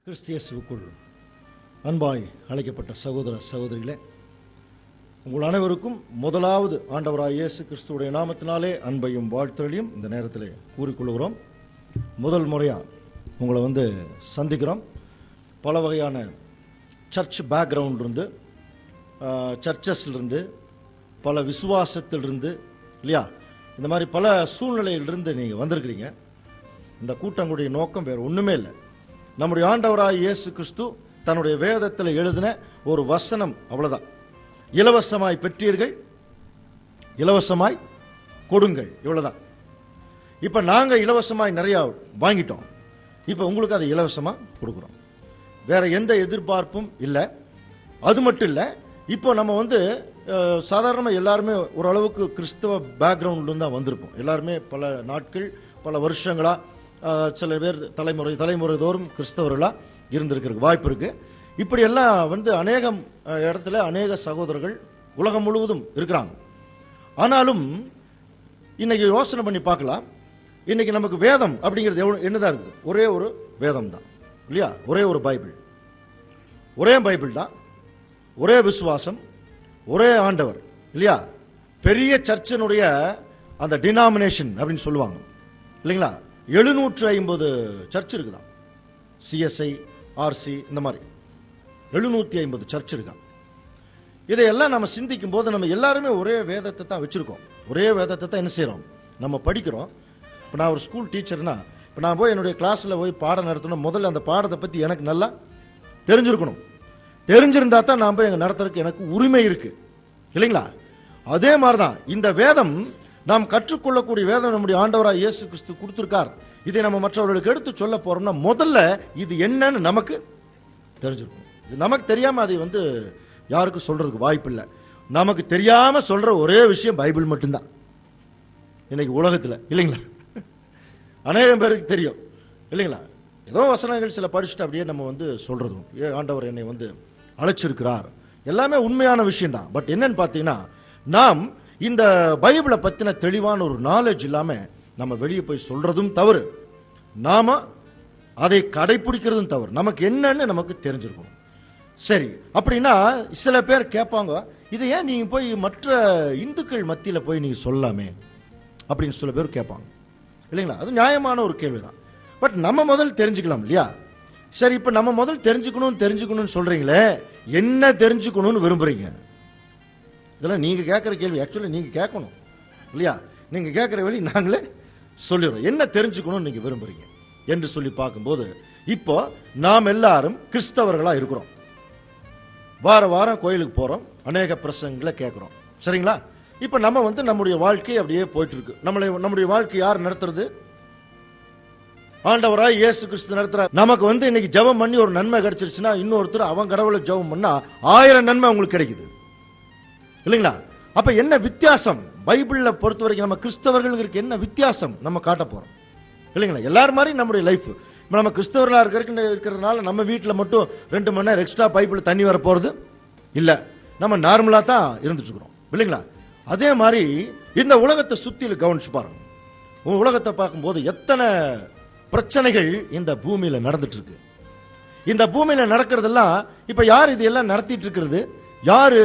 கிறிஸ்தியேசுவுக்குள் அன்பாய் அழைக்கப்பட்ட சகோதர சகோதரிகளே, உங்கள் அனைவருக்கும் முதலாவது ஆண்டவராய் இயேசு கிறிஸ்துவுடைய நாமத்தினாலே அன்பையும் வாழ்த்துகளையும் இந்த நேரத்தில் கூறிக்கொள்கிறோம். முதல் முறையாக உங்களை சந்திக்கிறோம். பல வகையான சர்ச் பேக்ரவுண்ட்லேருந்து, சர்ச்சஸ்லேருந்து, பல விசுவாசத்திலிருந்து இல்லையா, இந்த மாதிரி பல சூழ்நிலையிலிருந்து நீங்கள் வந்திருக்கிறீங்க. இந்த கூட்டங்களுடைய நோக்கம் வேறு ஒன்றுமே இல்லை. நம்முடைய ஆண்டவராய் இயேசு கிறிஸ்து தன்னுடைய வேதத்தில் எழுதின ஒரு வசனம், அவ்வளவுதான். இலவசமாய் பெற்றீர்கள், இலவசமாய் கொடுங்கள், இவ்வளவுதான். இப்ப நாங்க இலவசமாய் நிறைய வாங்கிட்டோம், இப்ப உங்களுக்கு அதை இலவசமா கொடுக்கிறோம். வேற எந்த எதிர்பார்ப்பும் இல்லை. அது மட்டும் இல்லை, இப்போ நம்ம சாதாரணமாக எல்லாருமே ஓரளவுக்கு கிறிஸ்தவ பேக்ரவுண்ட்ல தான் வந்திருப்போம். எல்லாருமே பல நாட்கள், பல வருஷங்களா, சில பேர் தலைமுறை தோறும் கிறிஸ்தவர்களாக இருந்திருக்கிறதுக்கு வாய்ப்பு இருக்கு. இப்படி எல்லாம் அநேகம் இடத்துல அநேக சகோதரர்கள் உலகம் முழுவதும் இருக்கிறாங்க. ஆனாலும் இன்னைக்கு யோசனை பண்ணி பார்க்கலாம். இன்னைக்கு நமக்கு வேதம் அப்படிங்கிறது என்னதான் இருக்குது? ஒரே ஒரு வேதம் தான் இல்லையா? ஒரே ஒரு பைபிள், ஒரே பைபிள் தான், ஒரே விசுவாசம், ஒரே ஆண்டவர் இல்லையா? பெரிய சர்ச்சினுடைய அந்த டினாமினேஷன் அப்படின்னு சொல்லுவாங்க இல்லைங்களா? 750 சர்ச் இருக்குதான். சிஎஸ்ஐ, ஆர்சி, இந்த மாதிரி 750 சர்ச் இருக்கா. இதையெல்லாம் நம்ம சிந்திக்கும் போது நம்ம எல்லாருமே ஒரே வேதத்தை தான் வச்சிருக்கோம். ஒரே வேதத்தை தான் என்ன செய்யறோம்? நம்ம படிக்கிறோம். இப்போ நான் ஒரு ஸ்கூல் டீச்சர்னா, இப்போ நான் போய் என்னுடைய கிளாஸில் போய் பாடம் நடத்தணும், முதல்ல அந்த பாடத்தை பற்றி எனக்கு நல்லா தெரிஞ்சிருக்கணும். தெரிஞ்சிருந்தா தான் நான் போய் எங்க நடத்துறதுக்கு எனக்கு உரிமை இருக்கு இல்லைங்களா? அதே மாதிரிதான் இந்த வேதம், நாம் கற்றுக்கொள்ளக்கூடிய வேதம் நம்முடைய ஆண்டவராய் இயேசு கிறிஸ்து கொடுத்திருக்கார். இதை நம்ம மற்றவர்களுக்கு எடுத்து சொல்ல போறோம்னா முதல்ல இது என்னன்னு நமக்கு தெரிஞ்சிருக்கும். இது நமக்கு தெரியாம அதை யாருக்கும் சொல்றதுக்கு வாய்ப்பு இல்லை. நமக்கு தெரியாம சொல்ற ஒரே விஷயம் பைபிள் மட்டும்தான் இன்னைக்கு உலகத்துல, இல்லைங்களா? அநேகம் பேருக்கு தெரியும் இல்லைங்களா? ஏதோ வசனங்கள் சில படிச்சுட்டு அப்படியே நம்ம சொல்றதும், ஆண்டவர் என்னை அழைச்சிருக்கிறார், எல்லாமே உண்மையான விஷயம் தான். பட் என்னன்னு பார்த்தீங்கன்னா, நாம் இந்த பைபிளை பத்தின தெளிவான ஒரு நாலேஜ் இல்லாம நம்ம வெளியே போய் சொல்றதும் தவறு, நாம அதை கடைபிடிக்கிறதும் தவறு. நமக்கு என்னன்னு நமக்கு தெரிஞ்சிருக்கணும். சரி, அப்படின்னா சில பேர் கேட்பாங்க, இதை ஏன் நீங்க போய் மற்ற இந்துக்கள் மத்தியில போய் நீங்க சொல்லாமே அப்படின்னு சில பேர் கேட்பாங்க இல்லைங்களா? அது நியாயமான ஒரு கேள்விதான். பட் நம்ம முதல் தெரிஞ்சுக்கலாம் இல்லையா? சரி, இப்ப நம்ம முதல் தெரிஞ்சுக்கணும்னு சொல்றீங்களே, என்ன தெரிஞ்சுக்கணும்னு விரும்புறீங்க? இதெல்லாம் நீங்க கேட்கிற கேள்வி. ஆக்சுவலி நீங்க கேட்கணும் இல்லையா? நீங்க கேட்கிற வழி நாங்களே சொல்லிடுறோம். என்ன தெரிஞ்சுக்கணும்னு நீங்க விரும்புறீங்க என்று சொல்லி பார்க்கும்போது, இப்போ நாம் எல்லாரும் கிறிஸ்தவர்களா இருக்கிறோம். வார வாரம் கோயிலுக்கு போறோம், அநேக பிரசங்களை கேட்கிறோம், சரிங்களா? இப்ப நம்ம நம்முடைய வாழ்க்கை அப்படியே போயிட்டு இருக்கு. நம்முடைய வாழ்க்கை யார் நடத்துறது? ஆண்டவராய் இயேசு கிறிஸ்து நடத்துறார். நமக்கு இன்னைக்கு ஜெபம் பண்ணி ஒரு நன்மை கிடைச்சிருச்சுன்னா, இன்னொருத்தர் அவன் கடவுளை ஜெபம் பண்ணா 1000 நன்மை உங்களுக்கு கிடைக்குது இல்லைங்களா? அப்ப என்ன வித்தியாசம்? பைபிள்ல பொறுத்த வரைக்கும் நம்ம கிறிஸ்தவர்களுக்கு என்ன வித்தியாசம் நம்ம காட்ட போறோம் இல்லைங்களா? எல்லாரும் மாதிரி நம்முடைய லைஃப். நம்ம கிறிஸ்தவர்களா இருக்கிறதுனால நம்ம வீட்டில் மட்டும் 2 மணி நேரம் எக்ஸ்ட்ரா பைபிள் தண்ணி வர போறது இல்ல, நம்ம நார்மலா தான் இருந்துட்டு இருக்கிறோம் இல்லைங்களா? அதே மாதிரி இந்த உலகத்தை சுத்தில கவனிச்சு பாருங்க. உலகத்தை பார்க்கும்போது எத்தனை பிரச்சனைகள் இந்த பூமியில நடந்துட்டு இருக்கு. இந்த பூமியில நடக்கிறதெல்லாம் இப்ப யார் இதையெல்லாம் நடத்திட்டு இருக்கிறது? யாரு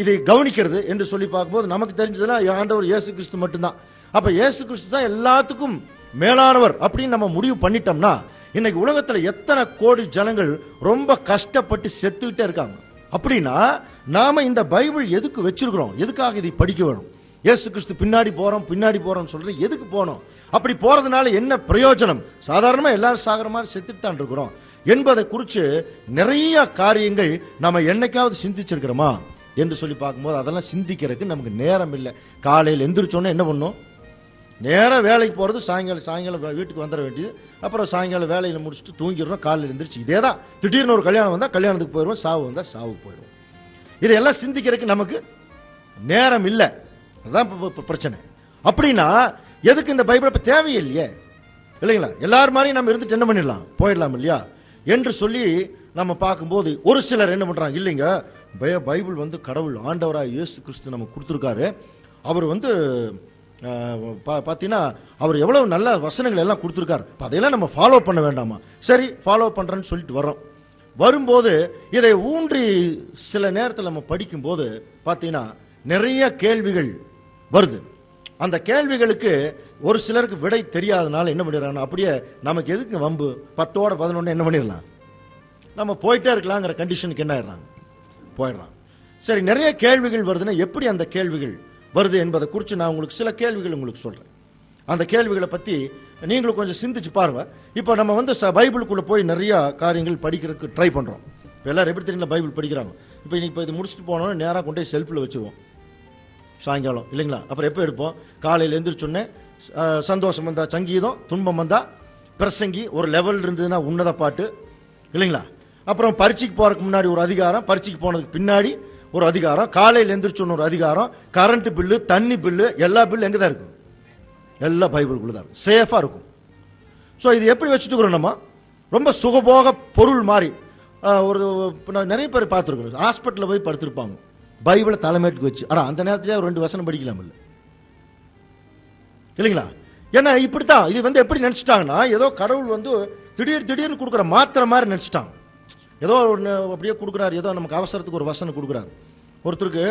இதை கவனிக்கிறது என்று சொல்லி பார்க்கும்போது நமக்கு தெரிஞ்சதெல்லாம் ஆண்டவர் இயேசு கிறிஸ்து மட்டும்தான். அப்ப இயேசு கிறிஸ்து தான் எல்லாத்துக்கும் மேலானவர் அப்படின்னு நம்ம முடிவு பண்ணிட்டோம்னா, இன்னைக்கு உலகத்துல எத்தனை கோடி ஜனங்கள் ரொம்ப கஷ்டப்பட்டு செத்துக்கிட்டே இருக்காங்க. அப்படின்னா நாம இந்த பைபிள் எதுக்கு வச்சிருக்கிறோம்? எதுக்காக இதை படிக்க வேணும்? இயேசு கிறிஸ்து பின்னாடி போறோம் சொல்றது எதுக்கு போனோம்? அப்படி போறதுனால என்ன பிரயோஜனம்? சாதாரணமா எல்லாரும் சாகிற மாதிரி செத்துட்டு தான் இருக்கிறோம் என்பதை குறித்து நிறைய காரியங்கள் நம்ம என்னைக்காவது சிந்திச்சிருக்கிறோமா என்று சொல்லி பார்க்கும்போது அதெல்லாம் சிந்திக்கிறதுக்கு நமக்கு நேரம் இல்லை. காலையில் எந்திரிச்சோன்னே என்ன பண்ணும்? நேரம் வேலைக்கு போறது, சாயங்காலம் வீட்டுக்கு வந்துட வேண்டியது, அப்புறம் சாயங்காலம் வேலையில முடிச்சுட்டு தூங்கிடுறோம். காலையில் எந்திரிச்சு இதே தான். திடீர்னு ஒரு கல்யாணம் வந்தா கல்யாணத்துக்கு போயிடுவோம், சாவு வந்தா சாவுக்கு போயிடுவோம். இதையெல்லாம் சிந்திக்கிறதுக்கு நமக்கு நேரம் இல்லை. அதுதான் பிரச்சனை. அப்படின்னா எதுக்கு இந்த பைபிள் இப்ப தேவையில்லையே இல்லைங்களா? எல்லாரும் மாதிரி நம்ம இருந்துட்டு என்ன பண்ணிடலாம், போயிடலாம் இல்லையா என்று சொல்லி நம்ம பார்க்கும்போது ஒரு சிலர் என்ன பண்றாங்க, இல்லைங்க பைபிள் கடவுள் ஆண்டவராய் இயேசு கிறிஸ்து நமக்கு கொடுத்துருக்காரு, அவர் பார்த்தீங்கன்னா அவர் எவ்வளவு நல்ல வசனங்கள் எல்லாம் கொடுத்துருக்காரு. அதையெல்லாம் நம்ம ஃபாலோ பண்ண வேண்டாமா? சரி, ஃபாலோ பண்ணுறேன்னு சொல்லிட்டு வர்றோம். வரும்போது இதை ஊன்றி சில நேரத்தில் நம்ம படிக்கும்போது பார்த்தீங்கன்னா நிறைய கேள்விகள் வருது. அந்த கேள்விகளுக்கு ஒரு சிலருக்கு விடை தெரியாதனால என்ன பண்ணிடுறாங்க, அப்படியே நமக்கு எதுக்கு வம்பு, 10ஓட 11 என்ன பண்ணிடலாம், நம்ம போயிட்டே இருக்கலாங்கிற கண்டிஷனுக்கு என்ன ஆயிடுறாங்க, போயிடுறான். சரி, நிறைய கேள்விகள் வருதுன்னா எப்படி அந்த கேள்விகள் வருது என்பதை குறித்து நான் உங்களுக்கு சில கேள்விகள் உங்களுக்கு சொல்கிறேன். அந்த கேள்விகளை பற்றி நீங்களும் கொஞ்சம் சிந்திச்சு பாருங்க. இப்போ நம்ம வந்து பைபிளுக்குள்ளே போய் நிறைய காரியங்கள் படிக்கிறதுக்கு ட்ரை பண்ணுறோம். இப்போ எல்லாரும் எப்படி தெரியுங்களா பைபிள் படிக்கிறாங்க. இப்போ இது முடிச்சுட்டு போனோன்னா நேராக கொண்டு போய் செல்ஃபில் வச்சுருவோம் சாயங்காலம், இல்லைங்களா? அப்புறம் எப்போ எடுப்போம், காலையில் எழுந்திரிச்சோன்னே சந்தோஷம் வந்தா சங்கீதம், துன்பம் வந்தா பிரசங்கி, ஒரு லெவல் இருந்ததுன்னா உன்னத பாட்டு, இல்லைங்களா? அப்புறம் பரீட்சைக்கு போகிறதுக்கு முன்னாடி ஒரு அதிகாரம், பரீட்சைக்கு போனதுக்கு பின்னாடி ஒரு அதிகாரம், காலையில் எழுந்திரிச்சோன்னு ஒரு அதிகாரம், கரண்ட் பில்லு, தண்ணி பில்லு, எல்லா பில்லு எங்கே தான் இருக்கும், எல்லாம் பைபிளுக்குள்ள தான் இருக்கும், சேஃபாக இருக்கும். ஸோ இது எப்படி வச்சுட்டுக்கிறோம், நம்ம ரொம்ப சுகபோக பொருள் மாதிரி. ஒரு நிறைய பேர் பார்த்துருக்குறோம், ஹாஸ்பிட்டலில் போய் படுத்திருப்பாங்க, பைபிளை தலைமைக்கு வச்சு. ஆனால் அந்த நேரத்திலே ஒரு 2 வசனம் படிக்கலாம் இல்லை, இல்லைங்களா? ஏன்னா இப்படித்தான் இது வந்து எப்படி நினச்சிட்டாங்கன்னா, ஏதோ கடவுள் வந்து திடீர்னு கொடுக்குற மாத்திரை மாதிரி நினச்சிட்டாங்க. ஏதோ ஒன்று அப்படியே கொடுக்குறாரு, ஏதோ நமக்கு அவசரத்துக்கு ஒரு வசனம் கொடுக்குறாரு. ஒருத்தருக்கு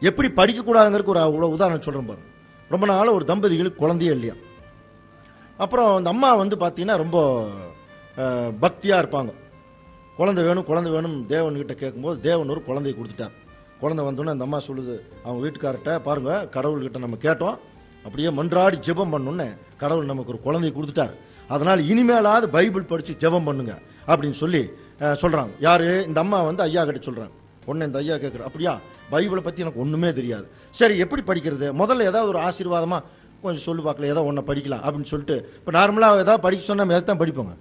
எப்படி படிக்கக்கூடாதுங்கிறதுக்கு ஒரு உதாரணம் சொல்கிறேன் பாருங்க. ரொம்ப நாள் ஒரு தம்பதிகளுக்கு குழந்தையே இல்லையா. அப்புறம் அந்த அம்மா வந்து பார்த்தீங்கன்னா ரொம்ப பக்தியாக இருப்பாங்க. குழந்தை வேணும் தேவன்கிட்ட கேட்கும்போது தேவன் ஒரு குழந்தையை கொடுத்துட்டார். குழந்தை வந்தோன்னே அந்த அம்மா சொல்லுது அவங்க வீட்டுக்கார்ட்ட, பாருங்க கடவுள்கிட்ட நம்ம கேட்டோம், அப்படியே மன்றாடி ஜெபம் பண்ணோன்னே கடவுள் நமக்கு ஒரு குழந்தையை கொடுத்துட்டார், அதனால் இனிமேலாவது பைபிள் படித்து ஜெபம் பண்ணுங்க அப்படின்னு சொல்லி சொல்கிறாங்க. யார்? இந்த அம்மா வந்து ஐயா கிட்ட சொல்கிறாங்க. உடனே இந்த ஐயா கேட்குற, அப்படியா, பைபிளை பற்றி எனக்கு ஒன்றுமே தெரியாது, சரி எப்படி படிக்கிறது, முதல்ல ஏதாவது ஒரு ஆசீர்வாதமாக கொஞ்சம் சொல்லி பார்க்கல, ஏதோ ஒன்றை படிக்கலாம் அப்படின்னு சொல்லிட்டு. இப்போ நார்மலாக ஏதாவது படிக்க சொன்னால் நம்ம எதாவது தான் படிப்போங்க,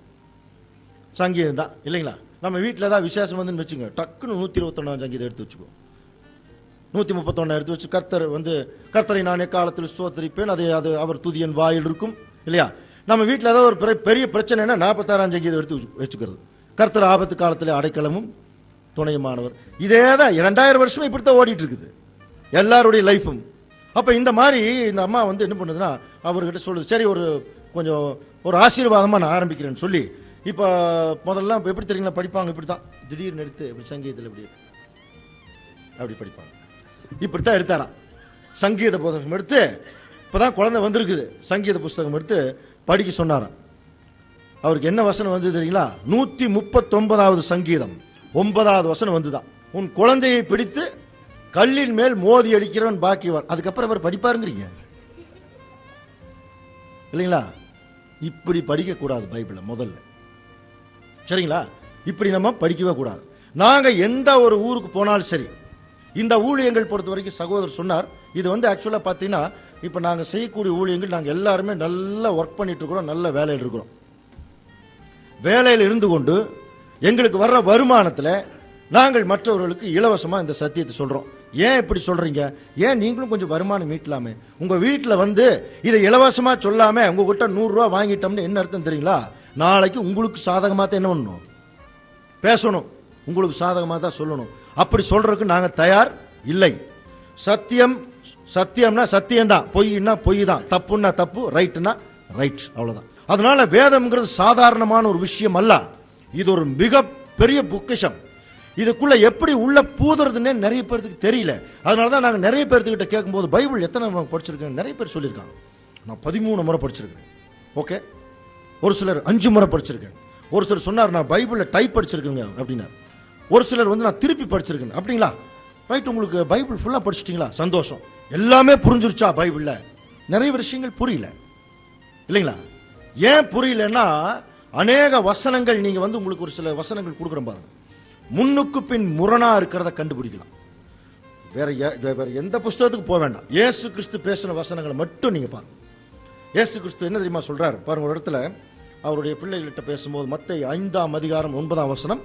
சங்கீதம் தான், இல்லைங்களா? நம்ம வீட்டில் ஏதாவது விசேஷம் வந்துன்னு வச்சுங்க, டக்குன்னு 121 சங்கீதம் எடுத்து வச்சுக்கோ, 131 எடுத்து வச்சு, கர்த்தரை நான் எக்காலத்தில் ஸ்தோத்திரிப்பேன், அது அவர் துதியன் வாயில் இருக்கும், இல்லையா? நம்ம வீட்டில் ஏதாவது ஒரு பெரிய பிரச்சனைனா 46 சங்கீதம் எடுத்து வச்சுக்கிறது, கர்த்தர் ஆபத்து காலத்தில் அடைக்கலமும் துணையுமானவர். இதே தான் 2000 வருஷமா இப்படித்தான் ஓடிட்டு இருக்குது எல்லாருடைய லைஃபும். அப்போ இந்த மாதிரி இந்த அம்மா வந்து என்ன பண்ணுதுன்னா, அவர்கிட்ட சொல்லுது, சரி கொஞ்சம் ஒரு ஆசீர்வாதமாக நான் ஆரம்பிக்கிறேன்னு சொல்லி. இப்போ முதல்ல எப்படி தெரியுங்களா படிப்பாங்க, இப்படி தான் திடீர்னு எடுத்து இப்படி சங்கீதத்தில் அப்படி படிப்பாங்க. இப்படித்தான் எடுத்தாராம் சங்கீத புத்தகம் எடுத்து. இப்போதான் குழந்தை வந்திருக்குது, சங்கீத புஸ்தகம் எடுத்து படிக்க சொன்னாராம். அவருக்கு என்ன வசனம் வந்து தெரியுங்களா? 139வது சங்கீதம் 9வது வசனம் வந்துதான், உன் குழந்தையை பிடித்து கல்லின் மேல் மோதி அடிக்கிறவன் பாக்கியவான். அதுக்கப்புறம் அவர் படிப்பாருங்கிறீங்க, இல்லைங்களா? இப்படி படிக்க கூடாது பைபிளை முதல்ல, சரிங்களா? இப்படி நம்ம படிக்கவே கூடாது. நாங்க எந்த ஒரு ஊருக்கு போனாலும் சரி, இந்த ஊழியங்கள் பொறுத்த வரைக்கும் சகோதரர் சொன்னார், இது வந்து ஆக்சுவலா பாத்தீங்கன்னா இப்ப நாங்க செய்யக்கூடிய ஊழியங்கள் நாங்க எல்லாருமே நல்லா ஒர்க் பண்ணிட்டு இருக்கிறோம், நல்ல வேலையில் இருக்கிறோம். வேலையில் இருந்து கொண்டு எங்களுக்கு வர்ற வருமானத்தில் நாங்கள் மற்றவர்களுக்கு இலவசமா இந்த சத்தியத்தை சொல்றோம். ஏன் இப்படி சொல்றீங்க? ஏன் நீங்களும் கொஞ்சம் வருமானம் மீட்டலாமே? உங்க வீட்டில் வந்து இதை இலவசமா சொல்லாம உங்ககிட்ட 100 ரூபா வாங்கிட்டோம்னு என்ன அர்த்தம் தெரியுங்களா? நாளைக்கு உங்களுக்கு சாதகமாக தான் என்ன பண்ணணும், பேசணும், உங்களுக்கு சாதகமாக தான் சொல்லணும். அப்படி சொல்றதுக்கு நாங்க தயார் இல்லை. சத்தியம்னா சத்தியம்தான், பொய்னா பொய் தான், தப்புன்னா தப்பு, ரைட்னா ரைட், அவ்வளவுதான். அதனால வேதம்ங்கிறது சாதாரணமான ஒரு விஷயம் அல்ல, இது ஒரு மிக பெரிய பொக்கிஷம். இதுக்குள்ள எப்படி உள்ள பூதுறதுன்னே நிறைய பேருக்கு தெரியல. அதனாலதான் நாங்க நிறைய பேர்த்துக்கிட்ட கேட்கும்போது பைபிள் எத்தனை படிச்சிருக்கேன் நிறைய பேர் சொல்லியிருக்காங்க. நான் 13 முறை படிச்சிருக்கேன். ஓகே, ஒரு சிலர் 5 முறை படிச்சிருக்கேன். ஒரு சிலர் சொன்னார் நான் பைபிளில் டைப் படிச்சிருக்கேங்க அப்படின்னா. ஒரு சிலர் வந்து நான் திருப்பி படிச்சிருக்கேன். அப்படிங்களா? ரைட், உங்களுக்கு பைபிள் ஃபுல்லாக படிச்சிட்டிங்களா? சந்தோஷம். எல்லாமே புரிஞ்சிருச்சா பைபிளில்? நிறைய விஷயங்கள் புரியல, இல்லைங்களா? ஏன் புரியலன்னா, அநேக வசனங்கள் நீங்க வந்து உங்களுக்கு ஒரு சில வசனங்கள் கொடுக்குறேன் பாருங்க, முன்னுக்கு பின் முரணா இருக்கிறத கண்டுபிடிக்கலாம். வேற எந்த புஸ்தகத்துக்கு போக வேண்டாம், இயேசு கிறிஸ்து பேசின வசனங்களை மட்டும் நீங்க பாருங்க. இயேசு கிறிஸ்து என்ன தெரியுமா சொல்றாரு பாருங்க. ஒரு இடத்துல அவருடைய பிள்ளைகள்கிட்ட பேசும்போது மத்தேயு 5ஆம் அதிகாரம் 9ஆம் வசனம்,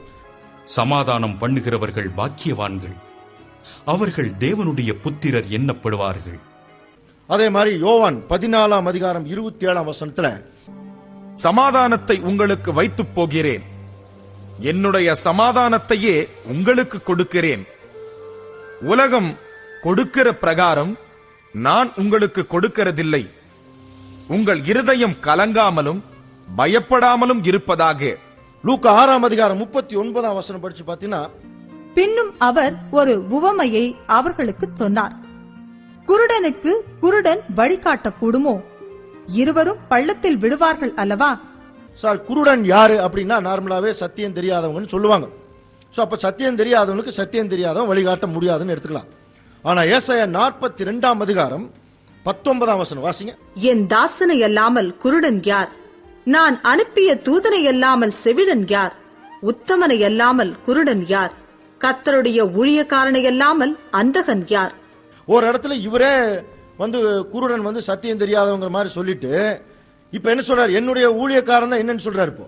சமாதானம் பண்ணுகிறவர்கள் பாக்கியவான்கள், அவர்கள் தேவனுடைய புத்திரர் எண்ணப்படுவார்கள். அதே மாதிரி யோவான் 14ஆம் அதிகாரம் 27ஆம் வசனத்துல, சமாதானத்தை உங்களுக்கு வைத்துப் போகிறேன், என்னுடைய சமாதானத்தையே உங்களுக்கு கொடுக்கிறேன், உலகம் கொடுக்கிற பிரகாரம் நான் உங்களுக்கு கொடுக்கிறதில்லை. உங்கள் இருதயம் கலங்காமலும் பயப்படாமலும் இருப்பதாக. லூக்கா 6ஆம் அதிகாரம் 39ஆம் வசனம் படிச்சு பாத்தீங்கன்னா, பின்னும் அவர் ஒரு உவமையை அவர்களுக்கு சொன்னார். குருடனுக்கு குருடன் வழிகாட்டக்கூடுமோ? இருவரும் பள்ளத்தில் விடுவார்கள் அல்லவா? சார், குருடன் யாரு அப்படின்னா நார்மலாவே சத்தியம் தெரியாதவங்கன்னு சொல்லுவாங்க. சோ அப்ப சத்தியம் தெரியாதவனுக்கு சத்தியம் தெரியாதவன் வழிகாட்ட முடியாதுன்னு எடுத்துக்கலாம். ஆனா ஏசாயா 42ஆம் அதிகாரம் 19ஆம் வசனம் வாசிங்க. என் தாசனை அல்லாமல் குருடன் யார்? நான் அனுப்பிய தூதனை அல்லாமல் செவிடன் யார்? உத்தமனை அல்லாமல் குருடன் யார்? கர்த்தருடைய ஊழியக்காரனை அல்லாமல் அந்தகன் யார்? ஒரு இடத்துல இவரே குருடன் சத்தியம் தெரியாதவங்கிற மாதிரி சொல்லிட்டு இப்ப என்ன சொல்றாரு? என்னுடைய ஊழியக்காரன் தான் என்னன்னு சொல்றாரு இப்போ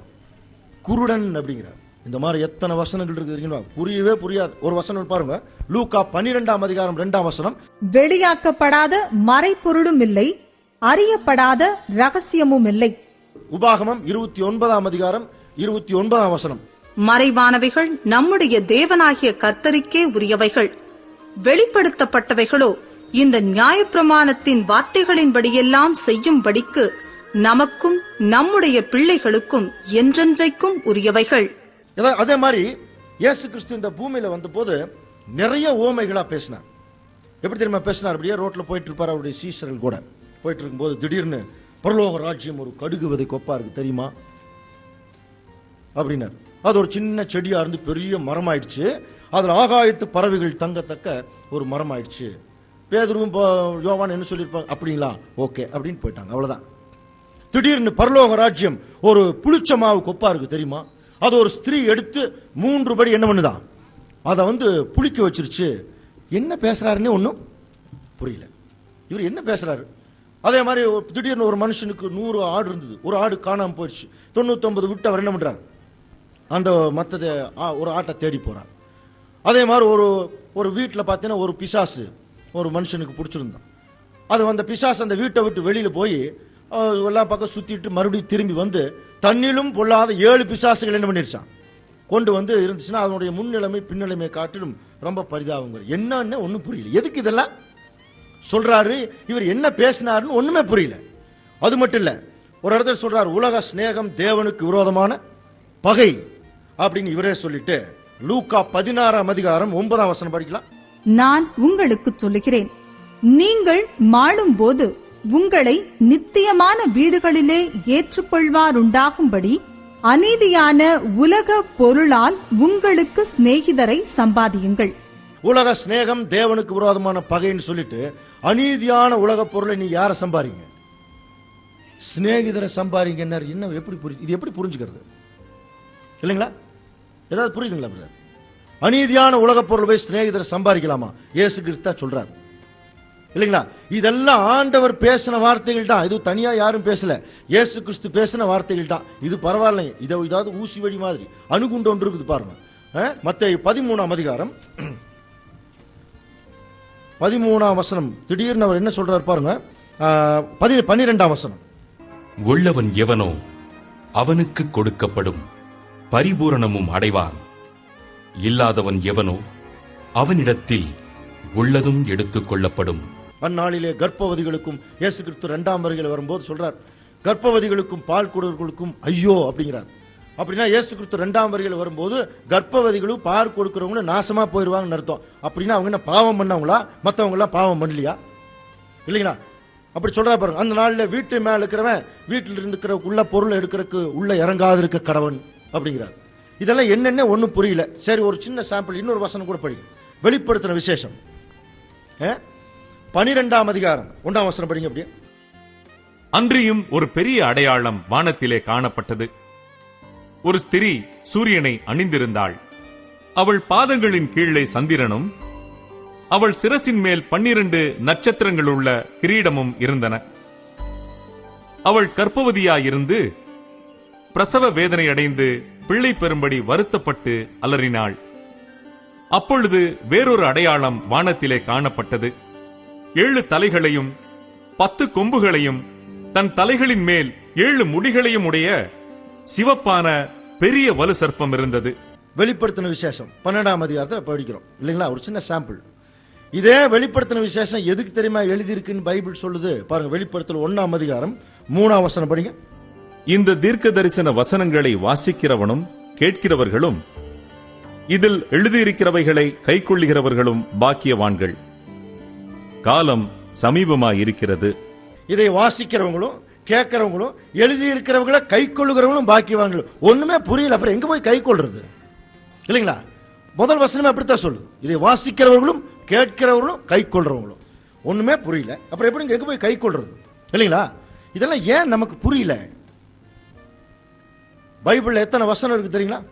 குருடன் அப்படிங்கிறார். இந்த மாதிரி எத்தனை வசனங்கள் இருக்குது புரியவே புரியாது. ஒரு வசனம் பாருங்க, லூக்கா 12ஆம் அதிகாரம் 2ஆம் வசனம். வெளியாக்கப்படாத மறைபொருளும் இல்லை, அறியப்படாத ரகசியமும் இல்லை. உபாகமம் 29ஆம் அதிகாரம் 29ஆம் வசனம். மறைவானவைகள் நம்முடைய தேவனாகிய கர்த்தருக்கே உரியவைகள், வெளிப்படுத்தப்பட்டவைகளோ இந்த நியாயப்பிரமாணத்தின் வார்த்தைகளின்படியெல்லாம் செய்யும்படிக்கு நமக்கும் நம்முடைய பிள்ளைகளுக்கும் என்றென்றைக்கும் உரியவைகள். அதே மாதிரி இயேசு கிறிஸ்து இந்த பூமியில வந்த போது நிறைய உவமைகளா பேசினார். எப்படி தெரியுமா பேசினார்? அப்படியே ரோட்ல போயிட்டு இருப்பார், அவருடைய சீஷர்கள் கூட போயிட்டு இருக்கும்போது திடீர்னு பரலோக ராஜ்யம் ஒரு கடுகு விதை கொப்பா இருக்கு தெரியுமா அப்படின்னார். அது ஒரு சின்ன செடியா இருந்து பெரிய மரம் ஆயிடுச்சு. அதுல ஆகாயத்து பறவைகள் தங்கத்தக்க ஒரு மரம் ஆயிடுச்சு. பேதுருவும் யோவான் என்ன சொல்லியிருப்பாங்க? அப்படிங்களா, ஓகே அப்படின்னு போயிட்டாங்க, அவ்வளவுதான். திடீர்னு பரலோக ராஜ்யம் ஒரு புளிச்ச மாவு கொப்பா இருக்கு தெரியுமா? அது ஒரு ஸ்திரீ எடுத்து 3 படி என்ன பண்ணுதான், அதை புளிக்க வச்சிருச்சு. என்ன பேசுறாருன்னு ஒன்றும் புரியல. இவர் என்ன பேசுறாரு? அதே மாதிரி திடீர்னு ஒரு மனுஷனுக்கு 100 ஆடு இருந்தது, ஒரு ஆடு காணாம போயிடுச்சு. 99 விட்டு அவர் என்ன பண்றாரு? அந்த மற்ற ஒரு ஆட்டை தேடி போறார். அதே மாதிரி ஒரு வீட்டில் பார்த்தீங்கன்னா ஒரு பிசாசு ஒரு மனுஷனுக்கு பிடிச்சிருந்தான். அது அந்த பிசாசு அந்த வீட்டை விட்டு வெளியில போய் எல்லா பக்கம் சுத்திட்டு மறுபடியும் திரும்பி தண்ணிலும் பொல்லாத 7 பிசாசுகள் என்ன பண்ணிருச்சான் கொண்டு இருந்துச்சுன்னா அதனுடைய முன்னிலைமை பின்னிலைமை காட்டிலும் ரொம்ப பரிதாபம். என்னன்னு ஒன்னும் புரியல. எதுக்கு இதெல்லாம் சொல்றாரு? இவர் என்ன பேசினாருன்னு ஒண்ணுமே புரியல. அது மட்டும் இல்ல, ஒரு இடத்துல சொல்றாரு உலக சிநேகம் தேவனுக்கு விரோதமான பகை அப்படின்னு இவரே சொல்லிட்டு லூக்கா 16ஆம் அதிகாரம் 9ஆம் வசனம் படிக்கலாம். நான் உங்களுக்கு சொல்லுகிறேன், நீங்கள் மாளும் போது உங்களை நித்தியமான வீடுகளிலே ஏற்றுக்கொள்வாருண்டாகும்படி அநீதியான உலக பொருளால் உங்களுக்கு சிநேகிதரை சம்பாதியுங்கள். உலக சிநேகம் தேவனுக்கு விரோதமான பகைன்னு சொல்லிட்டு அநீதியான உலக பொருளை நீ யார சம்பாதிங்க? சிநேகிதரை சம்பாதிங்க. என்ன இது எப்படி புரிஞ்சுக்கிறது இல்லைங்களா? ஏதாவது புரியுதுங்களா? அநீதியான உலக பொருள் போய் சிநேகிதரை சம்பாதிக்கலாமா? இயேசு கிறிஸ்து சொல்றாரு இல்லைங்களா? இதெல்லாம் ஆண்டவர் பேசின வார்த்தைகள் தான். இது தனியா யாரும் பேசல, இயேசு கிறிஸ்து பேசின வார்த்தைகள் தான். இது பரவாயில்ல, இதாவது ஊசி வழி மாதிரி அணுகுண்டு ஒன்று இருக்குது பாருங்க. மத்தேயு 13ஆம் அதிகாரம் 13ஆம் வசனம். திடீர்னு அவர் என்ன சொல்றாரு பாருங்க. 12ஆம் வசனம். உள்ளவன் எவனோ அவனுக்கு கொடுக்கப்படும், பரிபூரணமும் அடைவான். இல்லாதவன் எவனோ அவனிடத்தில் உள்ளதும் எடுத்துக் கொள்ளப்படும். அந்நாளிலே கர்ப்பவதிகளுக்கும் இயேசு கிறிஸ்து 2ஆம் வருகையில் வரும்போது சொல்றார், கர்ப்பவதிகளுக்கும் பால் கொடுக்கிறவர்களுக்கும் ஐயோ அப்படிங்கிறார். அப்படின்னா இயேசு கிறிஸ்து 2ஆம் வருகையில் வரும்போது கர்ப்பவதிகளும் பால் கொடுக்கிறவங்களும் நாசமா போயிருவாங்கன்னு அர்த்தம். அப்படின்னா அவங்க என்ன பாவம் பண்ணவங்களா? மற்றவங்க எல்லாம் பாவம் பண்ணலையா? இல்லைங்களா? அப்படி சொல்றா பாருங்க. அந்த நாளில் வீட்டு மேல இருக்கிறவன் வீட்டில் இருக்கிற உள்ள பொருளை எடுக்கிறதுக்கு உள்ள இறங்காது இருக்க கடவன் அப்படிங்கிறார். இதெல்லாம் என்னென்ன ஒன்னும் புரியல. சரி, ஒரு சின்ன சாம்பிள் இன்னொரு வசனம் கூட படிங்க. வெளிப்படுத்தின விசேஷம் 12ஆம் அதிகாரம் 1ஆம் வசனம் படிங்க அப்படியே. அன்றியும் ஒரு பெரிய அடையாளம் வானத்திலே காணப்பட்டது. ஒரு ஸ்திரீ சூரியனை அணிந்திருந்தாள். அவள் பாதங்களின் கீழே சந்திரனும் அவள் சிரசின் மேல் 12 நட்சத்திரங்கள் உள்ள கிரீடமும் இருந்தன. அவள் கர்ப்பவதியாயிருந்து பிரசவ வேதனை அடைந்து பிள்ளை பெறும்படி வருத்தப்பட்டு அலறினாள். அப்பொழுது வேறொரு அடையாளம் வானத்திலே காணப்பட்டது. 7 தலைகளையும் 10 கொம்புகளையும் தன் தலைகளின் மேல் 7 முடிகளையும் உடைய சிவப்பான பெரிய வலு சர்ப்பம் இருந்தது. வெளிப்படுத்தின விசேஷம் 12ஆம் அதிகாரத்தில் படிக்கிறோம் இல்லைங்களா? ஒரு சின்ன சாம்பிள். இதே வெளிப்படுத்தின விசேஷம் எதுக்கு தெரியுமா எழுதியிருக்குன்னு பைபிள் சொல்லுது பாருங்க. வெளிப்படுத்தல் 1ஆம் அதிகாரம் 3ஆம் வசனம் படிங்க. இந்த தீர்க்க தரிசன வசனங்களை வாசிக்கிறவனும் கேட்கிறவர்களும் இதில் எழுதியிருக்கிறவைகளை கைக்கொள்ளுகிறவர்களும் பாக்கியவான்கள். காலம் சமீபமாயிருக்கிறது. இதை வாசிக்கிறவங்களும் கேட்கிறவங்களும் எழுதியிருக்கிறவங்கள கை கொள்ளுகிறவங்களும் பாக்கியவான்களும். ஒண்ணுமே புரியல, அப்புறம் எங்க போய் கை கொள்றது இல்லைங்களா? முதல் வசனமே அப்படித்தான் சொல்லுது. இதை வாசிக்கிறவர்களும் கேட்கிறவர்களும் கை கொள்றவங்களும். ஒண்ணுமே புரியல, அப்புறம் எப்படி எங்க போய் கை கொள்றது இல்லைங்களா? இதெல்லாம் ஏன் நமக்கு புரியல? பைபிள்ல எத்தனை வசனம் இருக்கு தெரியுங்களா?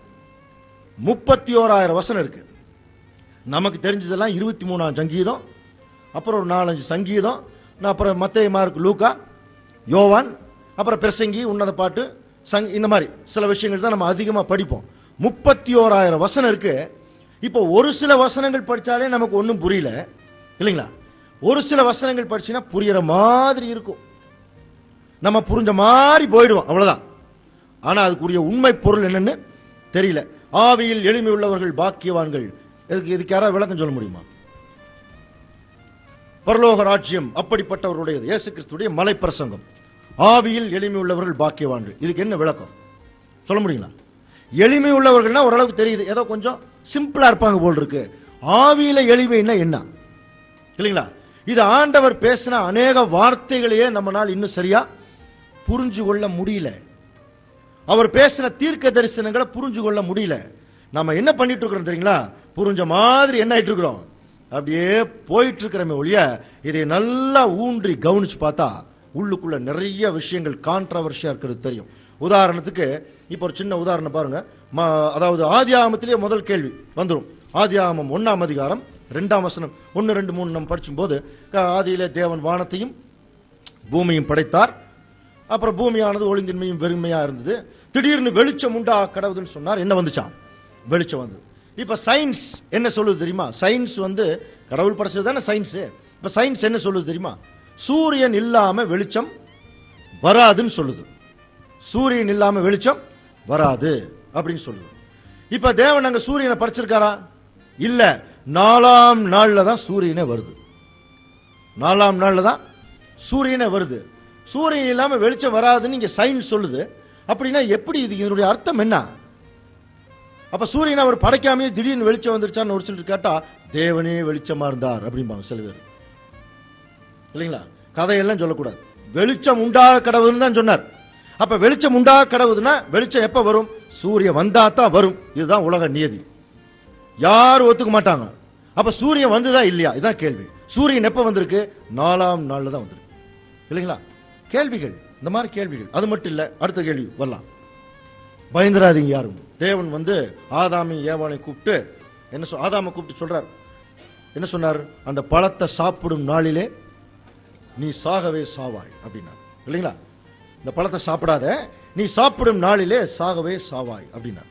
31,000 வசனம் இருக்கு. நமக்கு தெரிஞ்சதெல்லாம் 23ஆம் சங்கீதம், அப்புறம் ஒரு 4-5 சங்கீதம், அப்புறம் மத்தேயு, மார்க்கு, லூக்கா, யோவான், அப்புறம் பிரசங்கி, உன்னத பாட்டு, இந்த மாதிரி சில விஷயங்கள் தான் நம்ம அதிகமாக படிப்போம். 31,000 வசனம் இருக்கு. இப்போ ஒரு சில வசனங்கள் படிச்சாலே நமக்கு ஒன்றும் புரியல இல்லைங்களா? ஒரு சில வசனங்கள் படிச்சீங்கன்னா புரியற மாதிரி இருக்கும், நம்ம புரிஞ்ச மாதிரி போயிடுவோம், அவ்வளவுதான். ஆனா அதுக்குரிய உண்மை பொருள் என்னன்னு தெரியல. ஆவியில் எளிமை உள்ளவர்கள் பாக்கியவான்கள். இதுக்கு யாராவது விளக்கம் சொல்ல முடியுமா? பரலோக ராஜ்யம் அப்படிப்பட்டவருடையது. இயேசு கிறிஸ்துடைய மலை பிரசங்கம். ஆவியில் எளிமை உள்ளவர்கள் பாக்கியவான்கள். இதுக்கு என்ன விளக்கம் சொல்ல முடியுங்களா? எளிமை உள்ளவர்கள்னா ஓரளவுக்கு தெரியுது, ஏதோ கொஞ்சம் சிம்பிளா இருப்பாங்க போல் இருக்கு. ஆவியில எளிமைன்னா என்ன இல்லைங்களா? இது ஆண்டவர் பேசின அநேக வார்த்தைகளையே நம்மளால் இன்னும் சரியா புரிஞ்சு கொள்ள முடியல. அவர் பேசின தீர்க்க தரிசனங்களை புரிஞ்சு கொள்ள முடியல. நம்ம என்ன பண்ணிட்டு இருக்கிறோம் தெரியுங்களா? புரிஞ்ச மாதிரி என்ன ஆயிட்டு இருக்கிறோம், அப்படியே போயிட்டு இருக்கிறமே ஒழிய இதை நல்லா ஊன்றி கவனிச்சு பார்த்தா உள்ளுக்குள்ள நிறைய விஷயங்கள் கான்ட்ரவர்ஷியா இருக்கிறது தெரியும். உதாரணத்துக்கு இப்போ ஒரு சின்ன உதாரணம் பாருங்க. அதாவது ஆதியாகமத்திலேயே முதல் கேள்வி வந்துடும். ஆதியாகமம் 1ஆம் அதிகாரம் 2ஆம் வசனம் 1, 2, 3 நம்ம படிச்சும் போது, ஆதியிலே தேவன் வானத்தையும் பூமியும் படைத்தார். அப்புறம் பூமியானது ஒழுங்கின்மையும் வெறுமையா இருந்தது. திடீர்னு வெளிச்சம் உண்டா கடவுதுன்னு சொன்னார். என்ன வந்துச்சான்? வெளிச்சம் வந்தது. இப்ப சயின்ஸ் என்ன சொல்லுது தெரியுமா? சயின்ஸ் கடவுள் படைச்சது தானே சயின்ஸ். இப்ப சயின்ஸ் என்ன சொல்லுது தெரியுமா? சூரியன் இல்லாம வெளிச்சம் வராதுன்னு சொல்லுது. சூரியன் இல்லாம வெளிச்சம் வராது அப்படின்னு சொல்லுது. இப்ப தேவன் அங்க சூரியனை படைச்சிருக்காரா? இல்ல. 4ஆம் நாள்ல தான் சூரியனே வருது. 4ஆம் நாள்ல தான் சூரியனே வருது. சூரியன் இல்லாம வெளிச்சம் வராதுன்னு இங்க சயின்ஸ் சொல்லுது. அப்படின்னா எப்படி? இது இதனுடைய அர்த்தம் என்ன? அப்ப சூரியன் அவர் படைக்காமே திடீர்னு வெளிச்சம் வந்துருச்சான்னு ஒரு சிலர் கேட்டா, தேவனே வெளிச்சமா இருந்தார் அப்படிம்பாங்க சில பேர் இல்லைங்களா? கதையெல்லாம் சொல்லக்கூடாது. வெளிச்சம் உண்டாக கடவுள்னு தான் சொன்னார். அப்ப வெளிச்சம் உண்டாக கடவுதுன்னா வெளிச்சம் எப்ப வரும்? சூரியன் வந்தா தான் வரும். இதுதான் உலக நியதி. யாரும் ஒத்துக்க மாட்டாங்க. அப்ப சூரியன் வந்துதா இல்லையா? இதான் கேள்வி. சூரியன் எப்ப வந்திருக்கு? 4ஆம் நாள்ல தான் வந்திருக்கு இல்லைங்களா? கேள்விகள், இந்த மாதிரி கேள்விகள். அது மட்டும் இல்ல, அடுத்த கேள்வி வரலாம். பயந்துராதீங்க யாரும். தேவன் ஆதாமி ஏவாளை கூப்பிட்டு ஆதாமை கூப்பிட்டு சொல்றார். என்ன சொன்னார்? அந்த பழத்தை சாப்பிடும் நாளிலே நீ சாகவே சாவாய் அப்படின்னா இல்லைங்களா? இந்த பழத்தை சாப்பிடாத, நீ சாப்பிடும் நாளிலே சாகவே சாவாய் அப்படின்னா.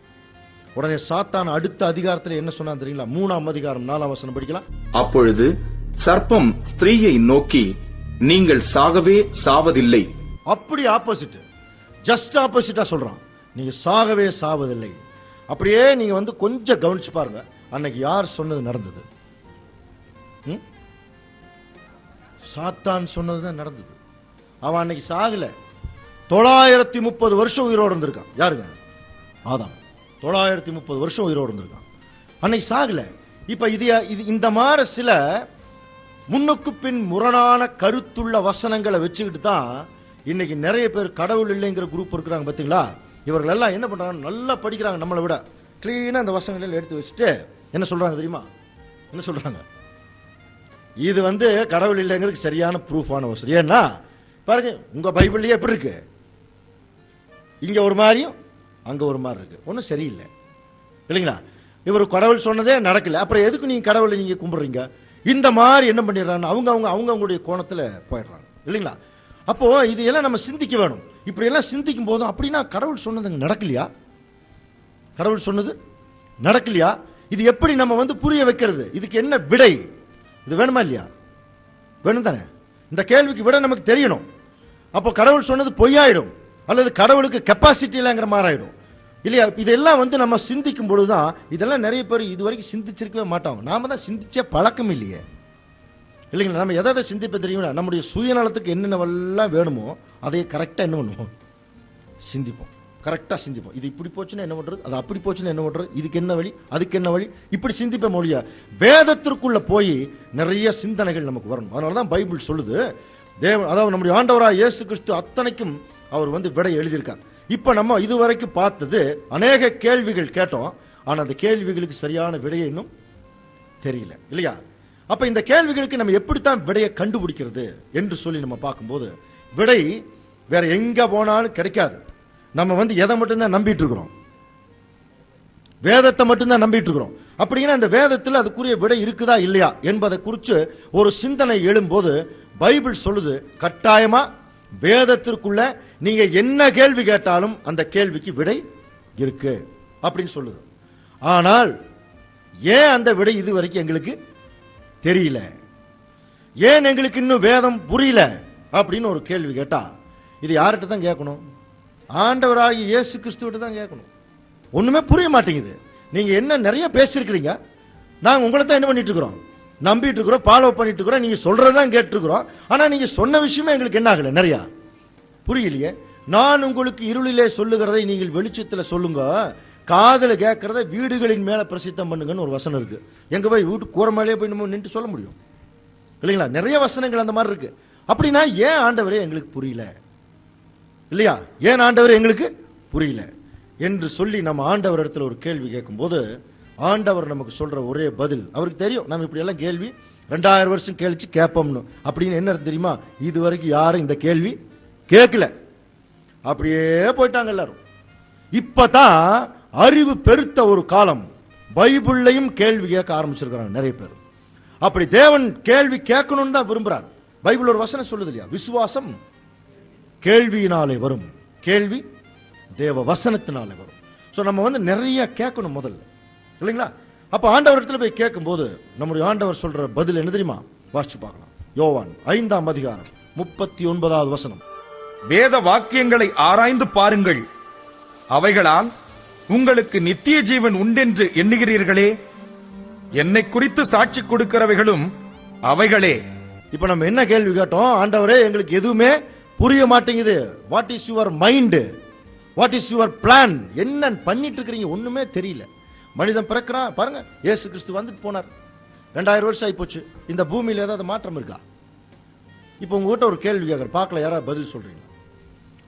உடனே சாத்தான் அடுத்த அதிகாரத்தில் என்ன சொன்னா தெரியுங்களா? 3ஆம் அதிகாரம் 4ஆம் வசனம் படிக்கலாம். அப்பொழுது சர்ப்பம் ஸ்திரீயை நோக்கி, நீங்கள் சாகவே சாவதில்லை. அப்படி ஆப்போசிட், ஜஸ்ட் ஆப்போசிட்டா சொல்றான். நீங்க சாகவே சாவதில்லை. அப்படியே நீங்க கொஞ்சம் கவனிச்சு பாருங்க, அன்னைக்கு யார் சொன்னது நடந்தது? சாத்தான் சொன்னதுதான் நடந்தது. அவன் அன்னைக்கு சாகல. 930 வருஷம் உயிரோடு இருந்திருக்கான். யாருங்க? ஆதாம். 930 வருஷம் உயிரோடு இருந்திருக்கான். அன்னைக்கு சாகல. இப்ப இது இந்த மாதிரி சில முன்னுக்கு பின் முரணான கருத்துள்ள வசனங்களை வச்சுக்கிட்டு தான் இன்னைக்கு நிறைய பேர் கடவுள் இல்லைங்கிற குரூப் இருக்கிறாங்க. பார்த்தீங்களா? இவர்கள் எல்லாம் என்ன பண்றாங்க? நல்லா படிக்கிறாங்க, நம்மளை விட கிளீனா அந்த வசனங்களை எடுத்து வச்சுட்டு என்ன சொல்றாங்க தெரியுமா? என்ன சொல்றாங்க? இது கடவுள் இல்லைங்கிறதுக்கு சரியான ப்ரூஃபான வசனம். ஏன்னா பாருங்க, உங்க பைபிள்லயே எப்படி இருக்கு? இங்க ஒரு மாதிரியும் அங்க ஒரு மாதிரி இருக்கு. ஒன்றும் சரியில்லை இல்லைங்களா? இவர் கடவுள் சொன்னதே நடக்கல, அப்புறம் எதுக்கு நீங்க கடவுளை நீங்க கும்பிடுறீங்க? இந்த மாதிரி என்ன பண்ணிடுறாங்க? அவங்களுடைய கோணத்துல போயிடுறாங்க இல்லைங்களா? அப்போ இது எல்லாம் நம்ம சிந்திக்க வேணும். இப்படி எல்லாம் சிந்திக்கும் போதும் அப்படின்னா கடவுள் சொன்னது நடக்கலையா? கடவுள் சொன்னது நடக்கலையா? இது எப்படி நம்ம புரிய வைக்கிறது? இதுக்கு என்ன விடை? இது வேணுமா இல்லையா? வேணும் தானே? இந்த கேள்விக்கு விட நமக்கு தெரியணும். அப்போ கடவுள் சொன்னது பொய்யாயிடும், அல்லது கடவுளுக்கு கெப்பாசிட்டி இல்லைங்கிற மாதிரி ஆயிடும் இல்லையா? இதெல்லாம் நம்ம சிந்திக்கும் பொழுதுதான் இதெல்லாம் நிறைய பேர் இது வரைக்கும் சிந்திச்சிருக்கவே மாட்டாங்க. நாம தான் சிந்திச்சே பழக்கம் இல்லையே இல்லைங்களா? நம்ம எதை சிந்திப்ப தெரியுங்களா? நம்முடைய சுயநலத்துக்கு என்னென்னவெல்லாம் வேணுமோ அதை கரெக்டாக என்ன பண்ணுவோம், சிந்திப்போம். கரெக்டாக சிந்திப்போம். இது இப்படி போச்சுன்னா என்ன பண்ணுறது, அது அப்படி போச்சுன்னா என்ன பண்ணுறது, இதுக்கு என்ன வழி, அதுக்கு என்ன வழி, இப்படி சிந்திப்ப மொழியா வேதத்திற்குள்ள போய் நிறைய சிந்தனைகள் நமக்கு வரணும். அதனால தான் பைபிள் சொல்லுது, தேவன் அதாவது நம்முடைய ஆண்டவராக இயேசு கிறிஸ்து அத்தனைக்கும் அவர் விடை எழுதியிருக்கார். இப்போ நம்ம இதுவரைக்கும் பார்த்தது அநேக கேள்விகள் கேட்டோம், ஆனால் அந்த கேள்விகளுக்கு சரியான விடையை இன்னும் தெரியல, இல்லையா? அப்ப இந்த கேள்விகளுக்கு நம்ம எப்படித்தான் விடையை கண்டுபிடிக்கிறது என்று சொல்லி நம்ம பார்க்கும்போது, விடை வேற எங்க போனாலும் கிடைக்காது. நம்ம எதை மட்டும்தான் நம்பிட்டு இருக்கிறோம், வேதத்தை மட்டும்தான் நம்பிட்டு இருக்கிறோம். அப்படின்னா அந்த வேதத்தில் அதுக்குரிய விடை இருக்குதா இல்லையா என்பதை குறித்து ஒரு சிந்தனை எழும்போது பைபிள் சொல்லுது, கட்டாயமா வேதத்திற்குள்ள நீங்க என்ன கேள்வி கேட்டாலும் அந்த கேள்விக்கு விடை இருக்கு அப்படின்னு சொல்லுது. ஆனால் ஏன் அந்த விடை இதுவரைக்கும் எங்களுக்கு தெரியல, ஏன் எங்களுக்கு இன்னும் வேதம் புரியல அப்படின்னு ஒரு கேள்வி கேட்டா இது யார்கிட்ட தான் கேட்கணும்? ஆண்டவராகிய இயேசு கிறிஸ்துவிட்ட தான் கேட்கணும். ஒண்ணுமே புரிய மாட்டேங்குது. நீங்க என்ன நிறைய பேசிருக்கிறீங்க, நாங்க உங்களை தான் என்ன பண்ணிட்டு இருக்கிறோம், நம்பிட்டு இருக்கிறோம், ஃபாலோ பண்ணிட்டு இருக்கிறோம், நீங்க சொல்றதான் கேட்டு இருக்கிறோம். ஆனா நீங்க சொன்ன விஷயமே எங்களுக்கு என்ன ஆகல, நிறைய புரியலையே. நான் உங்களுக்கு இருளிலே சொல்லுகிறதை நீங்கள் வெளிச்சத்தில் சொல்லுங்க, காதல கேட்கறத வீடுகளின் மேல பிரசித்தம் பண்ணுங்கன்னு ஒரு வசனம் இருக்கு. எங்க போய் வீட்டு கூரை மேலேயே போய் நம்ம நின்று சொல்ல முடியும், இல்லைங்களா? நிறைய வசனங்கள் அந்த மாதிரி இருக்கு. அப்படின்னா ஏன் ஆண்டவரே எங்களுக்கு புரியல, இல்லையா? ஏன் ஆண்டவர் எங்களுக்கு புரியல என்று சொல்லி நம்ம ஆண்டவர் இடத்துல ஒரு கேள்வி கேட்கும்போது ஆண்டவர் நமக்கு சொல்ற ஒரே பதில், அவருக்கு தெரியும் நம்ம இப்படி எல்லாம் கேள்வி 2000 வருஷம் கழிச்சு கேட்போம்னு. அப்படின்னு என்ன தெரியுமா, இது வரைக்கும் யாரும் இந்த கேள்வி கேட்கல, அப்படியே போயிட்டாங்க எல்லாரும். இப்பதான் அறிவு பெருத்த ஒரு காலம், பைபிள்லையும் கேள்வி கேட்க ஆரம்பிச்சிருக்கிறாங்க நிறைய பேர். அப்படி தேவன் கேள்வி கேட்கணும்னு தான் விரும்புறார். பைபிள் ஒரு வசனம் சொல்லுது இல்லையா, விசுவாசம் கேள்வியினாலே வரும், கேள்வி தேவ வசனத்தினாலே வரும். ஸோ நம்ம நிறைய கேட்கணும் முதல்ல, இல்லைங்களா? அப்ப ஆண்டவர் இடத்துல போய் கேட்கும் போது நம்முடைய ஆண்டவர் சொல்ற பதில் என்ன தெரியுமா? வாசிச்சு பார்க்கலாம். யோவான் 5ஆம் அதிகாரம் 39வது வசனம். வேத வாக்கியங்களை ஆராய்ந்து பாருங்கள், அவைகளால் உங்களுக்கு நித்திய ஜீவன் உண்டென்று எண்ணுகிறீர்களே, என்னை குறித்து சாட்சி கொடுக்கிறவைகளும் அவைகளே. இப்ப நம்ம என்ன கேள்வி கேட்டோம்? ஆண்டவரே எங்களுக்கு எதுவுமே புரிய மாட்டேங்குது. What is your mind, what is your plan, என்ன பண்ணிட்டு இருக்கிறீங்க ஒண்ணுமே தெரியல. மனிதன் பிறக்கிறான் பாருங்க, இயேசு கிறிஸ்து வந்துட்டு போனார், 2000 வருஷம் ஆகி போச்சு. இந்த பூமியில ஏதாவது மாற்றம் இருக்கா? இப்போ உங்ககிட்ட ஒரு கேள்வி கேட்கற பார்க்கல, யாராவது பதில் சொல்றீங்க?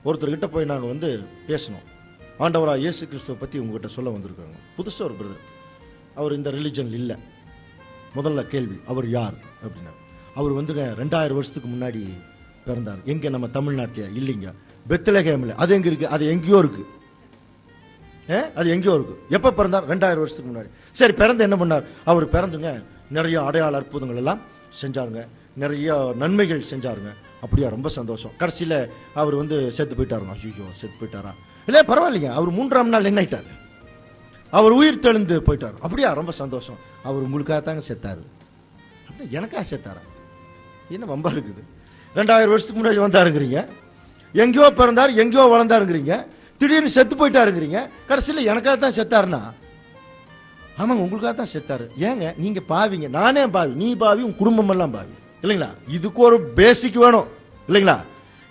ஒருத்தர்கிட்ட போய் நாங்க பேசணும், ஆண்டவரா இயேசு கிறிஸ்துவை பத்தி உங்ககிட்ட சொல்ல வந்திருக்காங்க, புதுசா ஒரு பிரதர், அவர் இந்த ரிலிஜன் இல்ல. முதல்ல கேள்வி, அவர் யார் அப்படின்னா, அவர் 2000 வருஷத்துக்கு முன்னாடி பிறந்தார். எங்க? நம்ம தமிழ்நாட்டில இல்லைங்க, பெத்லகேம்ல. அது எங்க இருக்கு? அது எங்கேயோ இருக்கு, அது எங்கேயோ இருக்கு. எப்ப பிறந்தார்? 2000 வருஷத்துக்கு முன்னாடி. சரி, பிறந்து என்ன பண்ணார்? அவர் பிறந்துங்க நிறைய அடையாள அற்புதங்கள் எல்லாம் செஞ்சாருங்க, நிறைய நன்மைகள் செஞ்சாருங்க. அப்படியா, ரொம்ப சந்தோஷம். கடைசியில அவர் செத்து போயிட்டாருங்க. ஐயோ, செத்து போயிட்டாரா? இல்ல பரவாயில்லைங்க, அவர் 3ஆம் நாள் என்ன ஆயிட்டாரு? அவர் உயிர் தெழுந்து போயிட்டார். அப்படியா, ரொம்ப சந்தோஷம். அவர் உங்களுக்காக தாங்க செத்தாரு. எனக்காக செத்தாரா? என்ன வம்பா இருக்குது? 2000 வருஷத்துக்கு முன்னாடி வந்தாருங்கிறீங்க, எங்கேயோ பிறந்தார், எங்கேயோ வளர்ந்தாருங்கிறீங்க, திடீர்னு செத்து போயிட்டாருங்கிறீங்க, கடைசியில் எனக்காக தான் செத்தாருன்னா? ஆமாங்க, உங்களுக்காக தான் செத்தாரு. ஏங்க நீங்க பாவிங்க, நானே பாவி, நீ பாவி, உங்க குடும்பம் எல்லாம் பாவி, இல்லைங்களா? இதுக்கு ஒரு பேசிக் வேணும், இல்லைங்களா?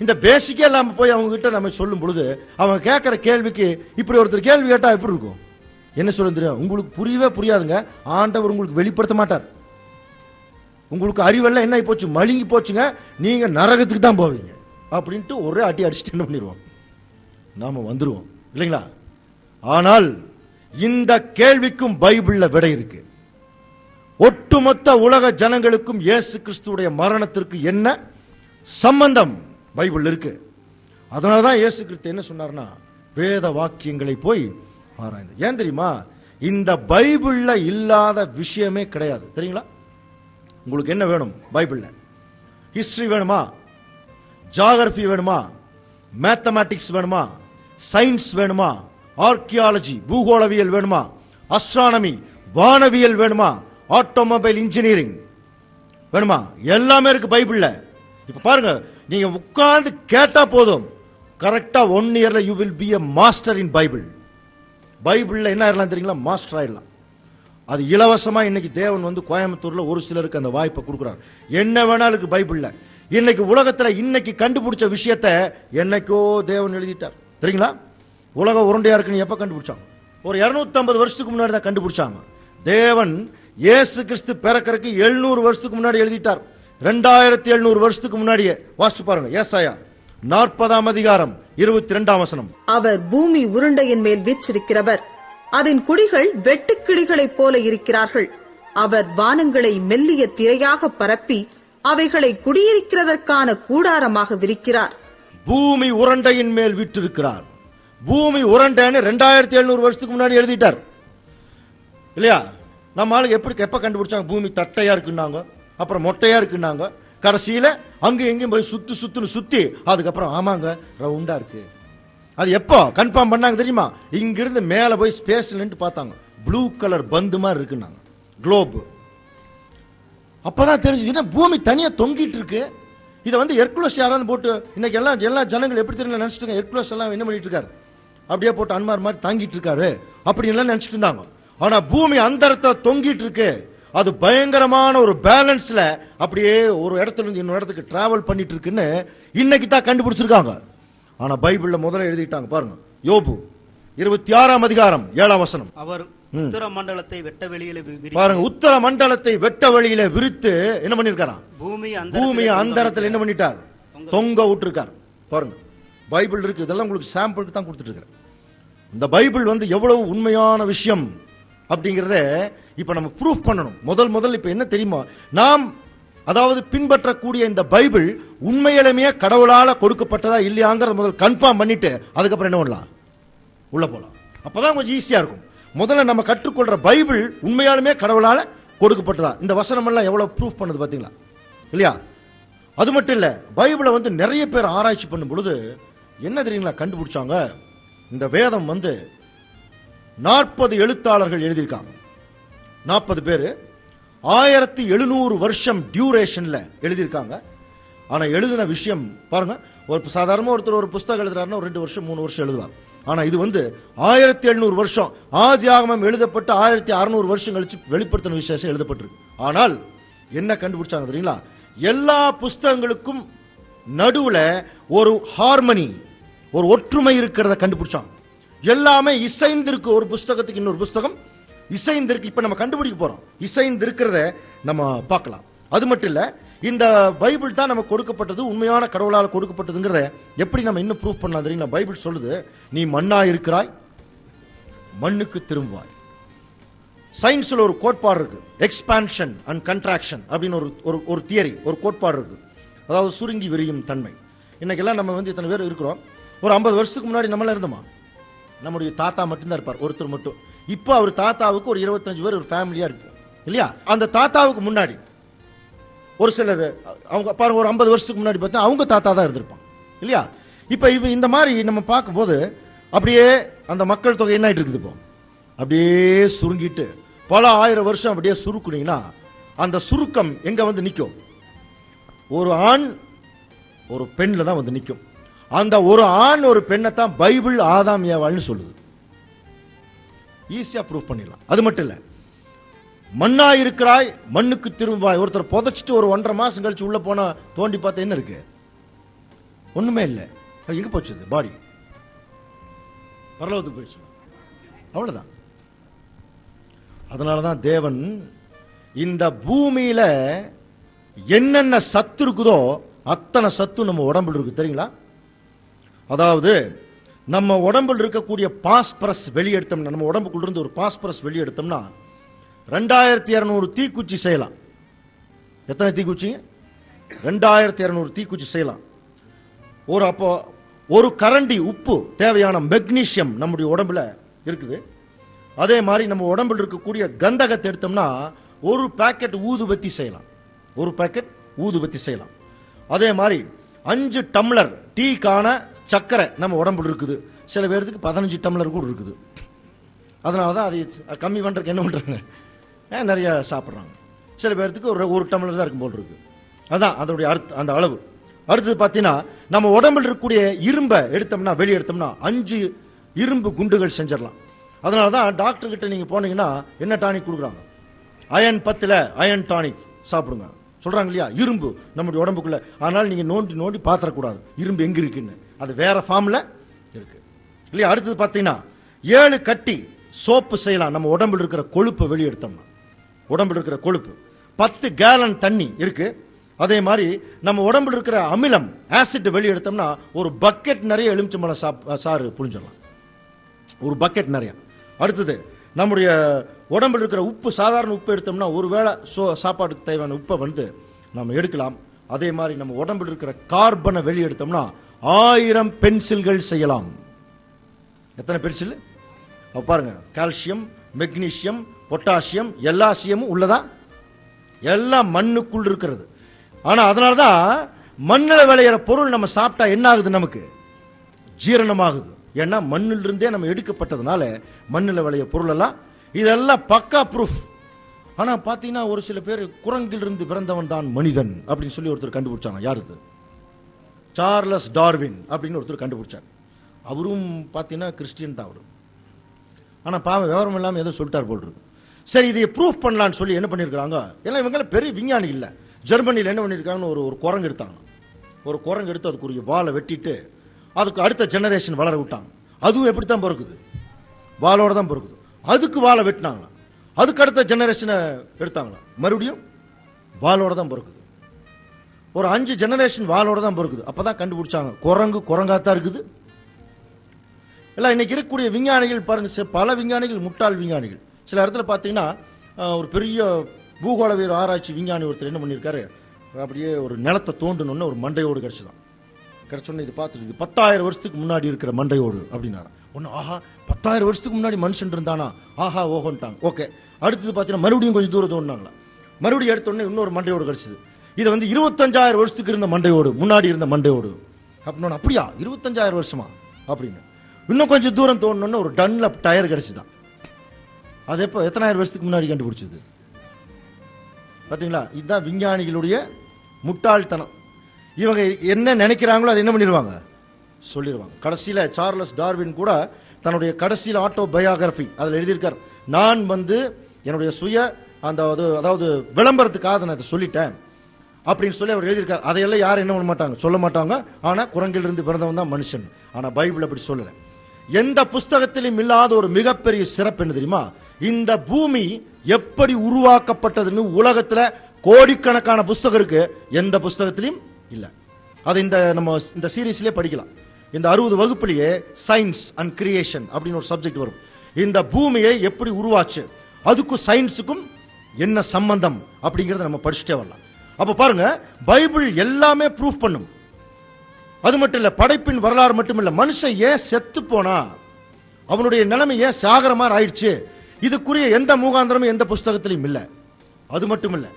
இந்த பேசிக்கே இல்லாம போய் அவங்க கிட்ட நம்ம சொல்லும் பொழுது அவங்க கேட்கிற கேள்விக்கு இப்படி ஒருத்தர் கேள்வி கேட்டா எப்படி இருக்கும்? என்ன சொல்ல தெரியும்? உங்களுக்கு புரியவே புரியாதுங்க. ஆண்டவர் உங்களுக்கு வெளிப்படுத்த மாட்டார். உங்களுக்கு அறிவெல்லாம் என்ன போச்சு, மழுங்கி போச்சுங்க, நீங்க நரகத்துக்கு தான் போவீங்க அப்படின்ட்டு ஒரே அடி அடிச்சுட்டு என்ன பண்ணிடுவோம், நாம வந்துருவோம், இல்லைங்களா? ஆனால் இந்த கேள்விக்கும் பைபிள்ல விடை இருக்கு. ஒட்டுமொத்த உலக ஜனங்களுக்கும் இயேசு கிறிஸ்துவுடைய மரணத்திற்கு என்ன சம்பந்தம் பைபிள் இருக்கு. அதனாலதான் இயேசு கிறிஸ்து என்ன சொன்னார்னா, வேத வாக்கியங்களை போய் ஆராய்ந்து. ஏன் தெரியுமா? இந்த பைபிள்ல இல்லாத விஷயமே கிடையாது, தெரியுங்களா? உங்களுக்கு என்ன வேணும் பைபிள்ல? ஹிஸ்டரி வேணுமா? ஜியோகிராஃபி வேணுமா? மேத்தமேட்டிக்ஸ் வேணுமா? சயின்ஸ் வேணுமா? ஆர்கியாலஜி பூகோளவியல் வேணுமா? அஸ்ட்ரானமி வானவியல் வேணுமா? ஆட்டோமொபைல் இன்ஜினியரிங் வேணுமா? எல்லாமே இருக்கு பைபிள்ல. இப்ப பாருங்க, நீங்க உட்கார்ந்து கேட்டா போதும், கரெக்டா 1 இயர்ல you will be a master in Bible. பைபிள்ல என்ன ஆயிடலாம் தெரியுங்களா? மாஸ்டர் ஆயிடலாம். அது இலவசமா இன்னைக்கு தேவன் வந்து கோயம்புத்தூர்ல ஒரு சிலருக்கு அந்த வாய்ப்பை கொடுக்குறார். என்ன வேணாலும் இருக்கு பைபிள்ல. இன்னைக்கு உலகத்துல இன்னைக்கு கண்டுபிடிச்ச விஷயத்த என்னைக்கோ தேவன் எழுதிட்டார் தெரியுங்களா? உலகம் உருண்டையா இருக்குன்னு எப்ப கண்டுபிடிச்சாங்க? ஒரு 250 வருஷத்துக்கு முன்னாடி தான் கண்டுபிடிச்சாங்க. தேவன் இயேசு கிறிஸ்து பிறக்கறதுக்கு 700 வருஷத்துக்கு முன்னாடி எழுதிட்டார். 2700 வருஷத்துக்கு முன்னாடியே வாசிச்சு பாருங்க. ஏசாயா 40ஆம் அதிகாரம் 22ஆம் வசனம். அவர் பூமி உருண்டையின் மேல் வீற்றிருக்கிறவர், அதன் குடிகள் வெட்டுக்கிளிகளைப் போல இருக்கிறார்கள். அவர் வானங்களை மெல்லிய திரையாக பரப்பி அவைகளை குடியிருக்கிறதற்கான கூடாரமாக விரிக்கிறார். பூமி உருண்டையின் மேல் வீற்றிருக்கிறார். பூமி உருண்டைன்னு 2700 வருஷத்துக்கு முன்னாடி எழுதிட்டார் இல்லையா? நம்ம ஆளுக்கு எப்ப கண்டுபிடிச்சாங்க? பூமி தட்டையா இருக்குன்னாங்க, அப்புறம் மொட்டையா இருக்குன்னாங்க, கடைசியில அங்க எங்கேயும் போய் சுத்துன்னு சுத்தி அதுக்கப்புறம் ஆமாங்க ரவுண்டா இருக்கு. அது எப்போ கன்ஃபார்ம் பண்ணாங்க தெரியுமா? இங்கிருந்து மேல போய் ஸ்பேஸ்ல நின்று பார்த்தாங்க, ப்ளூ கலர் பந்து மாதிரி இருக்குன்னாங்க, குளோப். அப்பதான் தெரிஞ்சு என்ன பூமி தனியா தொங்கிட்டு இருக்கு. இதை வந்து ஹெர்குலஸ் யாராவது போட்டு இன்னைக்கு எல்லா ஜனங்கள் எப்படி தெரியல நினைச்சிட்டு ஹெர்குலஸ் எல்லாம் என்ன பண்ணிட்டு இருக்காரு, அப்படியே போட்டு அன்மார் மாதிரி தாங்கிட்டு இருக்காரு அப்படி எல்லாம் நினைச்சிட்டு இருந்தாங்க. ஆனா பூமி அந்தரத்தை தொங்கிட்டு இருக்கு. அது பயங்கரமான ஒரு பேலன்ஸ்ல அப்படியே ஒரு இடத்துல இருந்து இன்னொரு இடத்துக்கு டிராவல் பண்ணிட்டு இருக்குன்னு இன்னைக்கு தான் கண்டுபிடிச்சிருக்காங்க. ஆனா பைபிள்ல முதல்ல எழுதிட்டாங்க பாருங்க. யோபு 26ஆம் அதிகாரம் 7ஆம் வசனம். அவர் உத்தர மண்டலத்தை வெட்ட வெளியில பாருங்க, உத்தர மண்டலத்தை வெட்ட வெளியில விரித்து என்ன பண்ணிருக்காராம்? பூமியை அந்தரத்தில் என்ன பண்ணிட்டார்? தொங்க விட்டுருக்கார். பாருங்க பைபிள் இருக்கு. இதெல்லாம் உங்களுக்கு சாம்பிளுக்கு தான் கொடுத்துட்டு இருக்கிறேன். இந்த பைபிள் வந்து எவ்வளவு உண்மையான விஷயம் அப்படிங்கறத இப்ப நம்ம ப்ரூஃப் பண்ணணும். முதல் இப்ப என்ன தெரியுமா? நாம் அதாவது பின்பற்றக்கூடிய இந்த பைபிள் உண்மையிலுமே கடவுளால கொடுக்கப்பட்டதா இல்லையாங்கிறத முதல் கன்ஃபார்ம் பண்ணிட்டு அதுக்கப்புறம் என்ன பண்ணலாம்? உள்ள போலாம். அப்பதான் கொஞ்சம் ஈஸியா இருக்கும். முதல்ல நம்ம கற்றுக்கொள்ற பைபிள் உண்மையாலுமே கடவுளால கொடுக்கப்பட்டதா. இந்த வசனம் எல்லாம் எவ்வளவு ப்ரூஃப் பண்ணுது பாத்தீங்களா இல்லையா? அது மட்டும் இல்ல, பைபிளை வந்து நிறைய பேர் ஆராய்ச்சி பண்ணும் பொழுது என்ன தெரியுங்களா கண்டுபிடிச்சாங்க? இந்த வேதம் வந்து 40 எழுத்தாளர்கள் எழுதியிருக்காங்க. 40 பேர் 1700 வருஷம் டியூரேஷன்ல எழுதியிருக்காங்க. ஆனா எழுதின விஷயம் பாருங்க, ஒரு சாதாரண ஒருத்தர் ஒரு புஸ்தகம் எழுதுறாருன்னா 2 வருஷம் 3 வருஷம் எழுதுவார். ஆனா இது வந்து 1700 வருஷம் ஆதியாகமம் எழுதப்பட்டு 1600 வருஷம் கழிச்சு வெளிப்படுத்தின விசேஷம் எழுதப்பட்டிருக்கு. ஆனால் என்ன கண்டுபிடிச்சாங்க தெரியுங்களா? எல்லா புஸ்தகங்களுக்கும் நடுவுல ஒரு ஹார்மனி, ஒரு ஒற்றுமை இருக்கிறத கண்டுபிடிச்சாங்க. எல்லாமே இசைந்திருக்கு. ஒரு புஸ்தகத்துக்கு இன்னொரு புஸ்தகம் இசைந்திருக்கு. இப்ப நம்ம கண்டுபிடிக்க போறோம். இசைந்திருக்கிறத நம்ம பார்க்கலாம். அது மட்டும் இல்ல, இந்த பைபிள் தான் நமக்கு கொடுக்கப்பட்டது, உண்மையான கடவுளால் கொடுக்கப்பட்டதுங்கிறத எப்படி நம்ம இன்னும் ப்ரூஃப் பண்ணலாம் தெரியுங்களா? பைபிள் சொல்லுது, நீ மண்ணா இருக்கிறாய், மண்ணுக்கு திரும்புவாய். சயின்ஸ்ல ஒரு கோட்பாடு இருக்கு, எக்ஸ்பான்ஷன் அண்ட் கன்ட்ராக்ஷன் அப்படின்னு ஒரு தியரி, ஒரு கோட்பாடு இருக்கு. அதாவது சுருங்கி விரியும் தன்மை. இன்னைக்கெல்லாம் நம்ம வந்து இத்தனை பேர் இருக்கிறோம். ஒரு 50 வருஷத்துக்கு முன்னாடி நம்மள இருந்தோமா? நம்முடைய தாத்தா மட்டும்தான் இருப்பார், ஒருத்தர் மட்டும். இப்போ அவர் தாத்தாவுக்கு ஒரு 25 பேர் ஒரு ஃபேமிலியா இருக்கு இல்லையா? அந்த தாத்தாவுக்கு முன்னாடி ஒரு சிலர் அவங்க பாருங்க, ஒரு 50 வருஷத்துக்கு முன்னாடி பார்த்தா அவங்க தாத்தா தான் இருந்திருப்பான் இல்லையா? இப்ப இந்த மாதிரி நம்ம பார்க்கும்போது அப்படியே அந்த மக்கள் தொகை என்ன ஆயிட்டு இருக்குது? இப்போ அப்படியே சுருங்கிட்டு பல ஆயிரம் வருஷம் அப்படியே சுருக்குனீங்கன்னா அந்த சுருக்கம் எங்க வந்து நிற்கும்? ஒரு ஆண் ஒரு பெண்ல தான் வந்து நிற்கும். அந்த ஒரு ஆண் ஒரு பெண்ணை தான் பைபிள் ஆதாம் ஏவாள்னு சொல்லுது. ஈஸியா ப்ரூஃப் பண்ணிடலாம். அது மட்டும் இல்ல, மண்ணா இருக்கிறாய் மண்ணுக்கு திரும்பாய். ஒருத்தர் புதைச்சிட்டு ஒரு 1.5 மாசம் கழிச்சு உள்ள போனா தோண்டி பார்த்தா என்ன இருக்கு? ஒண்ணுமே இல்லை. எங்க போச்சு? பாடி பரலோகத்துக்கு போயிடுச்சு. அவ்வளவுதான். அதனாலதான் தேவன் இந்த பூமியில என்னென்ன சத்து இருக்குதோ அத்தனை சத்து நம்ம உடம்புல இருக்கு தெரியுங்களா? அதாவது நம்ம உடம்புல இருக்கக்கூடிய பாஸ்பரஸ் வெளியெடுத்தோம்னா, நம்ம உடம்புக்குள்ள இருந்து ஒரு பாஸ்பரஸ் வெளியெடுத்தோம்னா 2200 தீக்குச்சி செய்யலாம். எத்தனை தீக்குச்சி? 2200 தீக்குச்சி செய்யலாம். அப்போ ஒரு கரண்டி உப்பு தேவையான மெக்னீசியம் நம்முடைய உடம்புல இருக்குது. அதே மாதிரி நம்ம உடம்புல இருக்கக்கூடிய கந்தகத்தை எடுத்தோம்னா ஒரு பாக்கெட் ஊதுபத்தி செய்யலாம். ஒரு பாக்கெட் ஊதுபத்தி செய்யலாம். அதே மாதிரி 5 டம்ளர் டீக்கான சர்க்கரை நம்ம உடம்புல இருக்குது. சில பேருக்கு 15 டம்ளர் கூட இருக்குது. அதனாலதான் அதை கம்மி பண்றதுக்கு என்ன பண்றாங்க? நிறைய சாப்பிட்றாங்க. சில பேருக்கு ஒரு டம்ளர் தான் இருக்கும் போல் இருக்கு. அதான் அதோடைய அந்த அளவு. அடுத்தது பார்த்தீங்கன்னா நம்ம உடம்புல இருக்கக்கூடிய இரும்பை எடுத்தோம்னா வெளியே எடுத்தோம்னா 5 இரும்பு குண்டுகள் செஞ்சிடலாம். அதனால தான் டாக்டர் கிட்ட நீங்க போனீங்கன்னா என்ன டானிக் கொடுக்குறாங்க? அயன் 10 அயன் டானிக் சாப்பிடுங்க சொல்றாங்க இல்லையா? இரும்பு நம்முடைய உடம்புக்குள்ள. அதனால நீங்க நோண்டி நோண்டி பாத்திரக்கூடாது இரும்பு எங்க இருக்குன்னு, அது வேற ஃபார்ம்ல இருக்கு இல்லையா? அடுத்தது பார்த்தீங்கன்னா 7 கட்டி சோப்பு செய்யலாம் நம்ம உடம்புல இருக்கிற கொழுப்பை வெளியெடுத்தோம்னா. உடம்புல இருக்கிற கொழுப்பு 10 கேலன் தண்ணி இருக்கு. அதே மாதிரி நம்ம உடம்புல இருக்கிற அமிலம் ஆசிட் வெளியெடுத்தோம்னா ஒரு பக்கெட் நிறைய எலுமிச்சம்பழம் சாறு புழிஞ்சிடலாம், ஒரு பக்கெட் நிறைய. அடுத்தது நம்முடைய உடம்புல இருக்கிற உப்பு, சாதாரண உப்பு எடுத்தோம்னா ஒருவேளை சாப்பாட்டுக்கு தேவையான உப்பை வந்து நம்ம எடுக்கலாம். அதே மாதிரி நம்ம உடம்புல இருக்கிற கார்பனை வெளியெடுத்தோம்னா 1000 பென்சில்கள் செய்யலாம். எத்தனை பென்சில் பாருங்க? கால்சியம், மெக்னீசியம், பொட்டாசியம், எல்லாசியமும் உள்ளதா? எல்லாம் மண்ணுக்குள் இருக்கிறது. ஆனா அதனாலதான் மண்ணில் விளையிற பொருள் நம்ம சாப்பிட்டா என்ன ஆகுது? நமக்கு ஜீரணமாகுது. ஏன்னா மண்ணிலிருந்தே நம்ம எடுக்கப்பட்டதுனால மண்ணில் விளைய பொருள் எல்லாம் இதெல்லாம் பக்கா ப்ரூஃப். ஆனா பாத்தீங்கன்னா ஒரு சில பேர் குரங்கிலிருந்து பிறந்தவன் தான் மனிதன் அப்படின்னு சொல்லி ஒருத்தர் கண்டுபிடிச்சாங்க. யாரு? சார்லஸ் டார்வின் அப்படின்னு ஒருத்தர் கண்டுபிடிச்சார். அவரும் பாத்தீங்கன்னா கிறிஸ்டியன் தான் அவரு. ஆனா பாவம் விவரம் இல்லாம ஏதோ சொல்லிட்டார் போல் இருக்கு. சரி, இதை ப்ரூஃப் பண்ணலான்னு சொல்லி என்ன பண்ணிருக்காங்க? ஏன்னா இவங்க பெரிய விஞ்ஞானி இல்ல. ஜெர்மனியில் என்ன பண்ணிருக்காங்கன்னு ஒரு குரங்கு எடுத்தாங்க. ஒரு குரங்கு எடுத்து அதுக்குரிய வாலை வெட்டிட்டு அதுக்கு அடுத்த ஜெனரேஷன் வளர விட்டாங்க. அதுவும் எப்படித்தான் பிறகுது? வாளோட தான் பிறகுது. அதுக்கு வாழை வெட்டினாங்களா, அதுக்கு அடுத்த ஜெனரேஷனை எடுத்தாங்களா, மறுபடியும் வாளோட தான் பிறகுது. ஒரு 5 ஜெனரேஷன் வாளோட தான் பிறகுது. அப்பதான் கண்டுபிடிச்சாங்க குரங்கு குரங்காத்தான் இருக்குது. எல்லாம் இன்னைக்கு இருக்கக்கூடிய விஞ்ஞானிகள் பாருங்க, பல விஞ்ஞானிகள் முட்டாள் விஞ்ஞானிகள். சில இடத்துல பார்த்தீங்கன்னா ஒரு பெரிய பூகோளவியல் ஆராய்ச்சி விஞ்ஞானி ஒருத்தர் என்ன பண்ணியிருக்காரு, அப்படியே ஒரு நிலத்தை தோண்டணுன்னு ஒரு மண்டையோடு கிடைச்சதான். கிடைச்சோன்னு இது பார்த்துட்டு இது 10,000 வருஷத்துக்கு முன்னாடி இருக்கிற மண்டையோடு அப்படின்னாரு. ஒன்று ஆஹா 10,000 வருஷத்துக்கு முன்னாடி மனுஷன் இருந்தானா, ஆஹா ஓஹோன்ட்டாங்க. ஓகே, அடுத்தது பார்த்தீங்கன்னா மறுபடியும் கொஞ்சம் தூரம் தோண்டினாங்களா, மறுபடியும் எடுத்தோடனே இன்னொரு மண்டையோடு கிடைச்சது. இது வந்து 25,000 வருஷத்துக்கு இருந்த மண்டையோடு, முன்னாடி இருந்த மண்டையோடு அப்படின்னா, அப்படியா 25,000 வருஷமா அப்படின்னு. இன்னும் கொஞ்சம் தூரம் தோணுன்னு ஒரு டன்லப் டயர் கிடைச்சுதான். அது எப்போ எத்தனாயிரம் வருஷத்துக்கு முன்னாடி கண்டுபிடிச்சது பார்த்தீங்களா? இதுதான் விஞ்ஞானிகளுடைய முட்டாள்தனம். இவங்க என்ன நினைக்கிறாங்களோ அதை என்ன பண்ணிடுவாங்க, சொல்லிடுவாங்க. கடைசியில் சார்லஸ் டார்வின் கூட தன்னுடைய கடைசியில் ஆட்டோ பயோகிராஃபி அதில் எழுதியிருக்கார், நான் வந்து என்னுடைய சுய அந்த அதாவது விளம்பரத்துக்காக நான் அதை சொல்லிட்டேன் அப்படின்னு சொல்லி அவர் எழுதியிருக்கார். அதையெல்லாம் யாரும் என்ன பண்ண மாட்டாங்க, சொல்ல மாட்டாங்க. ஆனால் குரங்கிலிருந்து பிறந்தவன் தான் மனுஷன். ஆனால் பைபிள் அப்படி சொல்லலை. எந்த புஸ்தகத்திலும் இல்லாத ஒரு மிகப்பெரிய சிறப்பு என்ன தெரியுமா? இந்த பூமி எப்படி உருவாக்கப்பட்டதுன்னு உலகத்துல கோடிக்கணக்கான புஸ்தகம் இருக்கு, எந்த புஸ்தகத்திலும் இல்ல. அது நம்ம இந்த சீரீஸ்லயே படிக்கலாம். இந்த 60 வகுப்புலயே சயின்ஸ் அண்ட் கிரியேஷன் அப்படின்னு ஒரு சப்ஜெக்ட் வரும். இந்த பூமியை எப்படி உருவாச்சு, அதுக்கும் சயின்ஸுக்கும் என்ன சம்பந்தம் அப்படிங்கறத நம்ம படிச்சுட்டே வரலாம். அப்ப பாருங்க, பைபிள் எல்லாமே ப்ரூஃப் பண்ணும். அது மட்டும் இல்ல, படைப்பின் வரலாறு மட்டும் இல்ல, மனுஷன் ஏன் செத்து போனா, அவனுடைய நிலைமை ஏன் சாகர மாதிரி ஆயிடுச்சு, இதுக்குரிய எந்த மூகாந்திரமும் எந்த புஸ்தகத்திலையும் இல்ல. அது மட்டும் இல்ல,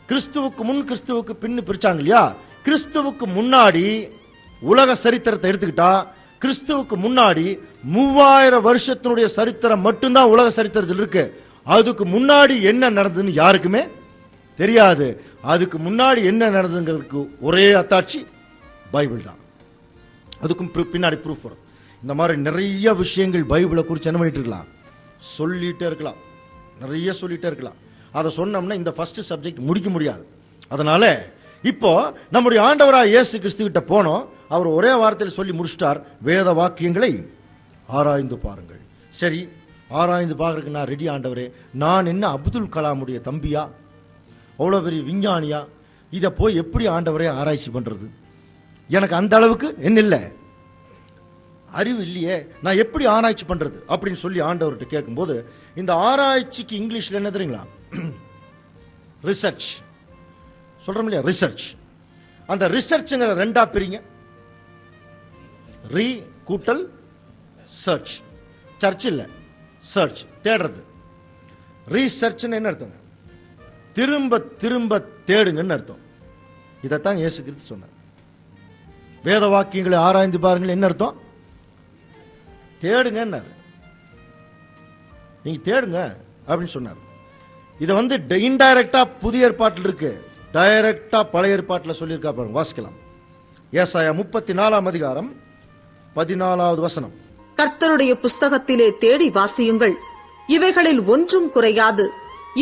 கிறிஸ்துவுக்கு முன் கிறிஸ்துவுக்கு பின்னு பிரிச்சாங்க இல்லையா? கிறிஸ்துவுக்கு முன்னாடி உலக சரித்திரத்தை எடுத்துக்கிட்டா, கிறிஸ்துவுக்கு முன்னாடி 3000 வருஷத்தினுடைய சரித்திரம் மட்டும்தான் உலக சரித்திரத்தில் இருக்கு. அதுக்கு முன்னாடி என்ன நடந்ததுன்னு யாருக்குமே தெரியாது. அதுக்கு முன்னாடி என்ன நடந்ததுங்கிறதுக்கு ஒரே அத்தாட்சி பைபிள் தான். அதுக்கும் பின்னாடி ப்ரூஃப் வரும். இந்த மாதிரி நிறைய விஷயங்கள் பைபிளை குறித்து என்ன பண்ணிட்டு இருக்கலாம், சொல்லிட்டே இருக்கலாம், நிறைய சொல்லிட்டே இருக்கலாம். அதை சொன்னோம்னா இந்த ஃபர்ஸ்ட் சப்ஜெக்ட் முடிக்க முடியாது. அதனால இப்போ நம்முடைய ஆண்டவராக இயேசு கிறிஸ்து கிட்ட போனோம். அவர் ஒரே வார்த்தையில் சொல்லி முடிச்சிட்டார், வேத வாக்கியங்களை ஆராய்ந்து பாருங்கள். சரி, ஆராய்ந்து பார்க்கறதுக்கு நான் ரெடி ஆண்டவரே. நான் என்ன அப்துல் கலாமுடைய தம்பியா, அவ்வளோ பெரிய விஞ்ஞானியா? இதை போய் எப்படி ஆண்டவரே ஆராய்ச்சி பண்றது? எனக்கு அந்த அளவுக்கு என்ன இல்லை, அறிவு இல்லையே, நான் எப்படி ஆராய்ச்சி பண்றது அப்படின்னு சொல்லி ஆண்டவர்கிட்ட கேட்கும்போது, இந்த ஆராய்ச்சிக்கு இங்கிலீஷ்ல என்ன தெரியுங்களா, ரிசர்ச் சொல்றோம் இல்லையா, ரிசர்ச். அந்த ரிசர்ச்ங்கிற ரெண்டா பிரிங்க, ரீ கூட்டல் சர்ச். சர்ச் இல்ல, சர்ச் தேடுறது. ரீசர்ச்னு என்ன அர்த்தம், திரும்ப திரும்ப தேடுங்கன்னு அர்த்தம். இதைத்தான் இயேசு கிறிஸ்து சொன்னார். வேத வாக்கியங்களை ஆராய்ந்து பாருங்கள் என்ன அர்த்தம், தேடுங்க, நீங்க தேடுங்க அப்படின்னு சொன்னார். இதை வந்து இன்டைரக்டா புதிய ஏற்பாட்டில் இருக்கு, டைரக்டா பழைய ஏற்பாட்டில் சொல்லியிருக்கா பாருங்க. வாசிக்கலாம். ஏசாயா 34 அதிகாரம் 14வது வசனம். கர்த்தருடைய புஸ்தகத்திலே தேடி வாசியுங்கள். இவைகளில் ஒன்றும் குறையாது,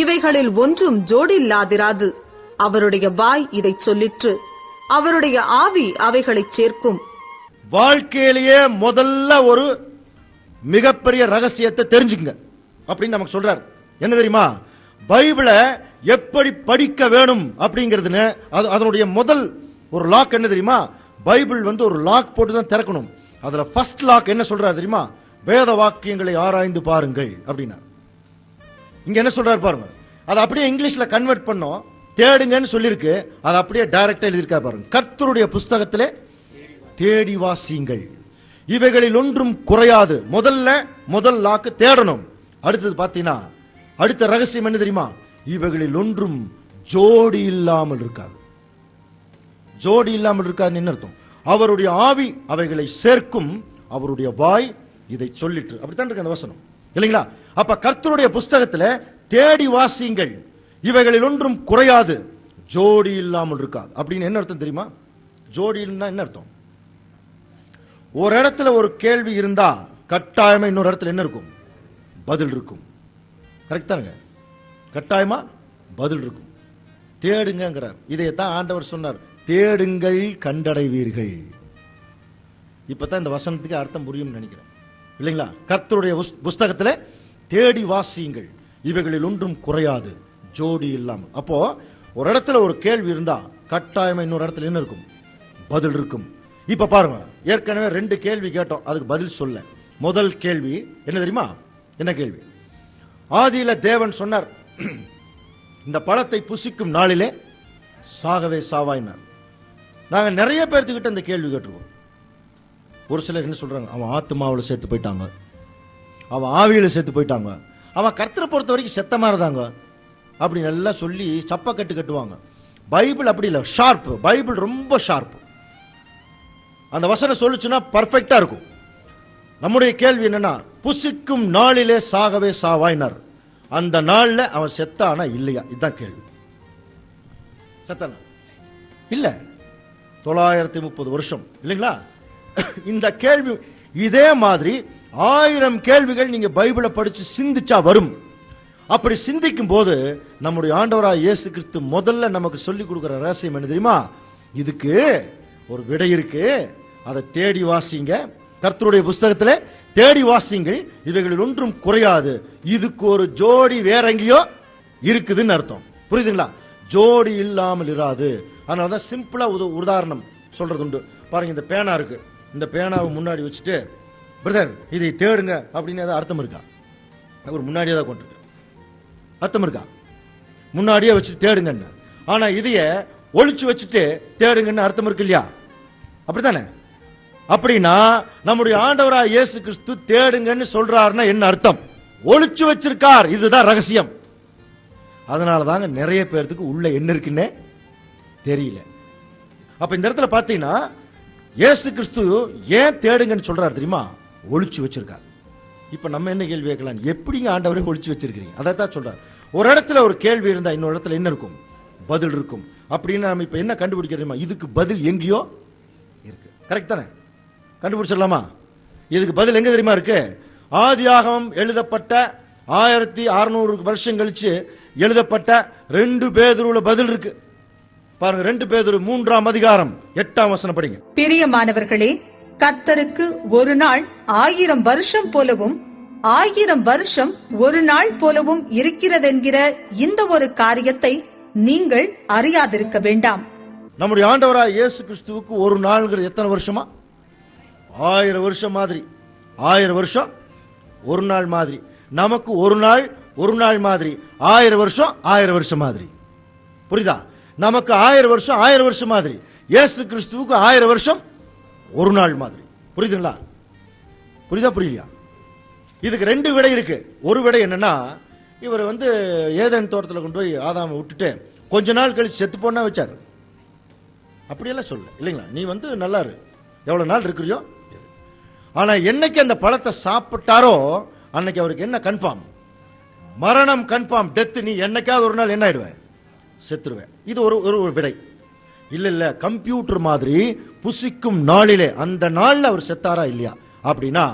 இவைகளில் ஒன்றும் ஜோடில்லாதிராது. அவருடைய வாய் இதைச் சொல்லிற்று, அவருடைய ஆவி அவைகளைச் சேர்க்கும். வாழ்க்கையிலேயே முதல்ல ஒரு மிகப்பெரிய ரகசியத்தை தெரிஞ்சுக்குங்க அப்படின்னு நமக்கு சொல்றார். என்ன தெரியுமா? பைபிளை எப்படி படிக்க வேணும் அப்படிங்கிறதுன்னு அதனுடைய முதல் ஒரு லாக் என்ன தெரியுமா? பைபிள் வந்து ஒரு லாக் போட்டு தான் திறக்கணும். அதுல ஃபர்ஸ்ட் லாக் என்ன சொல்றாரு தெரியுமா? வேத வாக்கியங்களை ஆராய்ந்து பாருங்கள் அப்படின்னா. இங்க என்ன சொல்றாரு பாருங்க. அதை அப்படியே இங்கிலீஷ்ல கன்வெர்ட் பண்ணோம், தேடுங்கன்னு சொல்லியிருக்கு. அதை அப்படியே டைரக்டா எழுதியிருக்காரு பாருங்க. கர்த்தருடைய புஸ்தகத்திலே தேடி வாசியுங்கள், இவைகளில் ஒன்றும் குறையாது. முதல் லாக்கு தேடணும். அடுத்தது பாத்தீங்கன்னா அடுத்த ரகசியம் என்ன தெரியுமா? இவைகளில் ஒன்றும் ஜோடி இல்லாமல் இருக்காது. ஜோடி இல்லாமல் இருக்காதுன்னு என்ன அர்த்தம்? அவருடைய ஆவி அவைகளை சேர்க்கும், அவருடைய வாய் இதை சொல்லிட்டு. அப்படித்தான் இருக்கு அந்த வசனம், இல்லைங்களா? அப்ப கர்த்தருடைய புஸ்தகத்துல தேடி வாசியுங்கள், இவைகளில் ஒன்றும் குறையாது, ஜோடி இல்லாமல் இருக்காது. அப்படின்னு என்ன அர்த்தம் தெரியுமா? ஜோடி இல்லைன்னா என்ன அர்த்தம்? ஒரு இடத்துல ஒரு கேள்வி இருந்தா கட்டாயமா இன்னொரு இடத்துல என்ன இருக்கும்? பதில் இருக்கும். கரெக்ட் தானுங்க? கட்டாயமா பதில் இருக்கும். தேடுங்கிறார். இதைத்தான் ஆண்டவர் சொன்னார், தேடுங்கள் கண்டடைவீர்கள். இப்பதான் இந்த வசனத்துக்கு அர்த்தம் புரியும் நினைக்கிறேன், இல்லைங்களா? கர்த்தருடைய புஸ்தகத்தில் தேடி வாசியுங்கள், இவைகளில் ஒன்றும் குறையாது, ஜோடி இல்லாமல். அப்போ ஒரு இடத்துல ஒரு கேள்வி இருந்தா கட்டாயமா இன்னொரு இடத்துல என்ன இருக்கும்? பதில் இருக்கும். இப்ப பாருங்க, ஏற்கனவே 2 கேள்வி கேட்டோம், அதுக்கு பதில் சொல்ல. முதல் கேள்வி என்ன தெரியுமா? என்ன கேள்வி? ஆதியில தேவன் சொன்னார், இந்த பழத்தை புசிக்கும் நாளிலே சாகவே சாவாயினார். நாங்க நிறைய பேர்த்துக்கிட்ட இந்த கேள்வி கேட்டுருவோம். ஒரு சிலர் என்ன சொல்றாங்க? அவன் ஆத்மாவில் சேர்த்து போயிட்டாங்க, அவன் ஆவியில சேர்த்து போயிட்டாங்க, அவன் கர்த்தரை பொறுத்த வரைக்கும் செத்த மாதிரி தாங்க அப்படின்னு எல்லாம் சொல்லி சப்ப கட்டுவாங்க. பைபிள் அப்படி இல்லை, ஷார்ப். பைபிள் ரொம்ப ஷார்ப். அந்த வசனம் சொல்லுச்சுன்னா பர்ஃபெக்டா இருக்கும். நம்முடைய கேள்வி என்னன்னா, புசிக்கும் நாளிலே சாகவே சாவாயினார், அந்த நாள்ல அவன் செத்தானா இல்லையா? இதுதான் கேள்வி. செத்தானா இல்ல? 930 வருஷம், இல்லைங்களா? இந்த கேள்வி இதே மாதிரி 1000 கேள்விகள் நீங்க பைபிளை படிச்சு சிந்திச்சா வரும். அப்படி சிந்திக்கும் போது நம்முடைய ஆண்டவராய் இயேசு கிறிஸ்து முதல்ல நமக்கு சொல்லி கொடுக்கிற ரகசியம் என்ன தெரியுமா? இதுக்கு ஒரு விடை இருக்கு, அதை தேடி வாசிங்க. கர்த்தருடைய புஸ்தகத்தில் தேடி வாசிங்கள், இவைகளில் ஒன்றும் குறையாது. இதுக்கு ஒரு ஜோடி வேற எங்கேயோ இருக்குதுன்னு அர்த்தம். புரியுதுங்களா? ஜோடி இல்லாமல் இராது. அதனாலதான் சிம்பிளா உதாரணம் சொல்றது உண்டு. பாருங்க, இந்த பேனா இருக்கு, இந்த பேனாவை முன்னாடி வச்சுட்டு பிரதர் இதை தேடுங்க அப்படின்னு ஏதாவது அர்த்தம் இருக்கா? அவர் முன்னாடியே தான் கொண்டு அர்த்தம் இருக்கா? முன்னாடியே வச்சுட்டு தேடுங்கன்னு. ஆனா இதைய ஒளிச்சு வச்சுட்டு தேடுங்கன்னு அர்த்தம் இருக்கு இல்லையா? அப்படித்தானே? அப்படின்னா நம்முடைய ஆண்டவராய் இயேசு கிறிஸ்து தேடுங்கன்னு சொல்றாருன்னா என்ன அர்த்தம்? ஒளிச்சு வச்சிருக்கார். இதுதான் ரகசியம். அதனாலதாங்க நிறைய பேருக்கு உள்ள என்ன இருக்குன்னே தெரியல. அப்ப இந்த இடத்துல பாத்தீங்கன்னா இயேசு கிறிஸ்து ஏன் தேடுங்கன்னு சொல்றாரு தெரியுமா? ஒளிச்சு வச்சிருக்கார். இப்ப நம்ம என்ன கேள்வி கேட்கலாம்? எப்படிங்க ஆண்டவரை ஒளிச்சு வச்சிருக்கீங்க? அதைத்தான் சொல்றாரு. ஒரு இடத்துல ஒரு கேள்வி இருந்தா இன்னொரு இடத்துல என்ன இருக்கும்? பதில் இருக்கும். அப்படின்னு நம்ம இப்ப என்ன கண்டுபிடிக்கிறோமா? இதுக்கு பதில் எங்கேயோ இருக்கு. கரெக்ட் தானே? கண்டுபிடிச்சிடலாமா? இதுக்கு பதில் எங்க தெரியுமா இருக்கு? ஆதியாகமம் எழுதப்பட்ட 1600 வருஷம் கழிச்சு எழுதப்பட்ட 2 பேதுருவுல பதில் இருக்கு. பாருங்க, 2 பேதுரு 3ஆம் அதிகாரம் 8ஆம் வசனம் படிங்க. பிரியமானவர்களே, கர்த்தருக்கு ஒரு நாள் 1000 வருஷம் போலவும் 1000 வருஷம் ஒரு நாள் போலவும் இருக்கிறதென்கிற இந்த ஒரு காரியத்தை நீங்கள் அறியாதிருக்க வேண்டாம். நம்முடைய ஆண்டவராய் இயேசு கிறிஸ்துவுக்கு ஒரு நாள்ங்கிறது எத்தனை வருஷமா? 1000 வருஷம் மாதிரி. 1000 வருஷம் ஒரு நாள் மாதிரி. நமக்கு ஒரு நாள் மாதிரி. 1000 வருஷம் 1000 வருஷம் மாதிரி. புரியுதா? நமக்கு 1000 வருஷம் 1000 வருஷம் மாதிரி. இயேசு கிறிஸ்துவுக்கு 1000 வருஷம் ஒரு நாள் மாதிரி. புரியுதுங்களா? புரியுதா புரியலையா? இதுக்கு 2 விடை இருக்கு. ஒரு விடை என்னன்னா, இவர் ஏதேன் தோட்டத்தில் கொண்டு போய் ஆதாமை விட்டுட்டு கொஞ்ச நாள் கழிச்சு செத்து போனா வச்சாரு. அப்படியெல்லாம் சொல்ல, இல்லைங்களா? நீ நல்லா இரு, எவ்வளவு நாள் இருக்கிறியோ. ஆனா என்னைக்கு அந்த பழத்தை சாப்பிட்டாரோ அன்னைக்கு அவருக்கு என்ன கன்ஃபார்ம்? மரணம் கன்ஃபார்ம், டெத். நீ என்னைக்காவது ஒரு நாள் என்ன ஆயிடுவேன்? செத்துருவேன். இது ஒரு விடை. இல்ல கம்ப்யூட்டர் மாதிரி புசிக்கும் நாளிலே அந்த நாள்ல அவர் செத்தாரா இல்லையா அப்படின்னா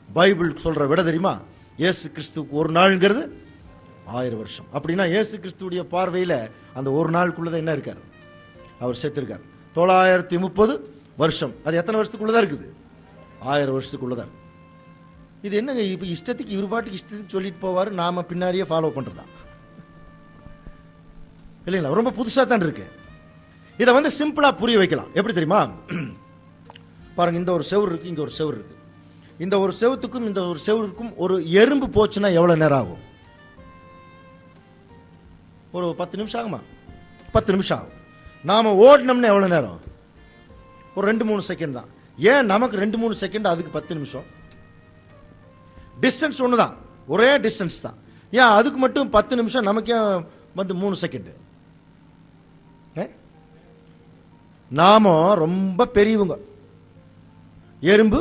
பைபிள் சொல்ற விட தெரியுமா? இயேசு கிறிஸ்துவுக்கு ஒரு நாள்ங்கிறது 1000 வருஷம். அப்படின்னா இயேசு கிறிஸ்துவுடைய பார்வையில அந்த ஒரு நாளுக்குள்ளதான் என்ன இருக்கார்? அவர் செத்திருக்கார். 930 வருஷம். அது எத்தனை வருஷத்துக்குள்ளதான் இருக்குது? 1000 வருஷத்துக்குள்ளதான். இது என்னங்க இப்ப இஷ்டத்துக்கு இவர் பாட்டுக்கு இஷ்டத்துக்கு சொல்லிட்டு போவாரு, நாம பின்னாடியே ஃபாலோ பண்றதா இல்லைங்களா? ரொம்ப புதுசா தான் இருக்கு. இதை வந்து சிம்பிளா புரிய வைக்கலாம். எப்படி தெரியுமா? பாருங்க, இந்த ஒரு செவுரு இருக்கு, இங்க ஒரு செவுரு இருக்கு. இந்த ஒரு செவுத்துக்கும் இந்த ஒரு செவுருக்கும் ஒரு எறும்பு போச்சுன்னா எவ்வளவு நேரம் ஆகும்? ஒரு 10 நிமிஷம் ஆகுமா? 10 நிமிஷம் ஆகும். நாம ஓடினோம்னா எவ்வளவு நேரம்? ஒரு 2-3 செகண்ட் தான். ஏன் நமக்கு 2-3 செகண்ட், அதுக்கு 10 நிமிஷம்? டிஸ்டன்ஸ் ஒண்ணுதான், ஒரே டிஸ்டன்ஸ் தான். ஏன் அதுக்கு மட்டும் 10 நிமிஷம், நமக்கு ஏன் வந்து 3 செகண்ட்? நாம ரொம்ப பெரியவங்க, எறும்பு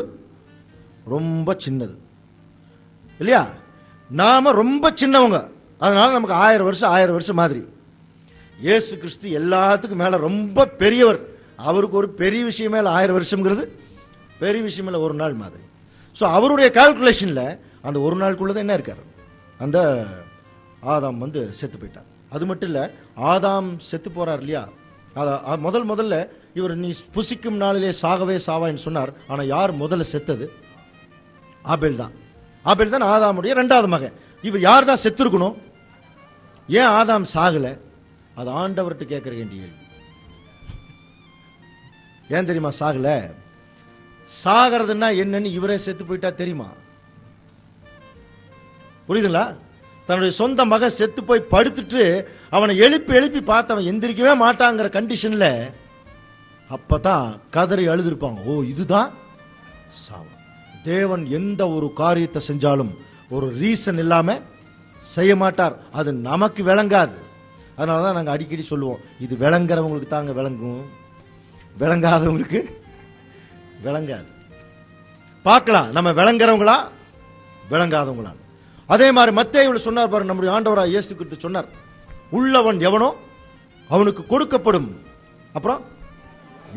ரொம்ப சின்னது இல்லையா? நாம ரொம்ப சின்னவங்க, அதனால நமக்கு 1000 வருஷம் மாதிரி. இயேசு கிறிஸ்து எல்லாத்துக்கும் மேல ரொம்ப பெரியவர். அவருக்கு ஒரு பெரிய விஷயம் மேல 1000 வருஷம்ங்கிறது பெரிய விஷயம் மேல ஒரு நாள் மாதிரி. ஸோ அவருடைய கால்குலேஷன்ல அந்த ஒரு நாளுக்குள்ளதான் என்ன இருக்காரு? அந்த ஆதாம் வந்து செத்து போயிட்டார். அது மட்டும் இல்ல, ஆதாம் செத்து போறார் இல்லையா? முதல்ல இவர் நீ புசிக்கும் நாளிலே சாகவே சாவான்னு சொன்னார். ஆனா யார் முதல்ல செத்தது? ஆபேல் தான். ஆபேல் தான் ஆதாமுடைய 2வது மகன். இவர் யார் தான் செத்து இருக்கணும்? ஏன் ஆதாம் சாகல? அது ஆண்டவர்கிட்ட கேட்கிற வேண்டிய கேள்வி. ஏன் தெரியுமா சாகல? சாகிறதுன்னா என்னன்னு இவரே செத்து போயிட்டா தெரியுமா? புரியுதுங்களா? தன்னுடைய சொந்த மகன் செத்து போய் படுத்துட்டு அவனை எழுப்பி பார்த்து அவன் எந்திரிக்கவே மாட்டாங்கிற கண்டிஷன்ல அப்பதான் கதறி அழுதுருப்பாங்க. ஓ, இதுதான் சாவு. தேவன் எந்த ஒரு காரியத்தை செஞ்சாலும் ஒரு ரீசன் இல்லாம செய்ய மாட்டார். அது நமக்கு விளங்காது. அதனாலதான் நாங்க அடிக்கடி சொல்லுவோம், இது விளங்குறவங்களுக்கு தாங்க விளங்கும், விளங்காதவங்களுக்கு விளங்காது. பார்க்கலாம் நம்ம விளங்குறவங்களா விளங்காதவங்களா. அதே மாதிரி மத்தேயுல சொன்னார் பாருங்க, நம்முடைய ஆண்டவராய் இயேசு கிறிஸ்து சொன்னார், உள்ளவன் எவனோ அவனுக்கு கொடுக்கப்படும், அப்புறம்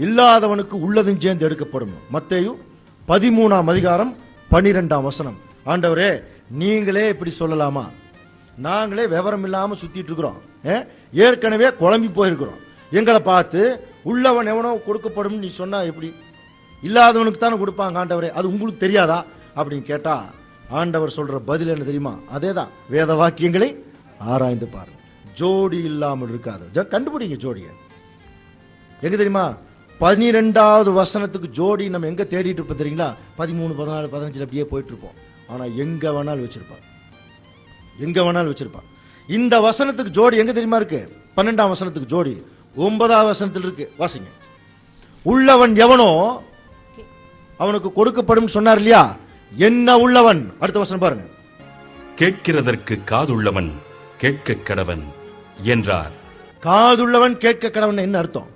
இல்லாதவனுக்கு உள்ளதும் சேர்ந்து எடுக்கப்படும். மத்தேயு 13ஆம் அதிகாரம் 12ஆம் வசனம். ஆண்டவரே, நீங்களே இப்படி சொல்லலாமா? நாங்களே விவரம் இல்லாம சுத்திட்டு இருக்கிறோம், ஏற்கனவே குழம்பி போயிருக்கிறோம். எங்களை பார்த்து உள்ளவன் எவனோ கொடுக்கப்படும் நீ சொன்னா எப்படி? இல்லாதவனுக்கு தானே கொடுப்பாங்க ஆண்டவரே, அது உங்களுக்கு தெரியாதா அப்படின்னு கேட்டா ஆண்டவர் சொல்ற பதில் என்ன தெரியுமா? அதேதான், வேத வாக்கியங்களை ஆராய்ந்து பாருங்க. ஜோடி இல்லாமல் இருக்காது. கண்டுபிடிங்க ஜோடிய. எங்க தெரியுமா? 12வது வசனத்துக்கு ஜோடி நம்ம எங்க தேடிட்டு இருப்போம் தெரியுங்களா? 13, 14, 15 அப்படியே போயிட்டு இருப்போம். ஆனா எங்க வேணாலும் வச்சிருப்பார், எங்க வேணாலும் வச்சிருப்பார். இந்த வசனத்துக்கு ஜோடி எங்க தெரியுமா இருக்கு? 12ஆம் வசனத்துக்கு ஜோடி 9வது வசனத்தில் இருக்கு. வாசிங்க. உள்ளவன் எவனோ அவனுக்கு கொடுக்கப்படும் சொன்னார் இல்லையா? என்ன உள்ளவன்? அடுத்த வசனம் பாருங்க. கேட்கிறதற்கு காதுள்ளவன் கேட்க கடவன் என்றார். காதுள்ளவன் கேட்க கடவன் என்ன அர்த்தம்?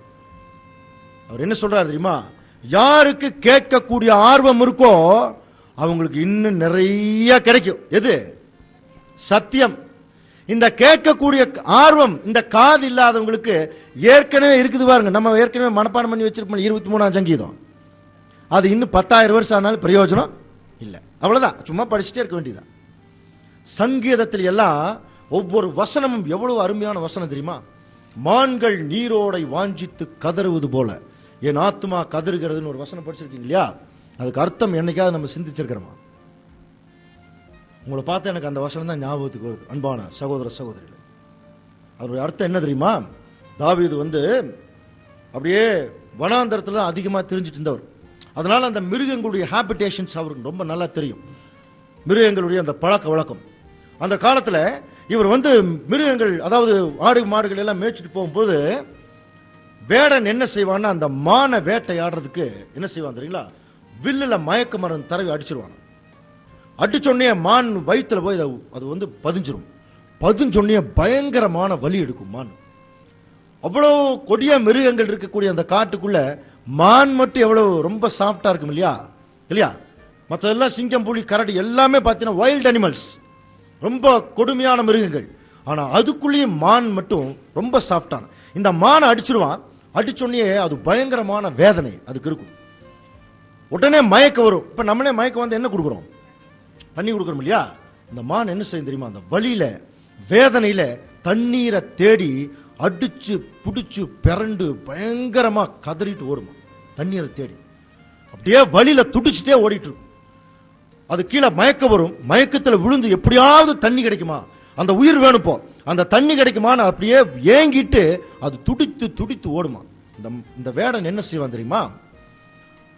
அவர் என்ன சொல்றாரு தெரியுமா? யாருக்கு கேட்கக்கூடிய ஆர்வம் இருக்கோ அவங்களுக்கு இன்னும் நிறைய கிடைக்கும். எது? சத்தியம். இந்த கேட்கக்கூடிய ஆர்வம் இந்த காது இல்லாதவங்களுக்கு ஏற்கனவே இருக்குது பாருங்க. நம்ம ஏற்கனவே மனப்பாடம் பண்ணி வச்சிருப்போம் 23ஆம் சங்கீதம். அது இன்னும் 10,000 வருஷம் ஆனாலும் பிரயோஜனம் இல்லை. அவ்வளவுதான், சும்மா படிச்சுட்டே இருக்க வேண்டியதான். சங்கீதத்தில் எல்லாம் ஒவ்வொரு வசனமும் எவ்வளவு அருமையான வசனம் தெரியுமா? மான்கள் நீரோடை வாஞ்சித்து கதறுவது போல என் ஆத்மா கதறுகிறதுன்னு ஒரு வசனம் படிச்சிருக்கீங்க இல்லையா? அதுக்கு அர்த்தம் என்னைக்காவது நம்ம சிந்திச்சிருக்கிறோமா? உங்களை பார்த்து எனக்கு அந்த வசனம் தான் ஞாபகத்துக்கு வருது. அன்பான சகோதர சகோதரிகள், அதனுடைய அர்த்தம் என்ன தெரியுமா? தாவீது வந்து அப்படியே வனாந்தரத்தில் அதிகமாக தெரிஞ்சிட்டு இருந்தவர். அதனால அந்த மிருகங்களுடைய ஹாபிடேஷன்ஸ் அவருக்கு ரொம்ப நல்லா தெரியும். மிருகங்களுடைய அந்த பழக்க வழக்கம். அந்த காலத்தில் இவர் வந்து மிருகங்கள், அதாவது ஆடு மாடுகள் எல்லாம் மேய்ச்சிட்டு போகும்போது வேடன் என்ன செய்வான்னா, அந்த மான வேட்டையாடுறதுக்கு என்ன செய்வான் தெரியுங்களா? வில்லுல மயக்க மரம் தடவி அடிச்சிருவான். அடிச்சொன்னே மான் வயிற்றுல போய் அது வந்து பதிஞ்சிரும். பதிஞ்சொன்னே பயங்கரமான வலி எடுக்கும் மான். அவ்வளோ கொடிய மிருகங்கள் இருக்கக்கூடிய அந்த காட்டுக்குள்ள மான் மட்டும் எவ்வளவு ரொம்ப சாஃப்டா இருக்கும் இல்லையா? இல்லையா? மற்றதெல்லாம் சிங்கம், புலி, கரடி எல்லாமே பார்த்தீங்கன்னா வைல்ட் அனிமல்ஸ், ரொம்ப கொடுமையான மிருகங்கள். ஆனா அதுக்குள்ளேயும் மான் மட்டும் ரொம்ப சாஃப்டான. இந்த மானை அடிச்சிருவான். அடிச்சொன்னே அது பயங்கரமான வேதனை அதுக்கு இருக்கும். உடனே மயக்க வரும். இப்ப நம்மளே மயக்கம் வந்து என்ன கொடுக்குறோம்? தண்ணி கொடுக்கணும் இல்லையா? இந்த மான் என்ன செய்யும் தெரியுமா? அந்த வலியில வேதனையில தண்ணீரை தேடி அடிச்சு புடிச்சு பிறண்டு பயங்கரமா கதறிட்டு ஓடுமா தண்ணீரை தேடி. அப்படியே வலியில துடிச்சுட்டே ஓடிட்டு இருக்கும். அது கீழே மயக்க வரும். மயக்கத்துல விழுந்து எப்படியாவது தண்ணி கிடைக்குமா, அந்த உயிர் வேணும் போ, அந்த தண்ணி கிடைக்குமான்னு அப்படியே ஏங்கிட்டு அது துடித்து துடித்து ஓடுமா. இந்த வேடன் என்ன செய்வான் தெரியுமா?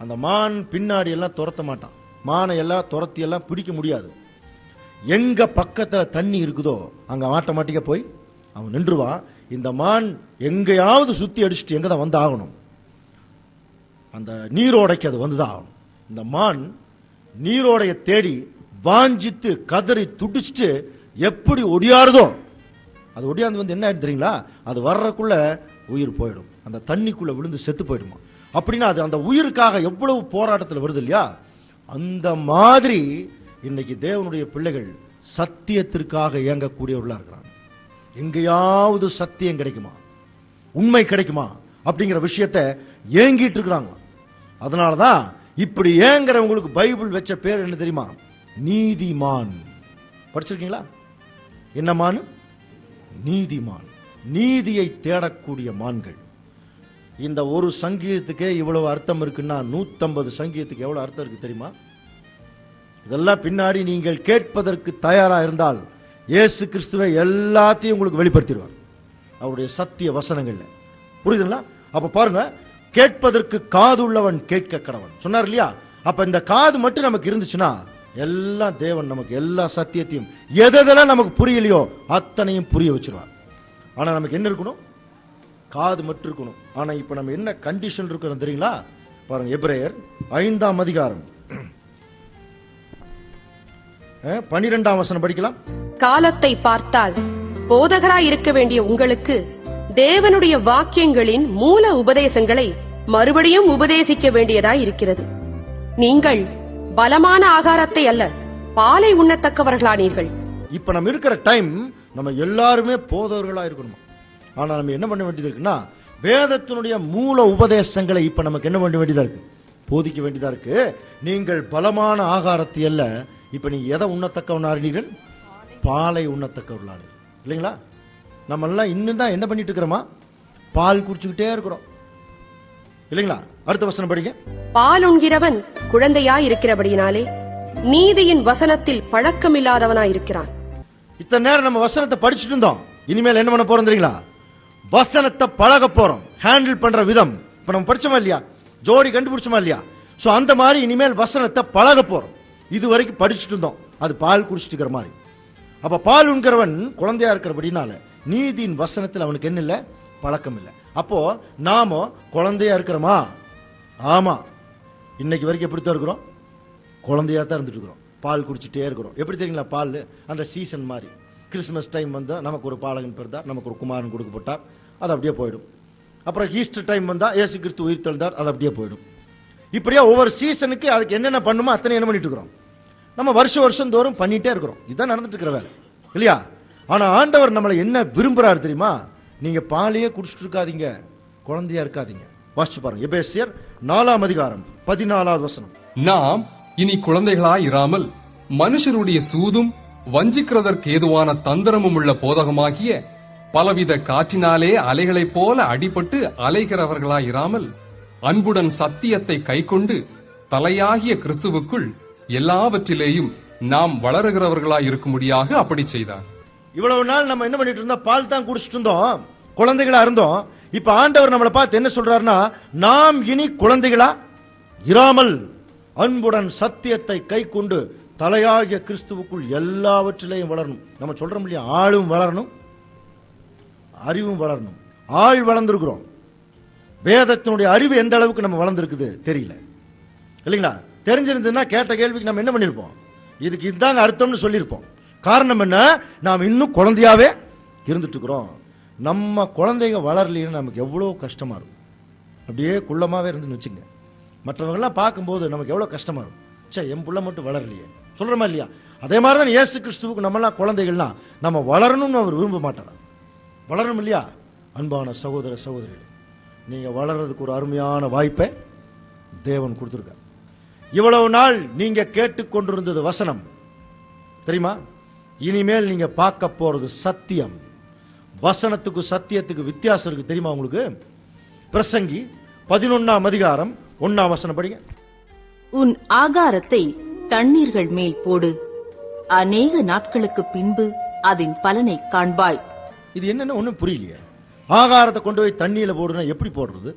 அந்த மான் பின்னாடி எல்லாம் துரத்த மாட்டான். மானை எல்லாம் துரத்தி எல்லாம் பிடிக்க முடியாது. எங்க பக்கத்துல தண்ணி இருக்குதோ அங்க ஆட்டோமேட்டிக்கா போய் அவன் நின்றுவான். இந்த மான் எங்கேயாவது சுத்தி அடிச்சுட்டு எங்க தான் வந்து ஆகணும், அந்த நீரோடைக்கு அது வந்துதான் ஆகணும். இந்த மான் நீரோடைய தேடி வாஞ்சித்து கதறி துடிச்சுட்டு எப்படி ஒடியாருதோ அது ஒடியாந்து வந்து என்ன ஆயிடுது தெரியுங்களா? அது வர்றதுக்குள்ள உயிர் போயிடும், அந்த தண்ணிக்குள்ள விழுந்து செத்து போயிடுமா. அப்படின்னா அது அந்த உயிருக்காக எவ்வளவு போராட்டத்தில் வருது இல்லையா? அந்த மாதிரி இன்னைக்கு தேவனுடைய பிள்ளைகள் சத்தியத்திற்காக இயங்கக்கூடியவர்களா இருக்கிறாங்க. எங்கேயாவது சத்தியம் கிடைக்குமா, உண்மை கிடைக்குமா அப்படிங்கிற விஷயத்தை ஏங்கிட்டு இருக்கிறாங்க. அதனாலதான் இப்படி ஏங்குறவங்களுக்கு பைபிள் வச்ச பேர் என்ன தெரியுமா? நீதிமான். படிச்சிருக்கீங்களா? என்ன மான்? நீதிமான். நீதியை தேடக்கூடிய மான்கள். இந்த ஒரு சங்கீதத்துக்கே இவ்வளவு அர்த்தம் இருக்குன்னா 150 சங்கீதத்துக்கு எவ்வளவு அர்த்தம் இருக்கு தெரியுமா? இதெல்லாம் பின்னாடி நீங்கள் கேட்பதற்கு தயாரா இருந்தால் இயேசு கிறிஸ்துவை எல்லாத்தையும் உங்களுக்கு வெளிப்படுத்திடுவார் அவருடைய சத்திய வசனங்கள்ல. புரியுதுங்களா? அப்ப பாருங்க, கேட்பதற்கு காது உள்ளவன் கேட்க கடவன் சொன்னார் இல்லையா? அப்ப இந்த காது மட்டும் நமக்கு இருந்துச்சுன்னா எல்லாம் தேவன் நமக்கு எல்லா சத்தியத்தையும் எதெல்லாம் நமக்கு புரியலையோ அத்தனையும் புரிய வச்சிருவார். ஆனா நமக்கு என்ன இருக்கணும்? காது மட்டும் இருக்கணும். ஆனா இப்ப நம்ம என்ன கண்டிஷன் இருக்கிறோம் தெரியுங்களா? பாருங்க, எபிரேயர் 5ஆம் அதிகாரம் 12ஆம் வசனம் படிக்கலாம். காலத்தை பார்த்தால் போதகராய் இருக்க வேண்டிய உங்களுக்கு தேவனுடைய வாக்கியங்களின் மூல உபதேசங்களை மறுபடியும் உபதேசிக்க வேண்டியதாய் இருக்கிறது. நீங்கள் பலமான ஆகாரத்தை அல்ல, பாலை உண்ணத்தக்கவர்களானீர்கள். இப்ப நம்ம இருக்கிற டைம் நம்ம எல்லாருமே போதவர்களா இருக்கணும். ஆனா நம்ம என்ன பண்ண வேண்டியது இருக்குன்னா, வேதத்தினுடைய மூல உபதேசங்களை இப்ப நமக்கு என்ன பண்ண வேண்டியதா இருக்கு? போதிக்க வேண்டியதா இருக்கு. நீங்கள் பலமான ஆகாரத்தை அல்ல, இப்ப நீங்க எதை உண்ணத்தக்கவனார்கள்? பாலை உண்ணத்தக்கவர்களானீர்கள். இல்லைங்களா? நம்ம எல்லாம் இன்னும் தான் என்ன பண்ணிட்டு இருக்கிறோமா? பால் குடிச்சுக்கிட்டே இருக்கிறோம். இல்லைங்களா? அடுத்த வசனம் படிங்க. பால் உண்கிறவன் குழந்தையாய் இருக்கிறபடியினாலே நீதியின் வசனத்தில் பழக்கமில்லாதவனாய் இருக்கிறான். இத்தனை நேரம் நம்ம வசனத்தை படிச்சுட்டு இருந்தோம். இனிமேல் என்ன பண்ண போறோம் தெரியுங்களா? வசனத்தை பழக போறோம். ஹேண்டில் பண்ற விதம் இப்ப நம்ம படிச்சோமா இல்லையா? ஜோடி கண்டுபிடிச்சோமா இல்லையா? சோ அந்த மாதிரி இனிமேல் வசனத்தை பழக போறோம். இது வரைக்கும் படிச்சுட்டு இருந்தோம், அது பால் குடிச்சிட்டு இருக்கிற மாதிரி. அப்ப பால் உண்கிறவன் குழந்தையா இருக்கிறபடினால நீதியின் வசனத்தில் அவனுக்கு என்ன இல்லை? பழக்கம் இல்லை. அப்போ நாம குழந்தையா இருக்கிறோமா? ஆமா. இன்னைக்கு வரைக்கும் எப்படித்தான் இருக்கிறோம்? குழந்தையா தான் இருந்துட்டு இருக்கிறோம். பால் குடிச்சிட்டே இருக்கிறோம். எப்படி தெரியுங்களா? பால் அந்த சீசன் மாதிரி. கிறிஸ்துமஸ் டைம் வந்தா நமக்கு ஒரு பாலகன் பிறந்தார், நமக்கு ஒரு குமாரன் கொடுக்கப்பட்டார், அது அப்படியே போயிடும். அப்புறம் ஈஸ்டர் டைம் வந்தா இயேசு கிறிஸ்து உயிர் தெழுந்தார், அது அப்படியே போயிடும். இப்படியா ஒவ்வொரு சீசனுக்கு அதுக்கு என்னென்ன பண்ணுமோ அத்தனை என்ன பண்ணிட்டு இருக்கிறோம்? நம்ம வருஷம் தோறும் பண்ணிட்டே இருக்கிறோம். இதுதான் நடந்துட்டு இருக்கிற வேலை இல்லையா? ஆனா ஆண்டவர் நம்மளை என்ன விரும்புறாரு தெரியுமா? நீங்க பாலையே குடிச்சிட்டு இருக்காதீங்க, குழந்தையா இருக்காதீங்க. வாசிச்சு பாருங்க, எபேசியர் 4ஆம் அதிகாரம் 14வது வசனம். நாம் இனி குழந்தைகளாய் இராமல் மனுஷருடைய சூதும் வஞ்சிக்கிறதற்கு ஏதுவான தந்திரமும் உள்ள போதகமாகிய பலவித காற்றினாலே அலைகளைப் போல அடிபட்டு அலைகிறவர்களாய் இராமல் அன்புடன் சத்தியத்தை கைக்கொண்டு தலையாகிய கிறிஸ்துவுக்குள் எல்லாவற்றிலேயும் நாம் வளருகிறவர்களாய் இருக்கும்படியாக அப்படி செய்தார். இவ்வளவு நாள் நம்ம என்ன பண்ணிட்டு இருந்தோம்? பால் தான் குடிச்சிட்டு இருந்தோம், குழந்தைகளா இருந்தோம். இப்ப ஆண்டவர் நம்மளை பார்த்து என்ன சொல்றாருன்னா, நாம் இனி குழந்தைகளா இராமல் அன்புடன் சத்தியத்தை கை கொண்டு தலையாகிய கிறிஸ்துவுக்குள் எல்லாவற்றிலையும் வளரணும். நம்ம சொல்றோம் இல்லையா? ஆளும் வளரணும், அறிவும் வளரணும். ஆள் வளர்ந்துருக்கிறோம். வேதத்தினுடைய அறிவு எந்த அளவுக்கு நம்ம வளர்ந்துருக்குது தெரியல, இல்லைங்களா? தெரிஞ்சிருந்ததுன்னா கேட்ட கேள்விக்கு நம்ம என்ன பண்ணிருப்போம்? இதுக்கு இதுதாங்க அர்த்தம்னு சொல்லியிருப்போம். காரணம் என்ன? நாம் இன்னும் குழந்தையாவே இருந்துட்டு இருக்கிறோம். நம்ம குழந்தைங்க வளரலைன்னு நமக்கு எவ்வளோ கஷ்டமா இருக்கும். அப்படியே குள்ளமாவே இருந்துன்னு வச்சுங்க, மற்றவங்கெல்லாம் பார்க்கும்போது நமக்கு எவ்வளோ கஷ்டமா இருக்கும். சே, என் புள்ள மட்டும் வளரலையே சொல்றோமா இல்லையா? அதே மாதிரி தான் இயேசு கிறிஸ்துவுக்கு நம்மளாம் குழந்தைகள்னா நம்ம வளரணும்னு அவர் விரும்ப மாட்டார். வளரணும் இல்லையா? அன்பான சகோதர சகோதரிகள், நீங்க வளர்றதுக்கு ஒரு அருமையான வாய்ப்பை தேவன் கொடுத்துருக்கார். இவ்வளவு நாள் நீங்க கேட்டுக்கொண்டிருந்தது வசனம், தெரியுமா? இனிமேல் நீங்க பார்க்க போறது சத்தியம். வசனத்துக்கு சத்தியத்துக்கு வித்தியாசம் இருக்கு, தெரியுமா உங்களுக்கு? பிரசங்கி 11ஆம் அதிகாரம் 1ஆம் வசனம் படிங்க. உன் ஆகாரத்தை தண்ணீர்கள் மேல் போடு, அநேக நாட்களுக்கு பின்பு அதன் பலனை காண்பாய். இது என்னன்னு ஒண்ணும் புரியலையே. ஆகாரத்தை கொண்டு போய் தண்ணியில போடுனா எப்படி போடுறது?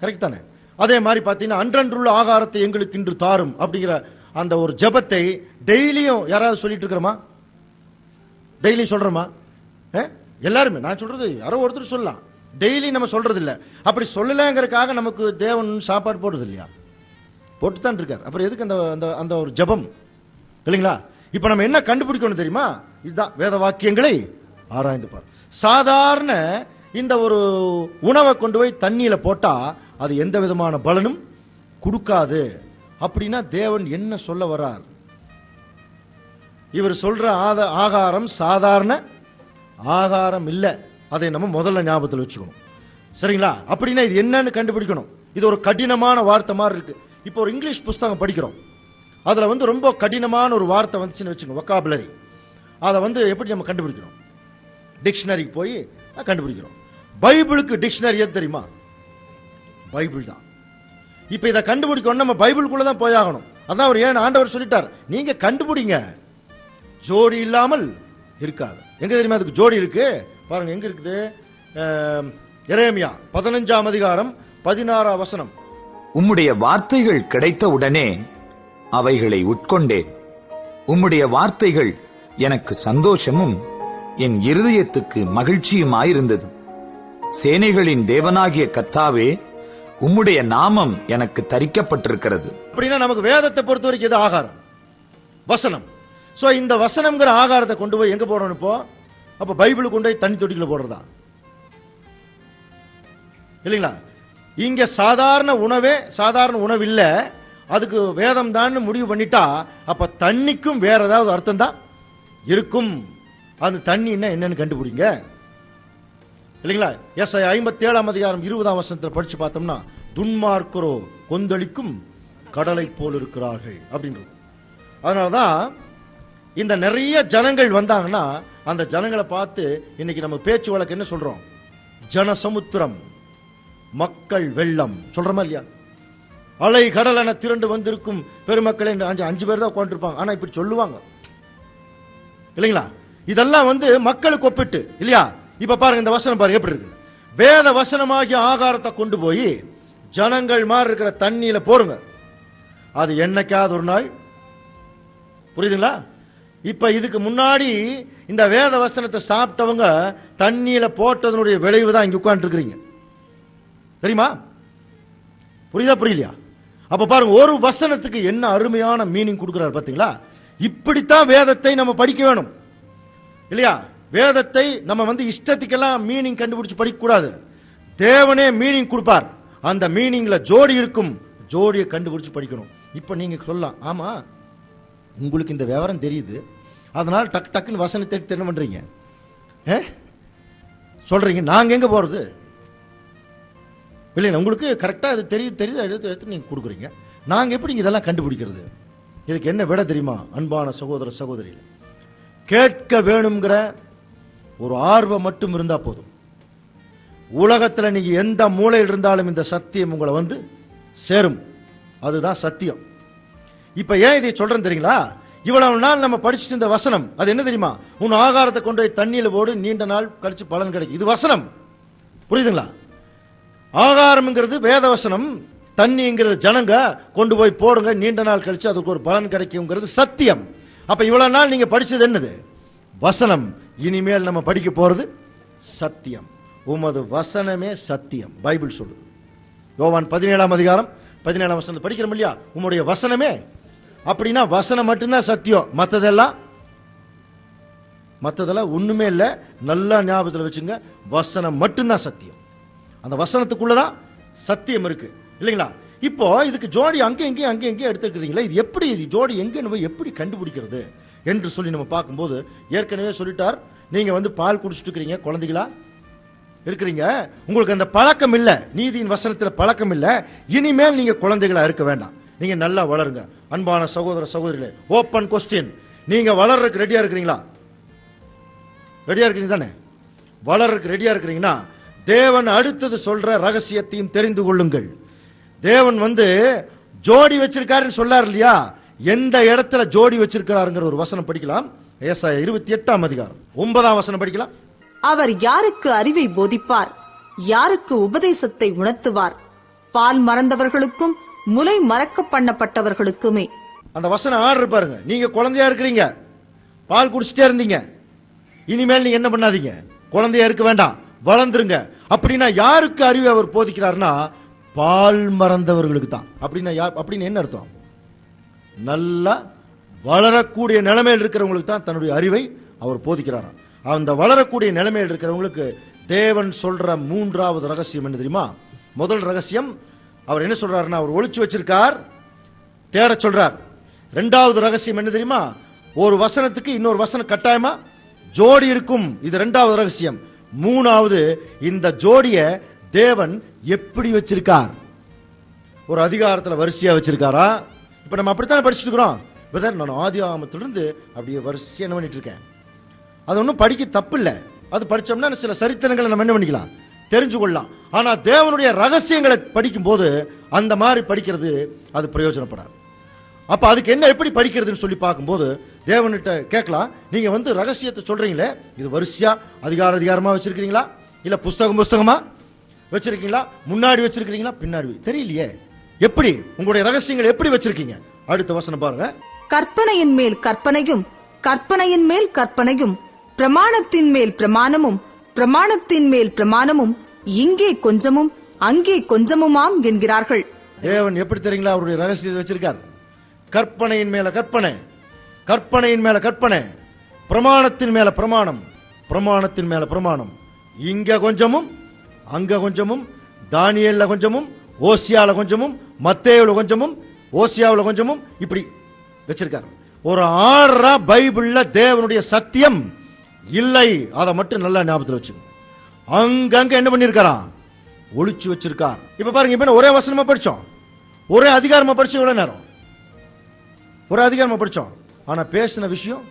கரெக்ட் தானே? அதே மாதிரி பார்த்தீங்கன்னா அன்றன்றுள்ள ஆகாரத்தை எங்களுக்கு இன்று தாரும் அப்படிங்கிற அந்த ஒரு ஜெபத்தை டெய்லியும் யாராவது சொல்லிட்டு இருக்கிறோமா? டெய்லி சொல்றோமா? எல்லாருமே, நான் சொல்றது யாரோ ஒருத்தர் சொல்லலாம், டெய்லி நம்ம சொல்றது இல்ல. அப்படி சொல்லலங்கிறதுக்காக நமக்கு தேவன் சாப்பாடு போடுறது இல்லையா? போட்டுத்தான் இருக்கார். அப்புறம் எதுக்கு அந்த அந்த ஒரு ஜெபம் இல்லைங்களா? இப்ப நம்ம என்ன கண்டுபிடிக்கணும் தெரியுமா? இதுதான் வேத வாக்கியங்களை ஆராய்ந்து பார். சாதாரண இந்த ஒரு உணவை கொண்டு போய் தண்ணியில போட்டா அது எந்த விதமான பலனும் கொடுக்காது. அப்படின்னா தேவன் என்ன சொல்ல வர்றார்? இவர் சொல்ற ஆகாரம் சாதாரண ஆகாரம் இல்ல. அதை நம்ம முதல்ல ஞாபகத்தில் வச்சுக்கணும். சரிங்களா? அப்படின்னா இது என்னன்னு கண்டுபிடிக்கணும். இது ஒரு கடினமான வார்த்தை மாதிரி இருக்கு. இப்போ ஒரு இங்கிலீஷ் புஸ்தகம் படிக்கிறோம், அதுல வந்து ரொம்ப கடினமான ஒரு வார்த்தை வந்துச்சுன்னு வச்சுக்கோங்க, வொக்காபுலரி. அதை வந்து எப்படி நம்ம கண்டுபிடிக்கணும்? டிக்ஷனரிக்கு போய் கண்டுபிடிக்கிறோம். பைபிளுக்கு டிக்ஷனரி எது தெரியுமா? பைபிள் தான். இப்ப இதை கண்டுபிடிக்கணும், நம்ம பைபிளுக்குள்ள தான் போய் ஆகணும். அதான் அவர் ஏன் ஆண்டவர் சொல்லிட்டார், நீங்க கண்டுபிடிங்க, ஜோடி இல்லாமல் இருக்காது. எங்க தெரியுமா அதுக்கு ஜோடி இருக்கு? பாருங்க எங்க இருக்குது. எரேமியா 15ஆம் அதிகாரம் 16ஆம் வசனம். உம்முடைய வார்த்தைகள் கிடைத்த உடனே அவைகளை உட்கொண்டேன். உம்முடைய வார்த்தைகள் எனக்கு சந்தோஷமும் என் இருதயத்துக்கு மகிழ்ச்சியுமாயிருந்தது. சேனைகளின் தேவனாகிய கர்த்தாவே, உம்முடைய நாமம் எனக்கு தரிக்கப்பட்டிருக்கிறது. அப்படின்னா நமக்கு வேதத்தை பொறுத்த வரைக்கும் இது ஆகாரம், வசனம். சோ இந்த வசனம்ங்கிற ஆகாரத்தை கொண்டு போய் எங்க போடணும்? இப்போ அப்ப பைபிள் கொண்டு போய் தண்ணி தொட்டிக்குள்ள போடுறதா இல்லைங்களா? இங்க சாதாரண உணவே சாதாரண உணவு இல்ல, அதுக்கு வேதம் தான் முடிவு பண்ணிட்டா அப்ப தண்ணிக்கும் வேற ஏதாவது அர்த்தம் தான் இருக்கும். அந்த தண்ணி என்னன்னு கண்டுபிடிங்க இல்லைங்களா? எஸ்ஐயா 57ஆம் அதிகாரம் 20ஆம் வசனத்தில் படிச்சு பார்த்தோம்னா, துன்மார்க்கரோ கொந்தளிக்கும் கடலை போல் இருக்கிறார்கள் அப்படின்றது. அதனாலதான் இந்த நிறைய ஜனங்கள் வந்தாங்கன்னா அந்த ஜனங்களை பார்த்து இன்னைக்கு நம்ம பேச்சு வழக்கு என்ன சொல்றோம்? ஜனசமுத்திரம், மக்கள் வெள்ளம் சொல்றோமா இல்லையா? அலை கடல் என திரண்டு வந்திருக்கும் பெருமக்கள் 5 பேர் தான் உட்காந்துருப்பாங்க, ஆனா இப்படி சொல்லுவாங்க இல்லைங்களா? இதெல்லாம் வந்து மக்களுக்கு ஒப்பிட்டு இல்லையா? இப்ப பாருங்க இந்த வசனம் பாருங்க எப்படி இருக்கு. வேத வசனமாகிய ஆகாரத்தை கொண்டு போய் ஜனங்கள் மாதிரி இருக்கிற தண்ணியில போடுங்க, அது என்னைக்காவது ஒரு நாள். புரியுதுங்களா? இப்ப இதுக்கு முன்னாடி இந்த வேத வசனத்தை சாப்பிட்டவங்க தண்ணியில போட்டதனுடைய விளைவு தான் இங்க உட்கார்ந்து இருக்கிறீங்க, தெரியுமா? புரியுதா புரியலையா? அப்ப பாருங்க ஒரு வசனத்துக்கு என்ன அருமையான மீனிங் கொடுக்கிறார் பாத்தீங்களா? இப்படித்தான் வேதத்தை நம்ம படிக்க வேணும் இல்லையா? வேதத்தை நம்ம வந்து இஷ்டத்துக்கெல்லாம் மீனிங் கண்டுபிடிச்சு படிக்க கூடாது. தேவனே மீனிங் கொடுப்பார், அந்த மீனிங்ல ஜோடி இருக்கும், ஜோடியை கண்டுபிடிச்சு படிக்கணும். இப்ப நீங்க சொல்லலாம், ஆமா உங்களுக்கு இந்த விவரம் தெரியுது, அதனால டக்கு டக்குன்னு வசனத்தை எடுத்து என்ன பண்றீங்க சொல்றீங்க, நாங்க எங்க போறது இல்லையா? உங்களுக்கு கரெக்டா அது தெரியுது எடுத்து எடுத்து நீங்க கொடுக்குறீங்க, நாங்க எப்படி இதெல்லாம் கண்டுபிடிக்கிறது? இதுக்கு என்ன விட தெரியுமா? அன்பான சகோதர சகோதரி, கேட்க வேணுங்கிற ஒரு ஆர்வம் மட்டும் இருந்தா போதும். உலகத்தில் நீங்க எந்த மூலையில் இருந்தாலும் இந்த சத்தியம் உங்களை வந்து சேரும், அதுதான் சத்தியம். இப்ப ஏன் இதை சொல்றேன் தெரியுங்களா? இவ்வளவு நாள் நம்ம படிச்சுட்டு இந்த வசனம் அது என்ன தெரியுமா? உன் ஆகாரத்தை கொண்டு போய் தண்ணியில போடு, நீண்ட நாள் கழிச்சு பலன் கிடைக்கும். இது வசனம், புரியுதுங்களா? ஆகாரம்ங்கிறது வேத வசனம், தண்ணிங்கிறது ஜனங்க கொண்டு போய் போடுங்க, நீண்ட நாள் கழிச்சு அதுக்கு ஒரு பலன் கிடைக்கும்ங்கிறது சத்தியம். அப்ப இவ்வளவு நாள் நீங்க படிச்சது என்னது? வசனம். இனிமேல் நம்ம படிக்க போறது சத்தியம். உமது வசனமே சத்தியம், பைபிள் சொல்லுது. யோவான் 17ஆம் அதிகாரம் 17ஆம் வசனத்தை படிக்கிறோம் இல்லையா? உம்முடைய வசனமே. அப்படின்னா வசனம் மட்டும்தான் சத்தியம், மற்றதெல்லாம் ஒண்ணுமே இல்ல. நல்லா ஞாபகத்தில் வச்சுங்க, வசனம் மட்டும்தான் சத்தியம். அந்த வசனத்துக்குள்ளதான் சத்தியம் இருக்கு இல்லைங்களா? இப்போ இதுக்கு ஜோடி அங்கே எங்கேயும் எடுத்துக்கிறீங்களா? இது எப்படி இது ஜோடி எங்க நம்ம எப்படி கண்டுபிடிக்கிறது என்று சொல்லி நம்ம பார்க்கும்போது, ஏற்கனவே சொல்லிட்டார், நீங்க வந்து பால் குடிச்சிட்டு இருக்கிறீங்க, குழந்தைகளா இருக்கிறீங்க, உங்களுக்கு அந்த பழக்கம் இல்ல, நீதியின் வசனத்தில் பழக்கம் இல்ல, இனிமேல் நீங்க குழந்தைகளா இருக்க வேண்டாம். நீங்க நல்லா வளருங்க. அன்பான சகோதர சகோதரிகளே, ஓப்பன் கொஸ்டின், நீங்க வளர்றதுக்கு ரெடியா இருக்கிறீங்களா? ரெடியா இருக்கிறீங்க தானே? வளர்றதுக்கு ரெடியா இருக்கிறீங்கன்னா தேவன் அடுத்தது சொல்ற ரகசியத்தையும் தெரிந்து கொள்ளுங்கள். தேவன் ஜோடி வச்சிருக்காருன்னு சொல்லார் இல்லையா? எந்த இடத்துல ஜோடி வச்சிருக்கிறாருங்கிற ஒரு வசனம் படிக்கலாம். ஏசாயா 28ஆம் அதிகாரம் 9ஆம் வசனம் படிக்கலாம். அவர் யாருக்கு அறிவை போதிப்பார், யாருக்கு உபதேசத்தை உணர்த்துவார்? பால் மறந்தவர்களுக்கும் முலை மறக்க பண்ணப்பட்டவர்களுக்குமே. அந்த வசனம் ஆர்டர் பாருங்க. நீங்க குழந்தையா இருக்கிறீங்க, பால் குடிச்சிட்டே இருந்தீங்க. இனிமேல் நீங்க என்ன பண்ணாதீங்க, குழந்தையா இருக்க வேண்டாம், வளர்ந்துருங்க. அப்படின்னா யாருக்கு அறிவை அவர் போதிக்கிறார்னா பால் மறந்தவர்களுக்கு தான். அப்படின்னு என்ன அர்த்தம்? நல்லா வளரக்கூடிய நிலைமையில் இருக்கிறவங்களுக்கு தான் தன்னுடைய அறிவை அவர் போதிக்கிறாராம். அந்த வளரக்கூடிய நிலைமையில் இருக்கிறவங்களுக்கு தேவன் சொல்ற 3வது ரகசியம் என்ன தெரியுமா? முதல் ரகசியம் அவர் என்ன சொல்றாருன்னா, அவர் ஒளிச்சு வச்சிருக்கார், தேட சொல்றார். 2வது ரகசியம் என்ன தெரியுமா? ஒரு வசனத்துக்கு இன்னொரு வசனம் கட்டாயமா ஜோடி இருக்கும். இது 2வது ரகசியம். 3வது, இந்த ஜோடிய தேவன் எப்படி வச்சிருக்கார்? ஒரு அதிகாரத்தில் வரிசையா வச்சிருக்காரா? இப்ப நம்ம அப்படித்தான் படிச்சுட்டு இருக்கிறோம். நான் ஆதி ஆகமத்திலிருந்து அப்படியே வரிசையா என்ன பண்ணிட்டு இருக்கேன். அது ஒன்றும் படிக்க தப்பு இல்லை. அது படிச்சோம்னா சில சரித்திரங்களை நம்ம என்ன பண்ணிக்கலாம், தெரிஞ்சு கொள்ளலாம். ஆனா தேவனுடைய ரகசியங்களை படிக்கும் போது அந்த மாதிரி படிக்கிறது அது பிரயோஜனப்படாது. அப்ப அதுக்கு என்ன எப்படி படிக்கிறதுன்னு சொல்லி பார்க்கும்போது தேவன்கிட்ட கேட்கலாம், நீங்க ரகசியத்தை சொல்றீங்களே, இது வரிசையா அதிகாரமா வச்சிருக்கீங்களா, இல்ல புஸ்தகமா வச்சிருக்கீங்களா, முன்னாடி வச்சிருக்கீங்களா, பின்னாடி தெரியலையே, எப்படி உங்களுடைய ரகசியங்களை எப்படி வச்சிருக்கீங்க? அடுத்த வசனம் பாருங்க. கற்பனையின் மேல் கற்பனையும், கற்பனையின் மேல் கற்பனையும், பிரமாணத்தின் மேல் பிரமாணமும், பிரமாணத்தின் மேல் பிரமாணமும், இங்கே கொஞ்சமும் அங்கே கொஞ்சமுமாம் என்கிறார்கள். தேவன் எப்படி தெரியுங்களா அவருடைய ரகசியத்தை வச்சிருக்கார்? கற்பனையின் மேல கற்பனை, கற்பனையின் மேல கற்பனை, பிரமாணத்தின் மேல பிரமாணம், பிரமாணத்தின் மேல பிரமாணம், இங்க கொஞ்சமும் அங்க கொஞ்சமும், தானியேல்ல கொஞ்சமும், ஓசியால கொஞ்சமும், மத்தேயுல கொஞ்சமும், ஓசியாவுல கொஞ்சமும், இப்படி வச்சிருக்கார். ஒரு ஆறா பைபிள்ல தேவனுடைய சத்தியம் இல்லை. அதை மட்டும் நல்லா ஞாபகத்தில் வச்சுக்கோங்க. அங்கங்க என்ன பண்ணிருக்காராம், ஒளிச்சு வச்சிருக்கார். இப்ப பாருங்க, இப்ப ஒரே வசனமா படிச்சோம், ஒரே அதிகாரமா படிச்சோம், எவ்வளவு நேரம் ஒரே அதிகாரமா படிச்சோம். ஆனா பேசின விஷயம்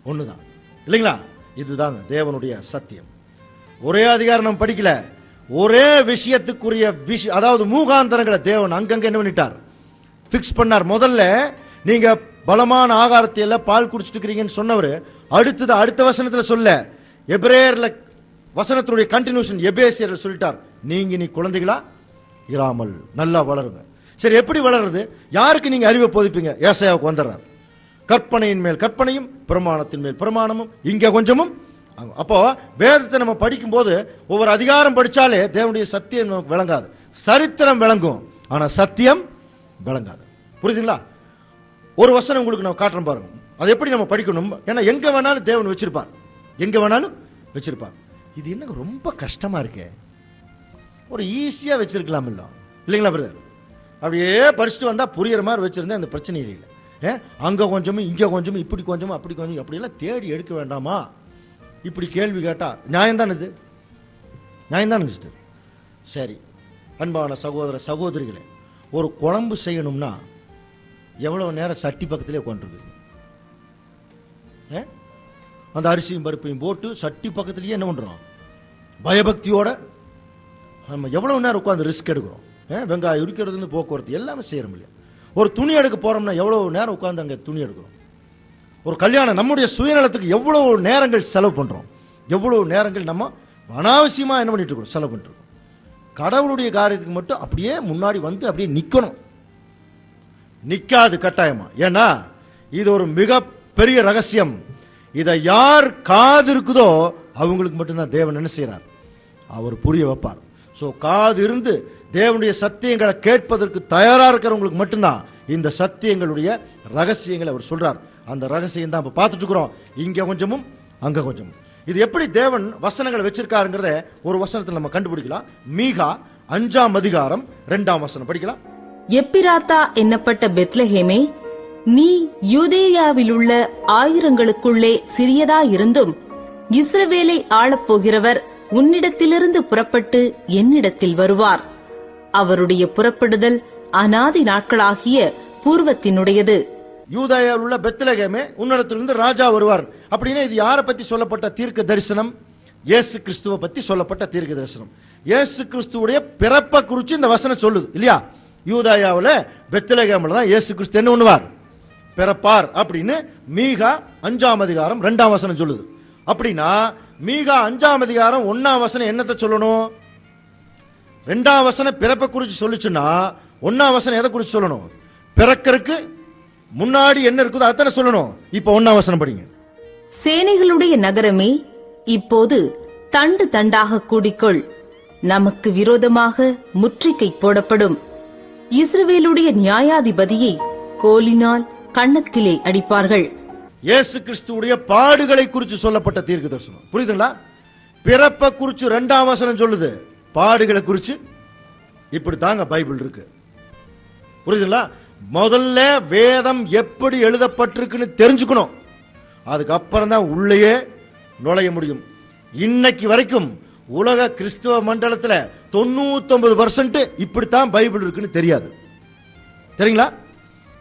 ஒண்ணுதான் இல்லைங்களா? இதுதாங்க தேவனுடைய சத்தியம். ஒரே அதிகாரம் நம்ம படிக்கல, ஒரே விஷயத்துக்குரிய அதாவது மூகாந்தரங்களை தேவன் அங்கங்க என்ன பண்ணிட்டார், பிக்ஸ் பண்ணார். முதல்ல நீங்க பலமான ஆகாரத்தை எல்லாம் பால் குடிச்சிட்டு இருக்கிறீங்கன்னு சொன்னவர் அடுத்தது அடுத்த வசனத்துல சொல்ல, எபிரேயர்ல வசனத்தினுடைய கண்டினியூஷன் எபேசியர்ல சொல்லிட்டார், நீங்க நீ குழந்தைகளா இராமல் நல்லா வளருங்க. சரி, எப்படி வளருது? யாருக்கு நீங்க அறிவை போதிப்பீங்க? ஏசாயாவுக்கு வந்துடுறார். கற்பனையின் மேல் கற்பனையும், பிரமாணத்தின் மேல் பிரமாணமும், இங்க கொஞ்சமும். அப்போ வேதத்தை நம்ம படிக்கும் போது ஒவ்வொரு அதிகாரம் படிச்சாலே தேவனுடைய சத்தியம் நமக்கு விளங்காது. சரித்திரம் விளங்கும், ஆனா சத்தியம் விளங்காது. புரியுதுங்களா? ஒரு வசனம் உங்களுக்கு நான் காட்டுறேன் பாருங்க, அது எப்படி நம்ம படிக்கணும். ஏன்னா எங்க வேணாலும் தேவன் வச்சிருப்பார், எங்க வேணாலும் வச்சிருப்பார். இது என்ன ரொம்ப கஷ்டமா இருக்கே, ஒரு ஈஸியா வச்சிருக்கலாம் இல்லைங்களா பிரதர்? அப்படியே படிச்சுட்டு வந்தா புரியுற மாதிரி வச்சிருந்தா அந்த பிரச்சனை இல்லை. அங்க கொஞ்சமும் இங்க கொஞ்சமும், இப்படி கொஞ்சமும் அப்படி கொஞ்சம், அப்படியெல்லாம் தேடி எடுக்க வேண்டாமா? இப்படி கேள்வி கேட்டா நியாயம்தான், இது நியாயம்தான் சிஸ்டர். சரி, அன்பான சகோதர சகோதரிகளே, ஒரு குழம்பு செய்யணும்னா எவ்வளவு நேரம் சட்டி பக்கத்திலே உட்காந்துருக்கு? அந்த அரிசியும் பருப்பையும் போட்டு சட்டி பக்கத்திலேயே என்ன பண்றோம், பயபக்தியோட நம்ம எவ்வளவு நேரம் உட்காந்து ரிஸ்க் எடுக்கிறோம். வெங்காயம் உரிக்கிறதுன்னு போக்குவரத்து எல்லாமே செய்யறோம் இல்லையா? ஒரு துணி எடுக்க போறோம்னா எவ்வளவு நேரம் உட்காந்து அங்க துணி எடுக்கிறோம். ஒரு கல்யாணம், நம்முடைய சுயநலத்துக்கு எவ்வளவு நேரங்கள் செலவு பண்றோம், எவ்வளவு நேரங்கள் நம்ம அனாவசியமா என்ன பண்ணிட்டு இருக்கோம், செலவு பண்ணிட்டு இருக்கோம். கடவுளுடைய காரியத்துக்கு மட்டும் அப்படியே முன்னாடி வந்து அப்படியே நிக்கணும், நிக்காது கட்டாயமா. ஏன்னா இது ஒரு மிக பெரிய ரகசியம். இதை யார் காது இருக்குதோ அவங்களுக்கு மட்டும்தான் தேவன் என்ன செய்யறார், அவர் புரிய வைப்பார். சோ காது இருந்து தேவனுடைய சத்தியங்களை கேட்பதற்கு தயாரா இருக்கிறவங்களுக்கு மட்டும்தான் இந்த சத்தியங்களுடைய ரகசியங்களை அவர் சொல்றார். அந்த ரகசியம் தான் பார்த்துட்டு இருக்கிறோம், இங்க கொஞ்சமும் அங்க கொஞ்சமும். இது எப்படி தேவன் வசனங்களை வச்சிருக்காருங்கிறத ஒரு வசனத்தில் நம்ம கண்டுபிடிக்கலாம். மீகா 5ஆம் அதிகாரம் 2ஆம் வசனம் படிக்கலாம். எப்பிராத்தா என்னப்பட்ட பெத்லஹேமே, நீ யூதேயாவிலுள்ள ஆயிரங்களுக்குள்ளே சிறியதாயிருந்தும் இஸ்ரவேலை ஆளப்போகிறவர் உன்னிடத்திலிருந்து புறப்பட்டு என்னிடத்தில் வருவார். அவருடைய புறப்படுதல் அனாதி நாட்களாகிய பூர்வத்தினுடையது. யூதேயாவில் உள்ள பெத்லகேமே, உன்னிடத்திலிருந்து ராஜா வருவார். அப்படின்னா இது யாரை பத்தி சொல்லப்பட்ட தீர்க்க தரிசனம்? இயேசு கிறிஸ்துவை பத்தி சொல்லப்பட்ட தீர்க்க தரிசனம். இயேசு கிறிஸ்துவுடைய பிறப்பை குறித்து இந்த வசனம் சொல்லுது இல்லையா? யூதேயாவில் பெத்லகேமில் தான் இயேசு கிறிஸ்து என்ன பண்ணுவார்? பிறப்பார் அப்படின்னு மீகா 5ஆம் அதிகாரம் 2ஆம் வசனம் சொல்லுது. அப்படின்னா மீகா 5ஆம் அதிகாரம் 1ஆம் வசனம் என்னத்தை சொல்லணும்? 2ஆம் வசனம் பிறப்பை குறித்து சொல்லுச்சுன்னா 1ஆம் வசனம் எதை குறித்து சொல்லணும்? பிறக்கருக்கு முன்னாடி என்ன இருக்குதோ அத்தனை சொல்லணும். இப்ப 1ஆம் வசனம் படிங்க. சேனைகளுடைய நகரமே, இப்போது தண்டு தண்டாக கூடிக்கொள், நமக்கு விரோதமாக முற்றுகை போடப்படும். இஸ்ரவேலுடைய நியாயாதிபதியை கோலினால் கன்னத்திலே அடிப்பார்கள். இயேசு கிறிஸ்துவுடைய பாடுகளை குறித்து சொல்லப்பட்ட தீர்க்க தரிசனம். புரியுதுங்களா? பிறப்பை குறித்து 2ஆம் வசனம் சொல்லுது, பாடுகளை குறித்து இப்படி தாங்க பைபிள் இருக்கு. புரியுதுங்களா? முதல்ல வேதம் எப்படி எழுதப்பட்டிருக்குன்னு தெரிஞ்சுக்கணும், அதுக்கப்புறம் தான் உள்ளேயே நுழைய முடியும். இன்னைக்கு வரைக்கும் உலக கிறிஸ்துவ மண்டலத்தில் 99% இப்படித்தான் பைபிள் இருக்குன்னு தெரியாது. சரிங்களா?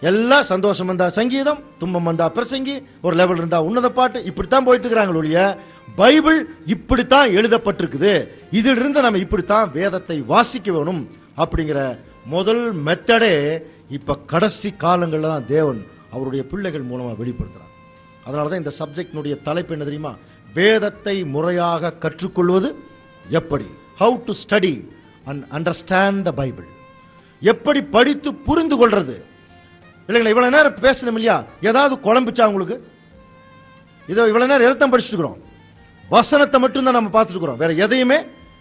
எல்லாம் சந்தோஷம் வந்தா சங்கீதம், துன்பம் வந்தா பிரசங்கி, ஒரு லெவல் இருந்தா உன்னத பாட்டு, இப்படித்தான் போயிட்டு இருக்கிறாங்க ஒழிய பைபிள் இப்படித்தான் எழுதப்பட்டிருக்குது, இதிலிருந்து நம்ம இப்படித்தான் வேதத்தை வாசிக்க வேணும் அப்படிங்கிற முதல் மெத்தடே இப்ப கடைசி காலங்களில் தான் தேவன் அவருடைய பிள்ளைகள் மூலமா வெளிப்படுத்துறார். அதனாலதான் இந்த சப்ஜெக்டினுடைய தலைப்பு என்ன தெரியுமா? வேதத்தை முறையாக கற்றுக்கொள்வது எப்படி. How to study and understand the Bible. எப்படி படித்து புரிந்து கொள்றது. இல்லைங்களா? இவ்வளவு நேரம் பேசணும் இல்லையா? ஏதாவது குழம்பிச்சா உங்களுக்கு? இதோ இவ்வளவு நேரம் எதைத்தான் படிச்சுட்டு இருக்கிறோம்? வசனத்தை மட்டும் தான் நம்ம பார்த்துட்டு இருக்கிறோம், வேற எதையுமே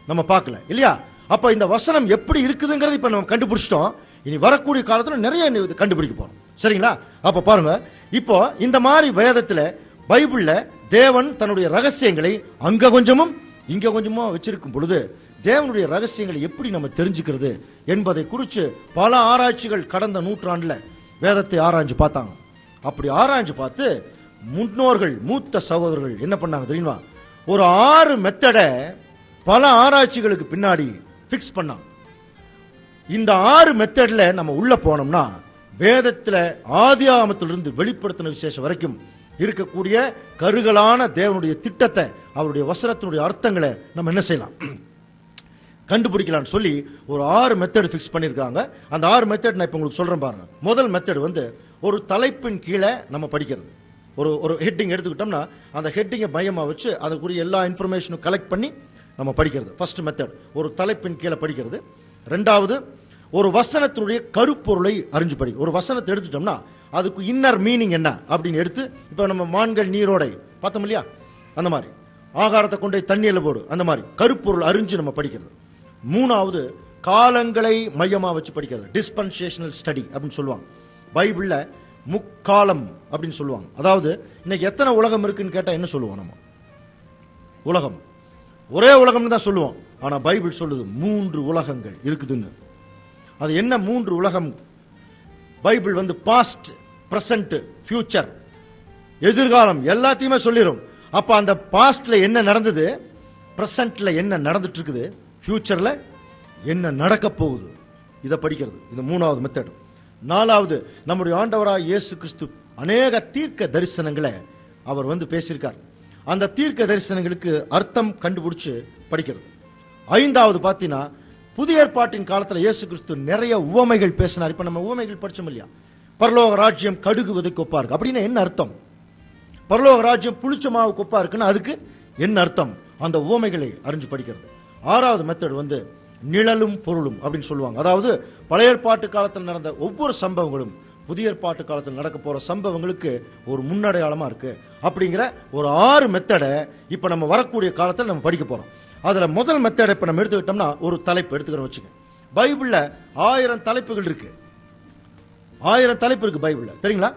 நம்ம பார்க்கல இல்லையா? அப்ப இந்த வசனம் எப்படி இருக்குதுங்கிறது இப்ப நம்ம கண்டுபிடிச்சிட்டோம். இனி வரக்கூடிய காலத்துல நிறைய கண்டுபிடிக்க போறோம். சரிங்களா? அப்ப பாருங்க, இப்போ இந்த மாதிரி வேதத்துல பைபிள்ல தேவன் தன்னுடைய ரகசியங்களை அங்க கொஞ்சமும் இங்க கொஞ்சமும் வச்சிருக்கும் பொழுது தேவனுடைய ரகசியங்களை எப்படி நம்ம தெரிஞ்சுக்கிறது என்பதை குறித்து பல ஆராய்ச்சிகள் கடந்த நூற்றாண்டுல வேதத்தை ஆராய்ஞ்சு பார்த்தாங்க. அப்படி ஆராய்ஞ்சு பார்த்து முன்னோர்கள், மூத்த சகோதரர்கள் என்ன பண்ணாங்க தெரியுமா? ஒரு 6 மெத்தடை பல ஆராய்ச்சிகளுக்கு பின்னாடி பிக்ஸ் பண்ணாங்க. இந்த 6 மெத்தட்ல நம்ம உள்ள போனோம்னா வேதத்துல ஆதியாகமத்திலிருந்து வெளிப்படுத்தின விசேஷம் வரைக்கும் இருக்கக்கூடிய கருகலான தேவனுடைய திட்டத்தை, அவருடைய வசனத்தினுடைய அர்த்தங்களை நம்ம என்ன செய்யலாம், கண்டுபிடிக்கலாம்னு சொல்லி ஒரு 6 மெத்தட் ஃபிக்ஸ் பண்ணியிருக்காங்க. அந்த 6 மெத்தட் நான் இப்போ உங்களுக்கு சொல்றேன் பாருங்க. முதல் மெத்தட் வந்து ஒரு தலைப்பின் கீழே நம்ம படிக்கிறது. ஒரு ஹெட்டிங் எடுத்துக்கிட்டோம்னா அந்த ஹெட்டிங்கை மையமாக வச்சு அதுக்குரிய எல்லா இன்ஃபர்மேஷனும் கலெக்ட் பண்ணி நம்ம படிக்கிறது. ஃபர்ஸ்ட் மெத்தட் ஒரு தலைப்பின் கீழே படிக்கிறது. ரெண்டாவது ஒரு வசனத்தினுடைய கருப்பொருளை அறிஞ்சு படி. ஒரு வசனத்தை எடுத்துட்டோம்னா அதுக்கு இன்னர் மீனிங் என்ன அப்படின்னு எடுத்து, இப்போ நம்ம மான்கள் நீரோடை பார்த்தோம் இல்லையா, அந்த மாதிரி ஆகாரத்தை கொண்டு தண்ணியில் போடு, அந்த மாதிரி கருப்பொருள் அறிஞ்சு நம்ம படிக்கிறது. மூணாவது காலங்களை மையமா வச்சு படிக்கிறது. டிஸ்பென்சேஷனல் ஸ்டடி அப்படின்னு சொல்லுவாங்க. பைபிள்ல முக்காலம் அப்படின்னு சொல்லுவாங்க. அதாவது இன்னைக்கு எத்தனை உலகம் இருக்குன்னு கேட்டா என்ன சொல்லுவோம்? நம்ம உலகம் ஒரே உலகம்னு தான் சொல்லுவோம். ஆனா பைபிள் சொல்லுது 3 உலகங்கள் இருக்குதுன்னு. அது என்ன 3 உலகம்? பைபிள் வந்து பாஸ்ட், பிரசன்ட், ஃபியூச்சர், எதிர்காலம் எல்லாத்தையுமே சொல்லிடும். அப்ப அந்த பாஸ்ட்ல என்ன நடந்தது, பிரசன்ட்ல என்ன நடந்துட்டு இருக்குது, ஃபியூச்சர்ல என்ன நடக்க போகுது, இதை படிக்கிறது. இது 3வது மெத்தட். 4வது நம்முடைய ஆண்டவராய் இயேசு கிறிஸ்து அநேக தீர்க்க தரிசனங்களை அவர் வந்து பேசியிருக்கார். அந்த தீர்க்க தரிசனங்களுக்கு அர்த்தம் கண்டுபிடிச்சு படிக்கிறது. 5வது பார்த்தீங்கன்னா புதிய ஏற்பாட்டின் காலத்தில் இயேசு கிறிஸ்து நிறைய உவமைகள் பேசினார். இப்ப நம்ம உவமைகள் படிச்சோம் இல்லையா? பரலோக ராஜ்யம் கடுகு விதைக்கு ஒப்பா இருக்கு அப்படின்னா என்ன அர்த்தம்? பரலோக ராஜ்யம் புளிச்ச மாவுக்கு ஒப்பா இருக்குன்னு அதுக்கு என்ன அர்த்தம்? அந்த உவமைகளை அறிஞ்சு படிக்கிறது. 6வது மெத்தட் வந்து நிழலும் பொருளும் அப்படின்னு சொல்லுவாங்க. அதாவது பழைய ஏற்பாட்டு காலத்தில் நடந்த ஒவ்வொரு சம்பவங்களும் புதிய ஏற்பாட்டு காலத்தில் நடக்க போற சம்பவங்களுக்கு ஒரு முன்னடையாளமா இருக்கு அப்படிங்கிற ஒரு 6 மெத்தடை இப்ப நம்ம வரக்கூடிய காலத்தில் நம்ம படிக்க போறோம். அதுல முதல் மெத்தடை இப்ப நம்ம எடுத்துக்கிட்டோம்னா ஒரு தலைப்பு எடுத்துக்கிறோம் வச்சுக்க. பைபிள்ல 1000 தலைப்புகள் இருக்கு. 1000 தலைப்பு இருக்கு பைபிள்ல, தெரியுங்களா?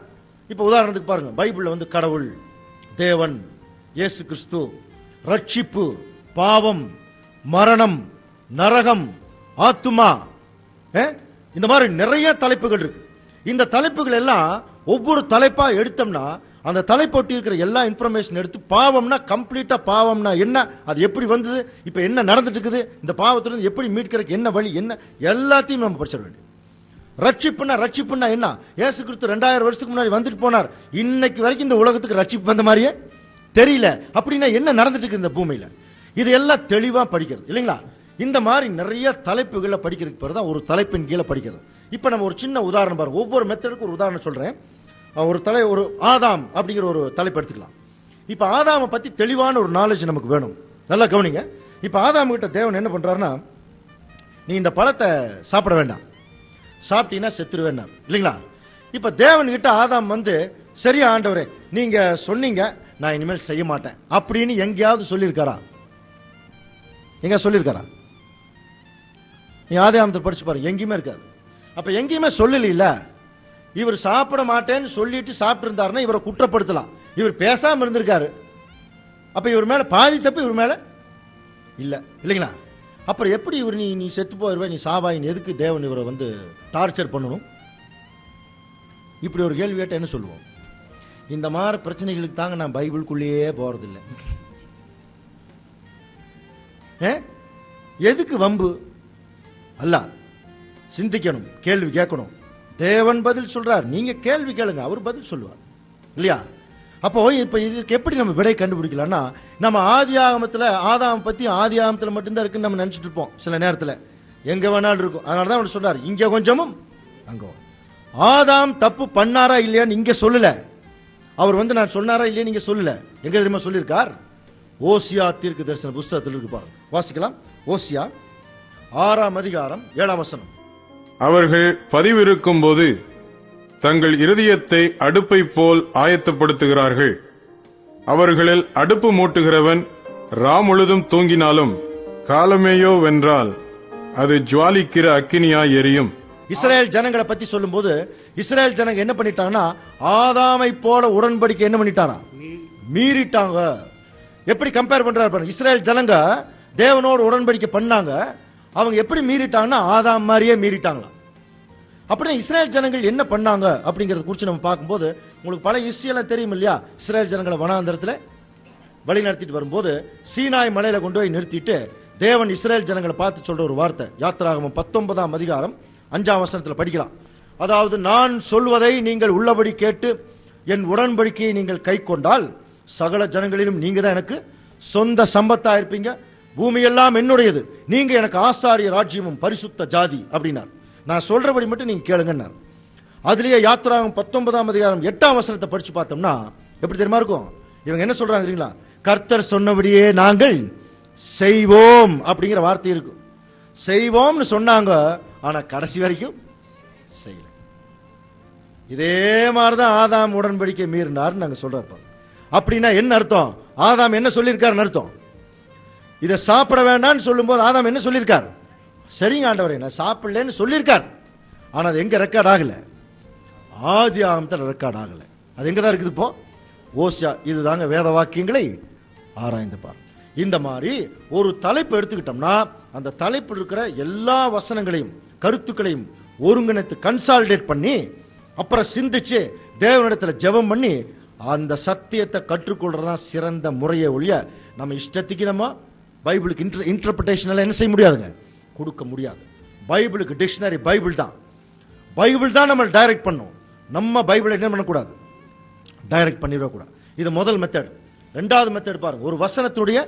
இப்ப உதாரணத்துக்கு பாருங்க, பைபிள்ல வந்து கடவுள், தேவன், இயேசு கிறிஸ்து, ரட்சிப்பு, பாவம், மரணம், நரகம், ஆத்துமா, இந்த மாதிரி நிறைய தலைப்புகள் இருக்கு. இந்த தலைப்புகள் எல்லாம் ஒவ்வொரு தலைப்பா எடுத்தோம்னா அந்த தலைப்பொட்டி இருக்கிற எல்லா இன்ஃபர்மேஷன் எடுத்து பாவம்னா கம்ப்ளீட்டா பாவம்னா என்ன, அது எப்படி வந்தது, இப்ப என்ன நடந்துட்டு இருக்குது, இந்த பாவத்திலிருந்து எப்படி மீட்கிறதுக்கு என்ன வழி, என்ன எல்லாத்தையும் நம்ம படிச்சிட வேண்டியது. ரட்சிப்புன்னா என்ன? இயேசு கிறிஸ்து 2000 வருஷத்துக்கு முன்னாடி வந்துட்டு போனார். இன்னைக்கு வரைக்கும் இந்த உலகத்துக்கு ரட்சிப்பு வந்த மாதிரியே தெரியல. அப்படின்னா என்ன நடந்துட்டு இருக்கு இந்த பூமியில? இது எல்லாம் தெளிவா படிக்கிறது இல்லைங்களா? இந்த மாதிரி நிறைய தலைப்புகளை படிக்கிறதுக்கு பிறகு தான் ஒரு தலைப்பின் கீழே படிக்கிறது. இப்ப நம்ம ஒரு சின்ன உதாரணம் பாருங்க. ஒவ்வொரு மெத்தடுக்கு ஒரு உதாரணம் சொல்றேன். ஒரு ஆதாம் அப்படிங்கிற ஒரு தலைப்பு எடுத்துக்கலாம். இப்ப ஆதாமை பத்தி தெளிவான ஒரு நாலேஜ் நமக்கு வேணும். நல்லா கவனிங்க. இப்ப ஆதாம் கிட்ட தேவன் என்ன பண்றாருன்னா, நீ இந்த பழத்தை சாப்பிட வேண்டாம், சாப்பிட்டீங்கன்னா செத்துருவேன்னார் இல்லைங்களா? இப்ப தேவன் கிட்ட ஆதாம் வந்து, சரியா ஆண்டவரே நீங்க சொன்னீங்க, நான் இனிமேல் செய்ய மாட்டேன் அப்படின்னு எங்கேயாவது சொல்லியிருக்காரா? எங்க சொல்லியிருக்காரா? நீ ஆதியாகமத்தை படிச்சு பாருங்க, எங்கேயுமே இருக்காது. அப்ப எங்கேயுமே சொல்லல. இவர் சாப்பிட மாட்டேன்னு சொல்லிட்டு சாப்பிட்டு இருந்தாருன்னா இவரை குற்றப்படுத்தலாம். இவர் பேசாம இருந்திருக்காரு. அப்ப இவர் மேல பாதி தப்பு இவர் மேல இல்ல இல்லைங்களா? அப்புறம் எப்படி இவர் நீ செத்து போயிருவே, நீ சாவாயின், எதுக்கு தேவன் இவரை வந்து டார்ச்சர் பண்ணணும்? இப்படி ஒரு கேள்வி கேட்ட என்ன சொல்லுவோம்? இந்த மாதிரி பிரச்சனைகளுக்கு தாங்க நான் பைபிளுக்குள்ளேயே போறதில்லை. எதுக்கு வம்பு? அல்ல, சிந்திக்கணும், கேள்வி கேட்கணும். தேவன் பதில் சொல்றார், நீங்க கேள்வி கேளுங்க, அவர் பதில் சொல்லுவார் இல்லையா? அப்போ இப்ப இதுக்கு எப்படி நம்ம விடை கண்டுபிடிக்கலாம்னா, நம்ம ஆதாம் பத்தி ஆதியாகமத்துல மட்டும்தான் இருக்குன்னு நம்ம நினைச்சிட்டு இருப்போம். சில நேரத்துல எங்க வேணாலும் இருக்கும். அதனாலதான் அவர் சொல்றாரு, இங்க கொஞ்சமும் அங்க. ஆதாம் தப்பு பண்ணாரா இல்லையான்னு இங்க சொல்லல. அவர் வந்து நான் சொன்னாரா இல்லையா நீங்க சொல்லல. எங்க தெரியுமா சொல்லியிருக்கார்? ஓசியா தீர்க்க தரிசன புஸ்தகத்தில் இருக்கு பாருங்க, வாசிக்கலாம். ஓசியா 6ஆம் அதிகாரம் 7ஆம் வசனம். அவர்கள் பதிவிருக்கும் போது தங்கள் இருதயத்தை அடுப்பை போல் ஆயத்தப்படுத்துகிறார்கள். அவர்களில் அடுப்பு மூட்டுகிறவன் முழுதும் தூங்கினாலும் காலமேயோ வென்றால் அது ஜுவாலிக்கிற அக்கினியாய் எரியும். இஸ்ரேல் ஜனங்களை பத்தி சொல்லும் போது, இஸ்ரேல் ஜனங்க என்ன பண்ணிட்டாங்கன்னா, ஆதாமை போல உடன்படிக்கை என்ன பண்ணிட்டாரா? மீறிட்டாங்க. எப்படி கம்பேர் பண்றாரு பாருங்க. இஸ்ரேல் ஜனங்க தேவனோடு உடன்படிக்கை பண்ணாங்க, அவங்க எப்படி மீறிட்டாங்கன்னா ஆதாம் மாதிரியே மீறிட்டாங்களா. அப்படின்னா இஸ்ரேல் ஜனங்கள் என்ன பண்ணாங்க அப்படிங்கறத குறித்து நம்ம பார்க்கும்போது, உங்களுக்கு பல ஹிஸ்டரியெல்லாம் தெரியும் இல்லையா? இஸ்ரேல் ஜனங்களை வனாந்தரத்தில் வழி நடத்திட்டு வரும்போது சீனாய் மலையில கொண்டு போய் நிறுத்திட்டு தேவன் இஸ்ரேல் ஜனங்களை பார்த்து சொல்ற ஒரு வார்த்தை, யாத்திராகமம் 19ஆம் அதிகாரம் 5ஆம் வசனத்தில் படிக்கலாம். அதாவது, நான் சொல்வதை நீங்கள் உள்ளபடி கேட்டு என் உடன்படிக்கையை நீங்கள் கை கொண்டால் சகல ஜனங்களிலும் நீங்க தான் எனக்கு சொந்த சம்பத்தா இருப்பீங்க, பூமியெல்லாம் என்னுடையது, நீங்க எனக்கு ஆசாரிய ராஜ்யமும் பரிசுத்த ஜாதி அப்படின்னார். நான் சொல்றபடி மட்டும் நீங்க கேளுங்கன்னார். அதுலயே யாத்திராகமம் 19ஆம் அதிகாரம் 8ஆம் வசனத்தை படிச்சு பார்த்தோம்னா எப்படி தெரியுமா இருக்கும்? இவங்க என்ன சொல்றாங்க தெரியுங்களா? கர்த்தர் சொன்னபடியே நாங்கள் செய்வோம் அப்படிங்கிற வார்த்தை இருக்கு. செய்வோம்னு சொன்னாங்க, ஆனா கடைசி வரைக்கும் செய்யல. இதே மாதிரிதான் ஆதாம் உடன்படிக்கை மீறினார் நாங்க சொல்றோம். அப்படின்னா என்ன அர்த்தம்? ஆதாம் என்ன சொல்லியிருக்காருன்னு அர்த்தம். இதை சாப்பிட வேண்டாம்னு சொல்லும் போது ஆதாம் என்ன சொல்லியிருக்கார்? சரிங்க ஆண்டவரே நான் சாப்பிடலன்னு சொல்லியிருக்கார். ஆனா அது எங்க ரெக்கார்ட் ஆகல? ஆதியாகமத்தில் ரெக்கார்ட் ஆகல. அது எங்க தான் இருக்குது இப்போ? ஓசியா. இதுதாங்க வேத வாக்கியங்களை ஆராய்ந்து பார். இந்த மாதிரி ஒரு தலைப்பு எடுத்துக்கிட்டோம்னா அந்த தலைப்பு இருக்கிற எல்லா வசனங்களையும் கருத்துக்களையும் ஒருங்கிணைத்து கன்சாலிடேட் பண்ணி அப்புறம் சிந்திச்சு தேவனிடத்தில் ஜெபம் பண்ணி அந்த சத்தியத்தை கற்றுக்கொள்றதுதான் சிறந்த முறையை ஒழிய நம்ம இஷ்டத்துக்கு நம்ம பைபிளுக்கு இன்டர்பிரேஷன் எல்லாம் என்ன செய்ய முடியாதுங்க, கொடுக்க முடியாது. பைபிளுக்கு டிக்ஷனரி பைபிள் தான். பைபிள் தான் நம்ம டைரக்ட் பண்ணும். நம்ம பைபிளை என்ன பண்ணக்கூடாது, டைரக்ட் பண்ணிடக்கூடாது. இது முதல் மெத்தட். ரெண்டாவது மெத்தட் பாருங்க, ஒரு வசனத்துடைய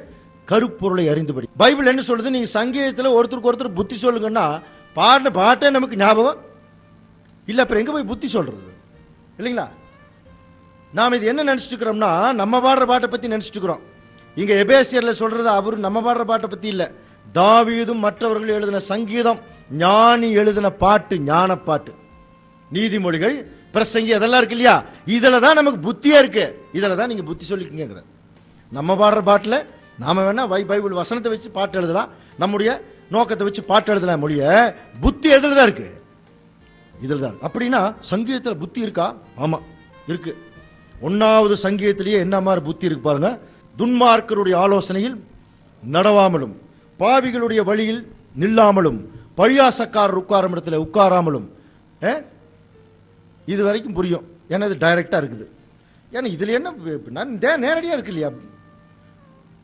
கருப்பொருளை அறிந்துபடி. பைபிள் என்ன சொல்றது? நீங்க சங்கீதத்தில் ஒருத்தருக்கு ஒருத்தர் புத்தி சொல்லுங்கன்னா பாடின பாட்டே நமக்கு ஞாபகம் இல்ல, அப்புறம் எங்க போய் புத்தி சொல்றது இல்லைங்களா? நாம் இது என்ன நினைச்சிட்டு இருக்கிறோம்னா, நம்ம பாடுற பாட்டை பத்தி நினைச்சிட்டு இருக்கிறோம். இங்க எபேசியர்ல சொல்றது அவரு நம்ம பாடுற பாட்டை பத்தி இல்ல, தாவீதும் மற்றவர்கள் எழுதின சங்கீதம், ஞானி எழுதின பாட்டு, ஞான பாட்டு, நீதிமொழிகள், பிரசங்கி, அதெல்லாம் இருக்கு இல்லையா? இதுல தான் நமக்கு புத்தியா இருக்கு. இதுல தான் நீங்க புத்தி சொல்லிக்கங்க. நம்ம பாடுற பாட்டுல நாம வேணா பைபிள் வசனத்தை வச்சு பாட்டு எழுதலாம், நம்முடைய நோக்கத்தை வச்சு பாட்டு எழுதலாம். மொழிய புத்தி எதுல தான் இருக்கு? இதுல தான். அப்படின்னா சங்கீதத்துல புத்தி இருக்கா? ஆமா இருக்கு. 1வது சங்கீதத்திலேயே என்ன மாதிரி புத்தி இருக்கு பாருங்க. துன்மார்க்கருடைய ஆலோசனையில் நடவாமலும், பாவிகளுடைய வழியில் நில்லாமலும், பழியாசக்காரர் உட்காரும் இடத்துல உட்காராமலும். இது வரைக்கும் புரியும், ஏன்னா இது டைரக்டா இருக்குது. ஏன்னா இதுல என்ன நேரடியா இருக்கு இல்லையா?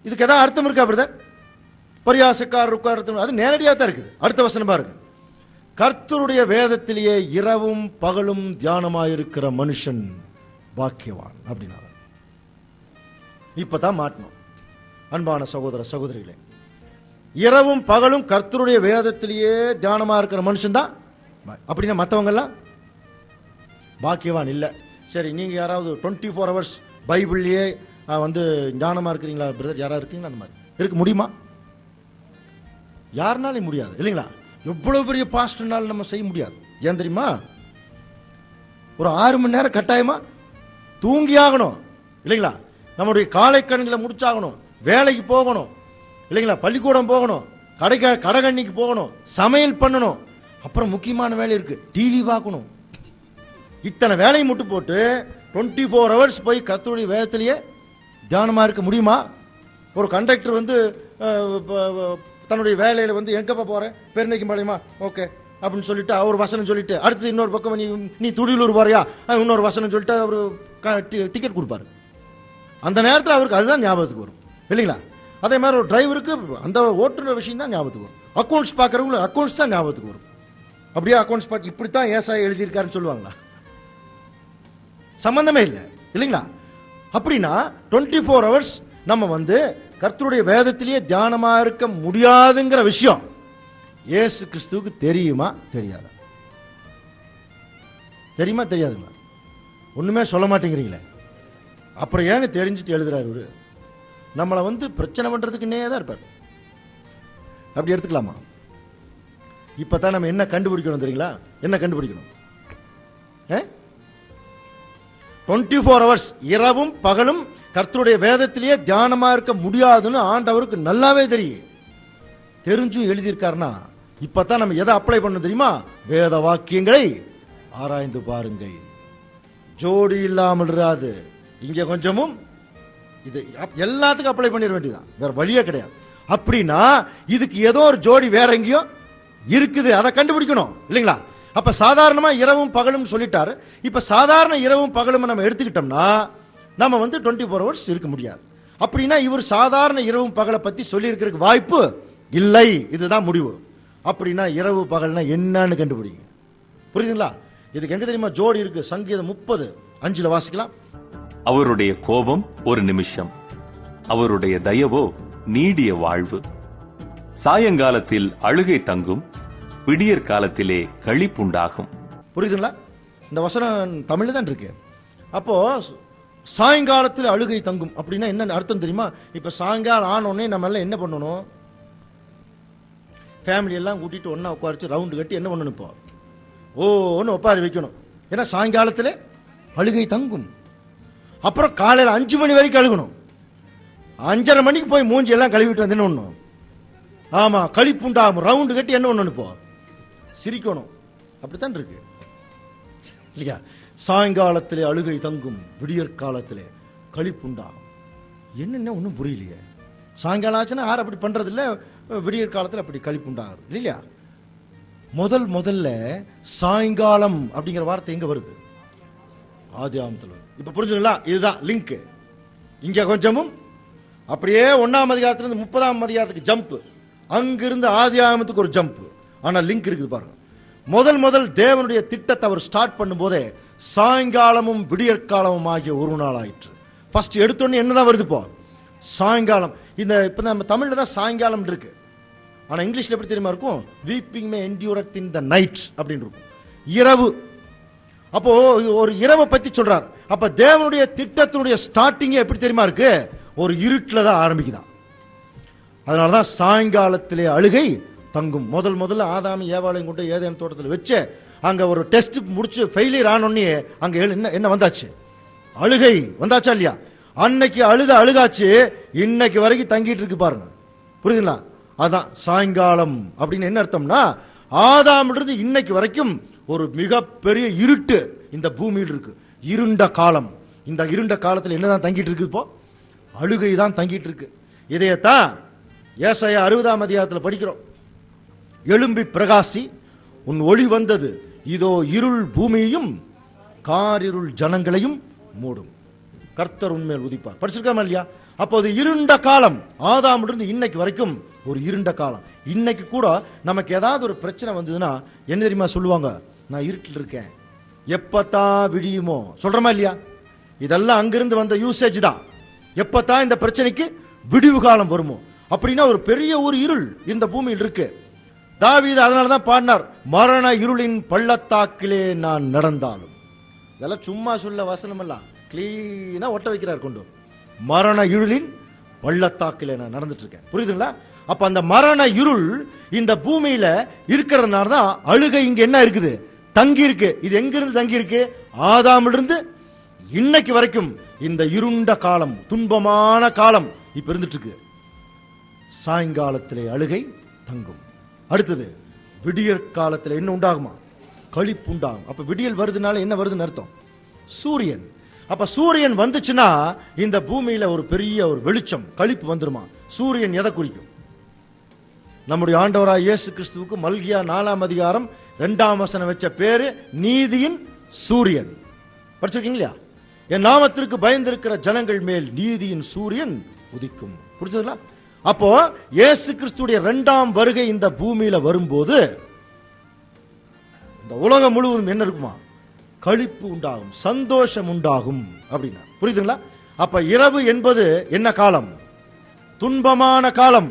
இதுக்கு ஏதாவது அர்த்தம் இருக்கா பிரதர்? பரியாசக்காரர் உட்கார்றது அது நேரடியா தான் இருக்குது. அடுத்த வசனம் பாருங்க, கர்த்தருடைய வேதத்திலேயே இரவும் பகலும் தியானமாயிருக்கிற மனுஷன் பாக்கியவான் அப்படின்னா இப்பதான் மாட்டணும். அன்பான சகோதர சகோதரிகளே, இரவும் பகலும் கர்த்தருடைய வேதத்திலேயே தியானமா இருக்கிற மனுஷன் தான் அப்படின்னா மற்றவங்க எல்லாம் பாக்கியவான் இல்ல. சரி, நீங்க யாராவது 24 hours பைபிள்லயே வந்து ஞானமா இருக்கிறீங்களா பிரதர்? யாராவது இருக்கீங்களா? அந்த மாதிரி இருக்க முடியுமா? யாருனாலும் முடியாது இல்லைங்களா? எவ்வளவு பெரிய பாஸ்டர்னாலும் நம்ம செய்ய முடியாது. ஏன் தெரியுமா? ஒரு 6 மணி நேரம் கட்டாயமா தூங்கி ஆகணும் இல்லைங்களா? நம்முடைய காலை கண்களை முடிச்சாகணும், வேலைக்கு போகணும் இல்லைங்களா, பள்ளிக்கூடம் போகணும், கடைகண்ணிக்கு போகணும், சமையல் பண்ணணும், அப்புறம் முக்கியமான வேலை இருக்கு, டிவி பார்க்கணும். இத்தனை வேலையை மட்டும் போட்டு 24 hours போய் கர்த்தருடைய வேதத்திலேயே தியானமா இருக்க முடியுமா? ஒரு கண்டக்டர் வந்து தன்னுடைய வேலையில வந்து எங்கப்பா போறேன், பெருநைக்கு பாளையமா, ஓகே அப்படின்னு சொல்லிட்டு அவர் வசனம் சொல்லிட்டு அடுத்து இன்னொரு பக்கம் நீ துடியலூர் போறியா, இன்னொரு வசனம் சொல்லிட்டு அவரு டிக்கெட் கொடுப்பாரு. அந்த நேரத்தில் அவருக்கு அதுதான் ஞாபகத்துக்கு வரும் இல்லைங்களா? அதே மாதிரி ஒரு டிரைவருக்கு அந்த ஓட்டுநர் விஷயம் தான் ஞாபகத்துக்கு வரும். அக்கௌண்ட்ஸ் பார்க்கறவங்களுக்கு அக்கௌண்ட்ஸ் தான் ஞாபகத்துக்கு வரும். அப்படியே அக்கௌண்ட்ஸ் பார்க்க இப்படித்தான் ஏசாயா எழுதியிருக்காருன்னு சொல்லுவாங்களா? சம்பந்தமே இல்லை இல்லைங்களா? அப்படின்னா 24 hours நம்ம வந்து கர்த்தருடைய வேதத்திலேயே தியானமா இருக்க முடியாதுங்கிற விஷயம் இயேசு கிறிஸ்துவுக்கு தெரியுமா தெரியாதா? தெரியுமா தெரியாதுங்களா? ஒண்ணுமே சொல்ல மாட்டேங்கிறீங்களே. அப்புறம் ஏங்க தெரிஞ்சுட்டு எழுதுறாரு இவரு? நம்மளை வந்து பிரச்சனை பண்றதுக்குன்னே தான் இருப்பார். அப்படி எடுத்துக்கலாமா? இப்பதான் நம்ம என்ன கண்டுபிடிக்கணும் தெரியுங்களா? என்ன கண்டுபிடிக்கணும்? 24 hours இரவும் பகலும் கர்த்தருடைய வேதத்திலேயே தியானமா இருக்க முடியாதுன்னு ஆண்டவருக்கு நல்லாவே தெரியும். தெரிஞ்சும் எழுதியிருக்காருன்னா இப்பதான் நம்ம எதை அப்ளை பண்ண தெரியுமா? வேத வாக்கியங்களை ஆராய்ந்து பாருங்கள். ஜோடி இல்லாமல் இராது. இங்க கொஞ்சமும் இது எல்லாத்துக்கும் அப்ளை பண்ணிட வேண்டியதான், வேற வழியே கிடையாது. அப்படின்னா இதுக்கு ஏதோ ஒரு ஜோடி வேற எங்கேயோ இருக்குது, அதை கண்டுபிடிக்கணும் இல்லைங்களா? அப்ப சாதாரணமா இரவும் பகலும் சொல்லிட்டாரு. இப்ப சாதாரண இரவும் பகலும் நம்ம எடுத்துக்கிட்டோம்னா நம்ம வந்து 24 hours இருக்க முடியாது. அப்படின்னா இவர் சாதாரண இரவும் பகலை பத்தி சொல்லி இருக்கிறதுக்கு வாய்ப்பு இல்லை. இதுதான் முடிவு. அப்படின்னா இரவு பகல்னா என்னன்னு கண்டுபிடிங்க. புரியுதுங்களா? இதுக்கு எங்க தெரியுமா ஜோடி இருக்கு? சங்கீதம் 30:5 வாசிக்கலாம். அவருடைய கோபம் ஒரு நிமிஷம், அவருடைய தயவோ நீடிய வாழ்வு. சாயங்காலத்தில் அழுகை தங்கும், விடியற் காலத்திலே களிப்புண்டாகும். புரியுதுங்களா? இந்த வசனம் தமிழ்ல தான் இருக்கு. அப்போ சாயங்காலத்தில் அழுகை தங்கும் அப்படின்னா என்ன அர்த்தம் தெரியுமா? இப்ப சாயங்காலம் ஆனோடனே நம்ம எல்லாம் என்ன பண்ணணும்? ஃபேமிலி எல்லாம் கூட்டிட்டு ஒன்னா உட்காரிச்சு ரவுண்டு கட்டி என்ன பண்ணணும்? இப்போ ஒன்னு ஒப்பாரி வைக்கணும். ஏன்னா சாயங்காலத்தில் அழுகை தங்கும். அப்புறம் காலையில் 5 மணி வரைக்கும் அழுகணும். 5:30 மணிக்கு போய் மூஞ்சி எல்லாம் கழுவிட்டு வந்து என்ன பண்ணணும்? ஆமா, களிப்புண்டாகும். ரவுண்டு கட்டி என்ன பண்ணணும்? இப்போ சிரிக்கணும். அப்படித்தான் இருக்கு இல்லையா? சாயங்காலத்திலே அழுகை தங்கும், விடியற் காலத்திலே களிப்புண்டாகும். என்னென்ன ஒன்றும் புரியலையே. சாயங்காலம் ஆச்சுன்னா யாரும் அப்படி பண்றது இல்லை, விடியற் காலத்தில் அப்படி களிப்புண்டாகும் இல்லையா? முதல்ல சாயங்காலம் அப்படிங்கிற வார்த்தை எங்க வருது? ஆதியாகமத்தில். இப்ப புரிஞ்சுங்களா? இதுதான் லிங்க். இங்க கொஞ்சமும் அப்படியே 1ஆம் அதிகாரத்திலிருந்து 30ஆம் அதிகாரத்துக்கு ஜம்ப், அங்கிருந்து ஆதியாகமத்துக்கு ஒரு ஜம்ப். ஆனா லிங்க் இருக்குது பாருங்க. முதல் தேவனுடைய திட்டத்தை அவர் ஸ்டார்ட் பண்ணும் போதே சாயங்காலமும் விடியற்காலமும் ஆகிய ஒரு நாள் ஆயிற்று. ஃபர்ஸ்ட் எடுத்தோடனே என்னதான் வருது? இப்போ சாயங்காலம். இப்ப நம்ம தமிழ்ல தான் சாயங்காலம் இருக்கு. ஆனா இங்கிலீஷ்ல எப்படி தெரியுமா இருக்கும்? வீப்பிங் மே என்டியூரத் இன் தி நைட் அப்படின்னு இருக்கும், இரவு. அப்போ ஒரு இரவை பத்தி சொல்றார். அப்ப தேவனுடைய திட்டத்தினுடைய ஸ்டார்டிங் எப்படி தெரியுமா இருக்கு? ஒரு இருட்டுல தான் ஆரம்பிக்குதான். அதனாலதான் சாயங்காலத்திலே அழுகை தங்கும். முதல்ல ஆதாம் ஏவாளையும் கொண்டு ஏதேன் தோட்டத்தில் வச்சு அங்க ஒரு டெஸ்ட் முடிச்சு ஃபெயிலியர் ஆனோடனே அங்க என்ன வந்தாச்சு? அழுகை வந்தாச்சா இல்லையா? அன்னைக்கு அழுகாச்சு, இன்னைக்கு வரைக்கும் தங்கிட்டு இருக்கு பாருங்க. புரியுதுங்களா? அதான் சாயங்காலம் அப்படின்னு என்ன அர்த்தம்னா, ஆதாமிலிருந்து இன்னைக்கு வரைக்கும் ஒரு மிகப்பெரிய இருட்டு இந்த பூமியில் இருக்கு. இருண்ட காலம். இந்த இருண்ட காலத்தில் என்னதான் தங்கிட்டு இருக்கு? இப்போ அழுகை தான் தங்கிட்டு இருக்கு. இதையத்தான் ஏசாயா 60ஆம் அதிகாரத்தில் படிக்கிறோம். எழும்பி பிரகாசி, உன் ஒளி வந்தது, இதோ இருள் பூமியையும் காரிருள் ஜனங்களையும் மூடும், கர்த்தர் உன்மேல் உதிப்பார். படிச்சிருக்காம இல்லையா? அப்போது இருண்ட காலம் ஆதாமிலிருந்து இன்னைக்கு வரைக்கும் ஒரு இருண்ட காலம். இன்னைக்கு கூட நமக்கு ஏதாவது ஒரு பிரச்சனை வந்ததுன்னா என்ன தெரியுமா சொல்லுவாங்க? நான் இருட்டில் இருக்கேன், எப்பத்தான் விடியுமோ சொல்றமா இல்லையா? இதெல்லாம் அங்கிருந்து வந்த யூசேஜ் தான். எப்பத்தான் இந்த பிரச்சனைக்கு விடிவு காலம் வருமோ அப்படின்னா ஒரு பெரிய ஒரு இருள் இந்த பூமியில் இருக்கு. தாவீது அதனாலதான் பாடினார், மரண இருளின் பள்ளத்தாக்கிலே நான் நடந்தாலும். இதெல்லாம் சும்மா சொல்ல வசனம் எல்லாம் கிளீனா ஒட்ட வைக்கிறார் கொண்டு. மரண இருளின் பள்ளத்தாக்கிலே நான் நடந்துட்டு இருக்கேன். புரியுதுங்களா? அப்ப அந்த மரண இருள் இந்த பூமியில இருக்கிறதுனால தான் அழுகை இங்க என்ன இருக்குது? தங்கி இருக்கு. இது எங்கிருந்து தங்கி இருக்கு? ஆதாமிலிருந்து இன்னைக்கு வரைக்கும் இந்த இருண்ட காலம், துன்பமான காலம் இப்ப இருந்துட்டு இருக்கு. சாயங்காலத்திலே அழுகை தங்கும். அடுத்தது விடியற் காலத்தில் என்ன உண்டாகுமா? களிப்பு உண்டாகும். அப்ப விடியல் வருதுனால என்ன வருதுன்னு அர்த்தம்? சூரியன். அப்ப சூரியன் வந்துச்சுன்னா இந்த பூமியில ஒரு பெரிய ஒரு வெளிச்சம், களிப்பு வந்துருமா? சூரியன் எதை குறிக்கும்? நம்முடைய ஆண்டவராய் இயேசு கிறிஸ்துவுக்கு மல்கியா 4ஆம் அதிகாரம் 2ஆம் வசனம் வச்ச பேரு நீதியின் சூரியன். படிச்சிருக்கீங்களா? என் நாமத்திற்கு பயந்திருக்கிற ஜனங்கள் மேல் நீதியின் சூரியன் உதிக்கும். புரிஞ்சதுங்களா? அப்போ இயேசு கிறிஸ்துடைய 2ஆம் வருகை இந்த பூமியில வரும்போது இந்த உலகம் முழுவதும் என்ன இருக்குமா? களிப்பு உண்டாகும், சந்தோஷம் உண்டாகும் அப்படின்னா. புரியுதுங்களா? அப்ப இரவு என்பது என்ன காலம்? துன்பமான காலம்.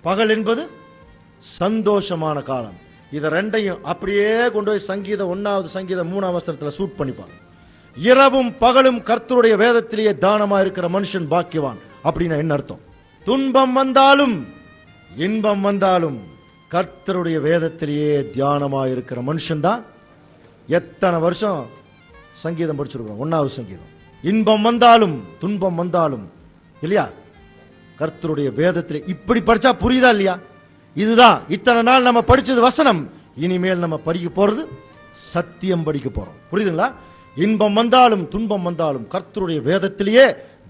பகல் என்பது சந்தோஷமான காலம். இத ரெண்டையும் அப்படியே கொண்டு போய் சங்கீதம் 1வது சங்கீதம் 3ஆம் வசனத்துல சூட் பண்ணிப்பாங்க. இரவும் பகலும் கர்த்தருடைய வேதத்திலேயே தானமா இருக்கிற மனுஷன் பாக்கியவான் அப்படின்னா என்ன அர்த்தம்? துன்பம் வந்தாலும் இன்பம் வந்தாலும் கர்த்தருடைய வேதத்திலேயே தியானமா இருக்கிற மனுஷன் தான். எத்தனை வருஷம் சங்கீதம் படிச்சிருக்கோம்? 1வது சங்கீதம். இன்பம் வந்தாலும் துன்பம் வந்தாலும் இல்லையா, கர்த்தருடைய வேதத்திலே. இப்படி படிச்சா புரியுதா இல்லையா? இதுதான் இத்தனை நாள் நம்ம படிச்சது வசனம். இனிமேல் நம்ம படிக்க போறது சத்தியம் படிக்க போறோம். புரியுதுங்களா? இன்பம் வந்தாலும் துன்பம் வந்தாலும் கர்த்தருடைய வேதத்திலேயே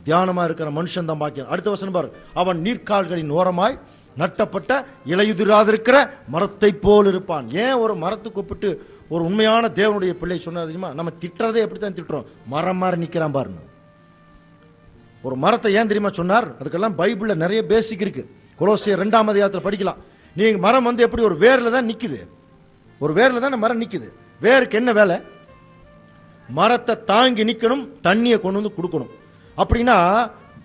தியானமா இருக்கிற மனுஷன் தான் பாக்கியம். அடுத்த வசனம் பாரு, அவன் நீர்க்கால்களின் ஓரமாய் நட்டப்பட்ட இலையுதிராதிருக்கிற மரத்தை போல் இருப்பான். ஏன் ஒரு மரத்துக்கு ஒப்பிட்டு ஒரு உண்மையான தேவனுடைய பிள்ளை சொன்னார் தெரியுமா? நம்ம திட்டுறதே எப்படித்தான் திட்டுறோம்? மரம் மாதிரி நிக்கிறான் பாருங்க. ஒரு மரத்தை ஏன் தெரியுமா சொன்னார்? அதுக்கெல்லாம் பைபிள்ல நிறைய பேசிக் இருக்கு. கொலோசியர் 2ஆம் அதிகாரத்தில் படிக்கலாம். நீங்க மரம் வந்து எப்படி ஒரு வேர்ல தான் நிக்குது. ஒரு வேர்ல தான் மரம் நிக்குது. வேருக்கு என்ன வேலை? மரத்தை தாங்கி நிக்கணும், தண்ணியை கொண்டு வந்து கொடுக்கணும். அப்படின்னா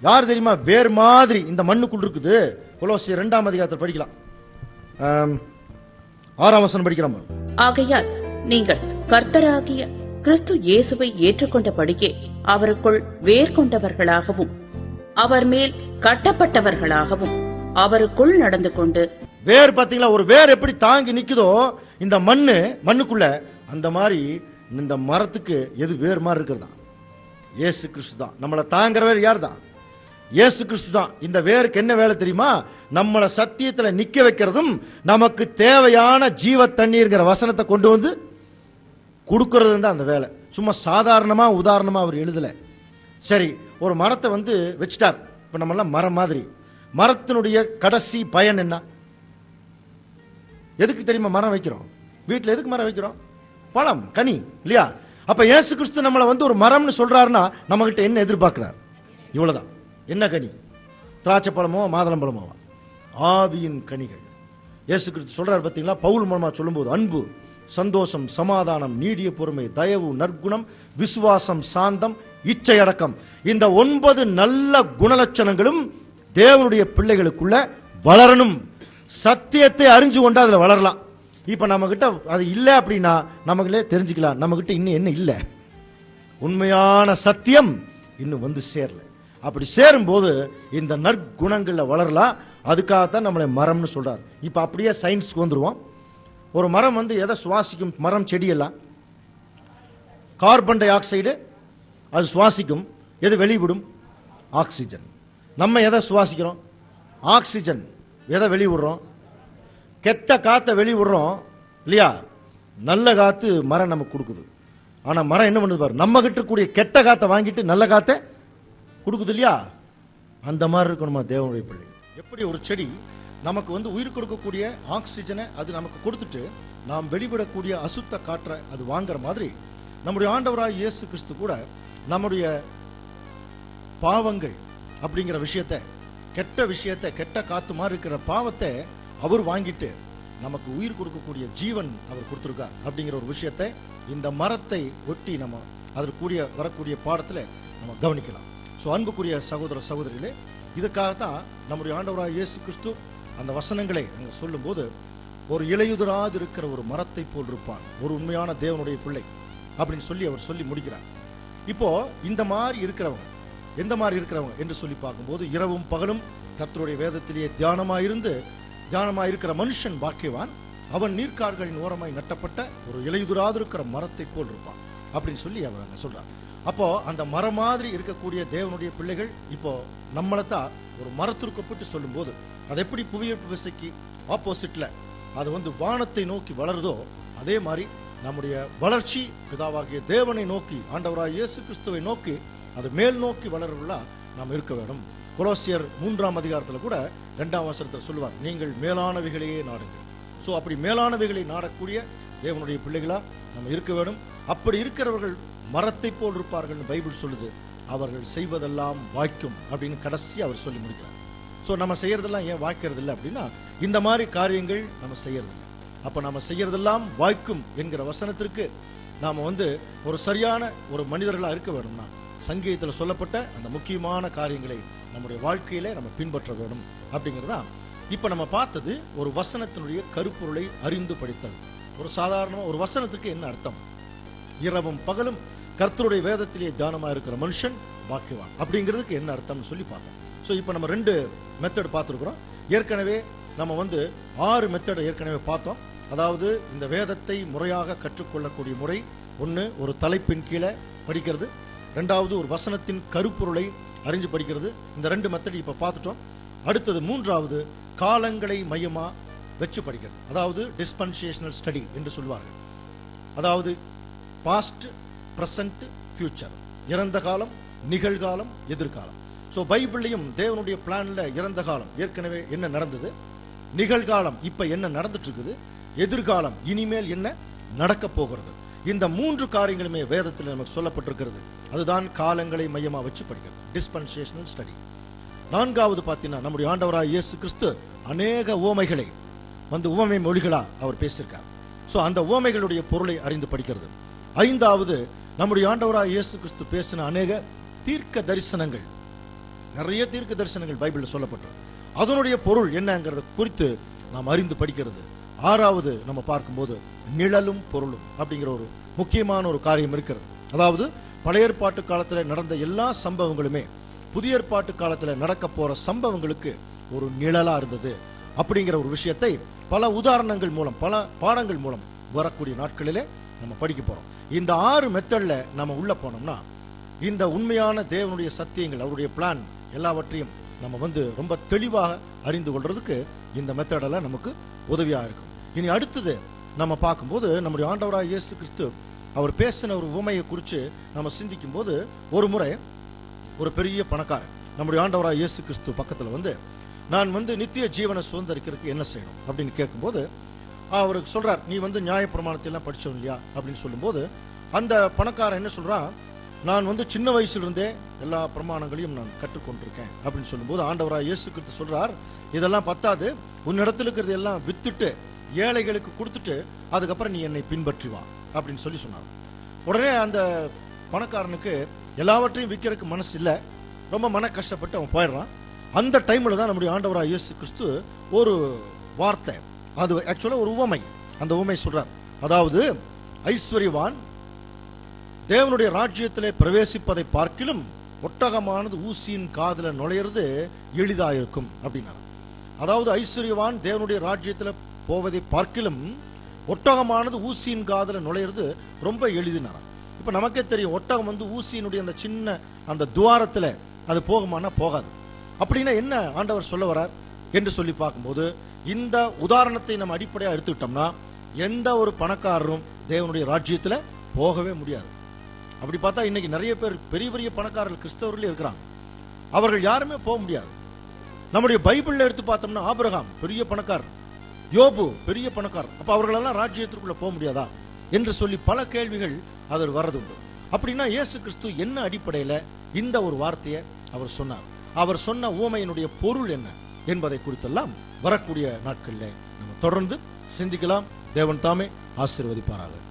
யார் தெரியுமா வேர் மாதிரி இந்த மண்ணுக்குள் இருக்குது? கொலோசியர் 2ஆம் அதிகாரத்தில் படிக்கலாம். 6ஆம் வசனம் படிக்கிறோம். ஆகையால் நீங்கள் கர்த்தராகிய கிறிஸ்து இயேசுவை ஏற்றுக்கொண்டபடியே அவருக்குள் வேர் கொண்டவர்களாகவும் அவர் மேல் கட்டப்பட்டவர்களாகவும் அவருக்குள் நடந்து கொண்டு. வேர் பாத்தீங்களா? ஒரு வேர் எப்படி தாங்கி நிக்குதோ இந்த மண்ணுக்குள்ள, அந்த மாதிரி இந்த மரத்துக்கு எது வேர் மாதிரி இருக்கிறதா? இயேசு கிறிஸ்து தான். நம்மளை தாங்குறவர் யார் தான்? இயேசு கிறிஸ்து தான். இந்த வேருக்கு என்ன வேலை தெரியுமா? நம்மளை சத்தியத்துல நிக்க வைக்கிறதும் நமக்கு தேவையான ஜீவ தண்ணீர்ங்கிற வசனத்தை கொண்டு வந்து கொடுக்கறது தான் அந்த வேலை. சும்மா சாதாரணமா உதாரணமா அவர் எழுதல. சரி, ஒரு மரத்தை வந்து வச்சுட்டார். இப்ப நம்ம எல்லாம் மரம் மாதிரி. மரத்தினுடைய கடைசி பயன் என்ன? எதுக்கு தெரியுமா மரம் வைக்கிறோம்? வீட்டுல எதுக்கு மரம் வைக்கிறோம்? பழம், கனி இல்லையா? அப்ப இயேசு கிறிஸ்து நம்மளை வந்து ஒரு மரம்னு சொல்றாருன்னா நம்ம கிட்ட என்ன எதிர்பார்க்கிறார்? இவ்வளவுதான். என்ன கனி? திராட்சை பழமோ மாதுளம் பழமோ? ஆவியின் கனிகள். இயேசு கிறிஸ்து சொல்றாரு பாத்தீங்களா? பவுல் மூலமா சொல்லும்போது அன்பு, சந்தோஷம், சமாதானம், நீடிய பொறுமை, தயவு, நற்குணம், விசுவாசம், சாந்தம், இச்சை அடக்கம். இந்த 9 நல்ல குணலட்சணங்களும் தேவனுடைய பிள்ளைகளுக்குள்ள வளரணும். சத்தியத்தை அறிஞ்சு கொண்டு அதுல வளரலாம். இப்ப நம்ம கிட்ட அது இல்ல அப்படின்னா நமக்குள்ளே தெரிஞ்சுக்கலாம், நம்ம கிட்ட இன்னும் என்ன இல்ல, உண்மையான சத்தியம் இன்னும் வந்து சேரல. அப்படி சேரும் போது இந்த நற்குணங்கள்ல வளரலாம். அதுக்காகத்தான் நம்மளை மரம்னு சொல்றாரு. இப்ப அப்படியே சயின்ஸ்க்கு வந்துருவோம். ஒரு மரம் வந்து எதை சுவாசிக்கும்? மரம், செடியெல்லாம் கார்பன் டை ஆக்சைடு அது சுவாசிக்கும். எது வெளிவிடும்? ஆக்சிஜன். நம்ம எதை சுவாசிக்கிறோம்? ஆக்சிஜன். எதை வெளிவிடுறோம்? கெட்ட காத்தை வெளிவிடுறோம் இல்லையா? நல்ல காத்து மரம் நமக்கு கொடுக்குது. ஆனா மரம் என்ன பண்ணுது பாரு, நம்ம கிட்ட கூடிய கெட்ட காத்தை வாங்கிட்டு நல்ல காத்தை கொடுக்குது இல்லையா? அந்த மாதிரி இருக்கணுமா தேவனுடைய பிள்ளை? எப்படி ஒரு செடி நமக்கு வந்து உயிர் கொடுக்கக்கூடிய ஆக்சிஜனை அது நமக்கு கொடுத்துட்டு நாம் வெளிவிடக்கூடிய அசுத்த காற்றை அது வாங்குற மாதிரி நம்முடைய ஆண்டவராய் இயேசு கிறிஸ்து கூட நம்முடைய பாவங்கள் அப்படிங்கிற விஷயத்தை கெட்ட விஷயத்தை, கெட்ட காத்து மாதிரி இருக்கிற பாவத்தை அவர் வாங்கிட்டு நமக்கு உயிர் கொடுக்கக்கூடிய ஜீவன் அவர் கொடுத்திருக்கார் அப்படிங்கிற ஒரு விஷயத்தை இந்த மரத்தை ஒட்டி நம்ம அதற்குரிய வரக்கூடிய பாடத்துல நம்ம கவனிக்கலாம். ஸோ அன்புக்குரிய சகோதர சகோதரிகளே, இதுக்காகத்தான் நம்முடைய ஆண்டவராக இயேசு கிறிஸ்து அந்த வசனங்களை அங்க சொல்லும்போது, ஒரு இலையுதிராது இருக்கிற ஒரு மரத்தை போல் இருப்பான் ஒரு உண்மையான தேவனுடைய பிள்ளை அப்படின்னு சொல்லி அவர் சொல்லி முடிக்கிறார். இப்போ இந்த மாதிரி இருக்கிறவங்க எந்த மாதிரி இருக்கிறவங்க என்று சொல்லி பார்க்கும்போது, இரவும் பகலும் கர்த்தருடைய வேதத்திலேயே தியானமாய் இருக்கிற மனுஷன் பாக்கியவான், அவன் நீர்க்கால்களின் ஓரமாய் நட்டப்பட்ட ஒரு இலையுதிராது இருக்கிற மரத்தை போல் இருப்பான் அப்படின்னு சொல்லி அவர் அங்க சொல்றார். அப்போ அந்த மரம் மாதிரி இருக்கக்கூடிய தேவனுடைய பிள்ளைகள் இப்போ நம்மளைத்தான் ஒரு மரத்திற்கு ஒப்பிட்டு சொல்லும் போது, அது எப்படி புவியீர்ப்பு விசைக்கு ஆப்போசிட்ல அது வானத்தை நோக்கி வளருதோ, அதே மாதிரி நம்முடைய வளர்ச்சி பிதாவாகிய தேவனை நோக்கி, ஆண்டவராக இயேசு கிறிஸ்துவை நோக்கி அது மேல் நோக்கி வளருவா நாம் இருக்க வேண்டும். கொலோசியர் 3ஆம் அதிகாரத்தில் கூட 2ஆம் வசனத்தில் சொல்லுவார், நீங்கள் மேலானவைகளையே நாடுங்கள். சோ அப்படி மேலானவைகளை நாடக்கூடிய தேவனுடைய பிள்ளைகளா நம்ம இருக்க வேண்டும். அப்படி இருக்கிறவர்கள் மரத்தை போல் இருப்பார்கள் பைபிள் சொல்லுது. அவர்கள் செய்வதெல்லாம் வாய்க்கும் அப்படின்னு கடைசி அவர் சொல்லி முடிக்கிறார். சோ நம்ம செய்யறதெல்லாம் ஏன் வாய்க்கிறது இல்லை அப்படின்னா, இந்த மாதிரி காரியங்கள் நம்ம செய்யறது இல்லை. அப்ப நம்ம செய்யறதெல்லாம் வாய்க்கும் என்கிற வசனத்திற்கு நாம ஒரு சரியான ஒரு மனிதர்களா இருக்க வேணும்னா, சங்கீதத்தில் சொல்லப்பட்ட அந்த முக்கியமான காரியங்களை நம்முடைய வாழ்க்கையில நம்ம பின்பற்ற வேண்டும் அப்படிங்கிறதா இப்ப நம்ம பார்த்தது. ஒரு வசனத்தினுடைய கருப்பொருளை அறிந்து படித்தல். ஒரு சாதாரண ஒரு வசனத்துக்கு என்ன அர்த்தம், இரவும் பகலும் கர்த்தருடைய வேதத்திலே தியானமா இருக்கிற மனுஷன் பாக்கியவான் அப்படிங்கிறதுக்கு என்ன அர்த்தம்னு சொல்லி பார்த்தோம். சோ இப்ப நம்ம 2 மெத்தட் பார்த்திருக்கிறோம். ஏற்கனவே நம்ம 6 மெத்தட் ஏற்கனவே பார்த்தோம். அதாவது இந்த வேதத்தை முறையாக கற்றுக்கொள்ளக்கூடிய முறை, 1 ஒரு தலைப்பின் கீழே படிக்கிறது, 2வது ஒரு வசனத்தின் கருப்பொருளை அறிஞ்சு படிக்கிறது. இந்த 2 மெத்தட் இப்ப பார்த்துட்டோம். அடுத்தது 3வது காலங்களை மையமா வச்சு படிக்கிறது. அதாவது டிஸ்பென்சேஷனல் ஸ்டடி என்று சொல்வார்கள். அதாவது பாஸ்ட், பிரசன்ட், ஃபியூச்சர், இறந்த காலம், நிகழ்காலம், எதிர்காலம். சோ பைபிள்லயும் தேவனுடைய பிளான்ல இறந்த காலம் ஏற்கனவே என்ன நடந்தது, நிகழ்காலம் இப்ப என்ன நடந்துட்டு இருக்குது, எதிர்காலம் இனிமேல் என்ன நடக்க போகிறது, இந்த 3 காரியங்களுமே வேதத்தில் நமக்கு சொல்லப்பட்டிருக்கிறது. அதுதான் காலங்களை மையமா வச்சு படிக்கிறது, டிஸ்பென்சேஷனல் ஸ்டடி. 4வது பார்த்தீங்கன்னா நம்முடைய ஆண்டவராக இயேசு கிறிஸ்து அநேக உவமைகளை உவமை மொழிகளா அவர் பேசியிருக்கார். சோ அந்த உவமைகளுடைய பொருளை அறிந்து படிக்கிறது. 5வது நம்முடைய ஆண்டவராக இயேசு கிறிஸ்து பேசின அநேக தீர்க்க தரிசனங்கள், நிறைய தீர்க்க தரிசனங்கள் பைபிள்ல சொல்லப்பட்டிருக்கு. அதனுடைய பொருள் என்னங்கிறத குறித்து நாம் அறிந்து படிக்கிறது. 6வது நம்ம பார்க்கும்போது நிழலும் பொருளும் அப்படிங்கிற ஒரு முக்கியமான ஒரு காரியம் இருக்கிறது. அதாவது பழைய ஏற்பாட்டு காலத்துல நடந்த எல்லா சம்பவங்களுமே புதிய ஏற்பாட்டு காலத்துல நடக்க போற சம்பவங்களுக்கு ஒரு நிழலா இருந்தது அப்படிங்கிற ஒரு விஷயத்தை பல உதாரணங்கள் மூலம், பல பாடங்கள் மூலம் வரக்கூடிய நாட்களிலே நம்ம படிக்க போறோம். இந்த 6 மெத்தட்ல நம்ம உள்ள போனோம்னா இந்த உண்மையான தேவனுடைய சத்தியங்கள், அவருடைய பிளான் எல்லாவற்றையும் நம்ம ரொம்ப தெளிவாக அறிந்து கொள்றதுக்கு இந்த மெத்தடெல்லாம் நமக்கு உதவியா இருக்கும். இனி அடுத்தது நம்ம பார்க்கும்போது நம்முடைய ஆண்டவராக இயேசு கிறிஸ்து அவர் பேசின ஒரு உவமையை குறித்து நம்ம சிந்திக்கும் போது, ஒரு முறை ஒரு பெரிய பணக்காரன் நம்முடைய ஆண்டவராக இயேசு கிறிஸ்து பக்கத்துல நான் நித்திய ஜீவனை சுதந்திரிக்கிறதுக்கு என்ன செய்யணும் அப்படின்னு கேட்கும்போது அவருக்கு சொல்றார், நீ நியாயப்பிரமாணத்தை எல்லாம் படிச்சோம் இல்லையா அப்படின்னு சொல்லும்போது, அந்த பணக்காரன் என்ன சொல்றான், நான் சின்ன வயசுல இருந்தே எல்லா பிரமாணங்களையும் நான் கற்றுக்கொண்டிருக்கேன் அப்படின்னு சொல்லும்போது ஆண்டவராக இயேசு கிறிஸ்து சொல்றார், இதெல்லாம் பத்தாது, உன்னிடத்துல இருக்கிறது எல்லாம் வித்துட்டு ஏழைகளுக்கு கொடுத்துட்டு அதுக்கப்புறம் நீ என்னை பின்பற்றி வா அப்படின்னு சொல்லி சொன்னார். உடனே அந்த பணக்காரனுக்கு எல்லாவற்றையும் விற்கிறதுக்கு மனசு இல்ல, ரொம்ப மன கஷ்டப்பட்டு அவன் போயிடுறான். அந்த டைம்ல தான் நம்முடைய ஆண்டவராக இயேசு கிறிஸ்து ஒரு வார்த்தை, அது ஆக்சுவலா ஒரு உவமை, அந்த உவமை சொல்றார். அதாவது ஐஸ்வர்யவான் தேவனுடைய ராஜ்யத்திலே பிரவேசிப்பதை பார்க்கிலும் ஒட்டகமானது ஊசியின் காதுல நுழையிறது எளிதாயிருக்கும் அப்படின்னா, அதாவது ஐஸ்வர்யவான் தேவனுடைய ராஜ்யத்துல போவதை பார்க்கிலும் ஒட்டகமானது ஊசியின் காதுல நுழையிறது ரொம்ப எளிதுனாராம். இப்ப நமக்கே தெரியும், ஒட்டகம் ஊசியினுடைய அந்த சின்ன அந்த துவாரத்துல அது போகுமானா போகாது. அப்படின்னா என்ன ஆண்டவர் சொல்ல வரார் என்று சொல்லி பார்க்கும்போது, இந்த உதாரணத்தை நம்ம அடிப்படையா எடுத்துக்கிட்டோம்னா எந்த ஒரு பணக்காரரும் தேவனுடைய ராஜ்யத்துல போகவே முடியாது. அப்படி பார்த்தா இன்னைக்கு நிறைய பேர் பெரிய பெரிய பணக்காரர்கள் கிறிஸ்தவர்களே இருக்கிறாங்க, அவர்கள் யாருமே போக முடியாது. நம்முடைய பைபிள்ல எடுத்து பார்த்தோம்னா ஆபிரகாம் பெரிய பணக்காரர், யோபு பெரிய பணக்காரர், அப்ப அவர்களெல்லாம் ராஜ்யத்திற்குள்ள போக முடியாதா என்று சொல்லி பல கேள்விகள் அதில் வர்றதுண்டு. அப்படின்னா இயேசு கிறிஸ்து என்ன அடிப்படையில இந்த ஒரு வார்த்தையை அவர் சொன்னார், அவர் சொன்ன உவமையினுடைய பொருள் என்ன என்பதை குறித்தெல்லாம் வரக்கூடிய நாட்களில் நம்ம தொடர்ந்து சிந்திக்கலாம். தேவன் தாமே ஆசீர்வதிப்பாராக.